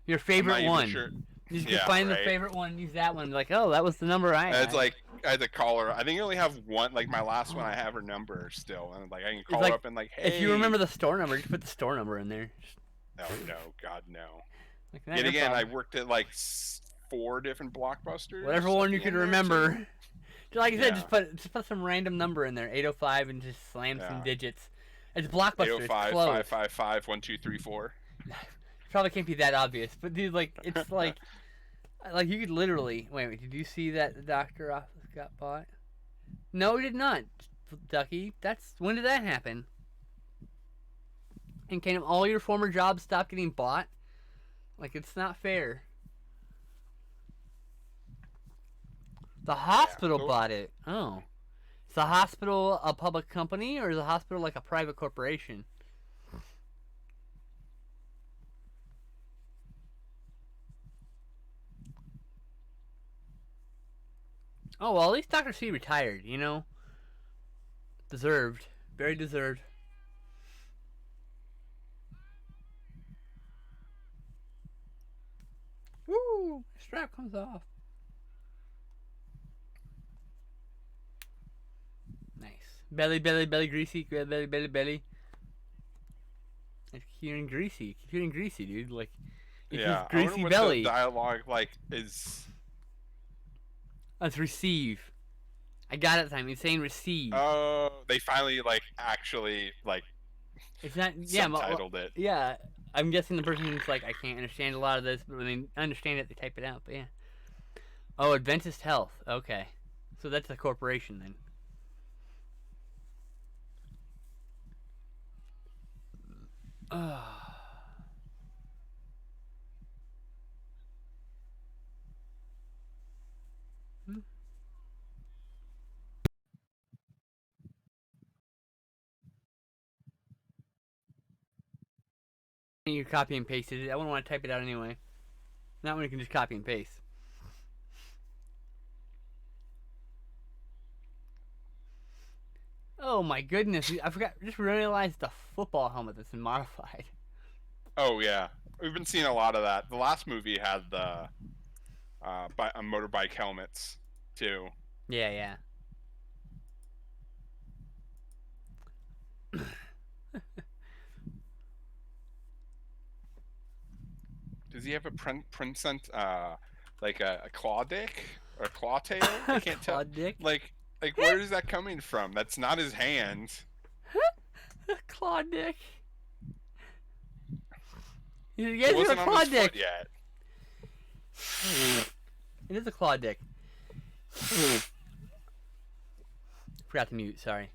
Your I'm not favorite even one. sure. You just Yeah, find the right. favorite one and use that one. Like, oh, that was the number I It's had. like I had to call her. I think I only have one. Like my last one, I have her number still, and like I can It's call her like, up and like, if you hey. remember the store number, just put the store number in there. No, no, God, no. Like, not Yet your again, I problem. worked at like 4 different Blockbusters. Whatever At one you the could end there, too. remember. Like I said, Yeah, just put some random number in there, 805, and just slam some yeah. digits. It's Blockbuster. It's 805 close. 555 1234. Probably can't be that obvious, but dude, like it's like you could literally wait. Did you see that the doctor office got bought? No, it did not, Ducky. That's when did that happen? And can all your former jobs stop getting bought? Like it's not fair. The Yeah. hospital bought it. Oh. Is the hospital a public company or is the hospital like a private corporation? Oh, well, at least Dr. C retired, you know? Deserved. Very deserved. Woo! Strap comes off. Nice. Belly, belly, belly, greasy. Belly, belly, belly. I keep hearing greasy. Keep hearing greasy, dude. Like, it's his Yeah. I wonder greasy what the belly. dialogue like is. Let's receive. I got it this time. He's saying receive. Oh, they finally like actually like It's not. Yeah, subtitled it. yeah. I'm guessing the person's like, I can't understand a lot of this, but when they understand it, they type it out. But yeah. Oh, Adventist Health. Okay. So that's a corporation then. You copy and pasted it. I wouldn't want to type it out anyway. Not when you can just copy and paste. Oh my goodness! I forgot. Just realized the football helmet that's been modified. Oh yeah, we've been seeing a lot of that. The last movie had the motorbike helmets too. Yeah, yeah. Does he have a princent like a claw dick or a claw tail? I can't tell. Claw dick. Like where is that coming from? That's not his hand. Claw dick. You It guys have a wasn't on claw his dick. foot yet. It is a claw dick. Forgot to mute. Sorry.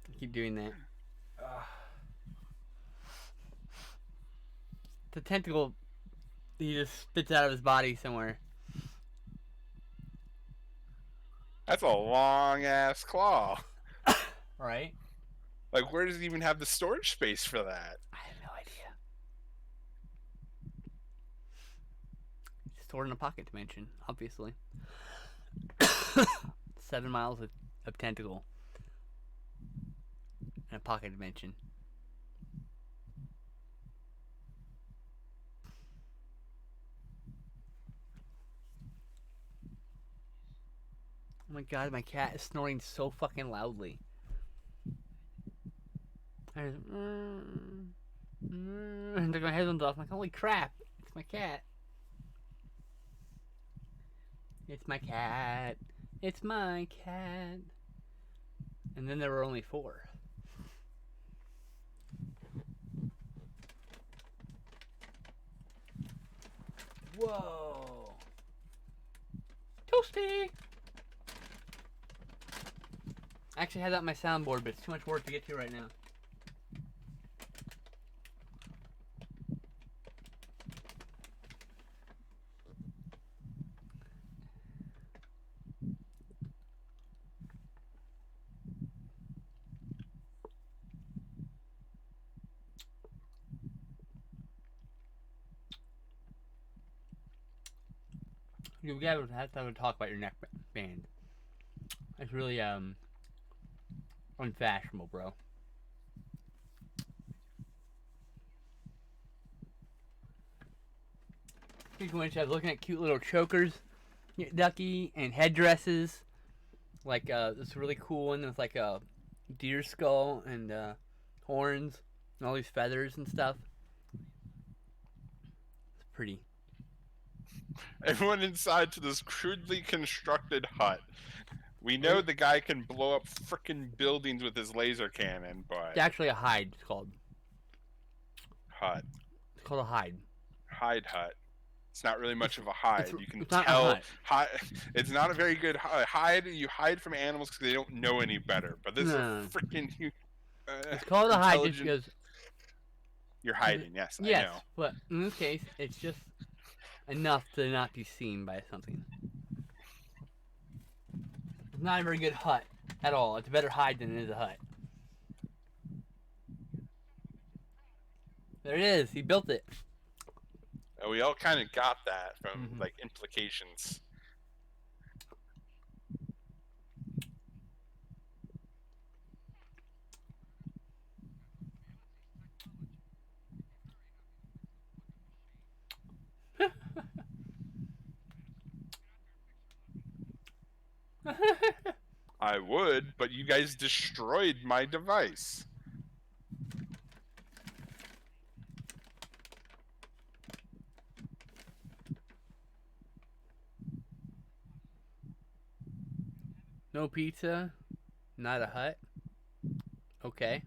I keep doing that. The tentacle. He just spits out of his body somewhere. That's a long ass claw. Right? Like, where does it even have the storage space for that? I have no idea. Stored in a pocket dimension, obviously. 7 miles of tentacle in a pocket dimension. Oh my god, my cat is snoring so fucking loudly. And took my headphones off. I'm like, holy crap, it's my cat. It's my cat. It's my cat. And then there were only 4. Whoa. Toasty! I actually had that on my soundboard, but it's too much work to get to right now. You guys have to have a talk about your neck band. It's really unfashionable, bro. You can have looking at cute little chokers, ducky, and headdresses. Like this really cool one with like a deer skull and horns and all these feathers and stuff. It's pretty. Everyone inside to this crudely constructed hut. We know the guy can blow up frickin' buildings with his laser cannon, but It's actually a hide. It's called. hut. It's called a hide. Hide hut. It's not really much of a hide. You can it's not a tell. hut. It's not a very good hide. You hide from animals because they don't know any better. But this No. is a freaking. It's called a hide just because. You're hiding. Yes, Yes, I know. but in this case, it's just enough to not be seen by something. It's not a very good hut at all. It's a better hide than it is a hut. There it is. He built it. We all kind of got that from like implications. I would, but you guys destroyed my device. No pizza. Not a hut. Okay.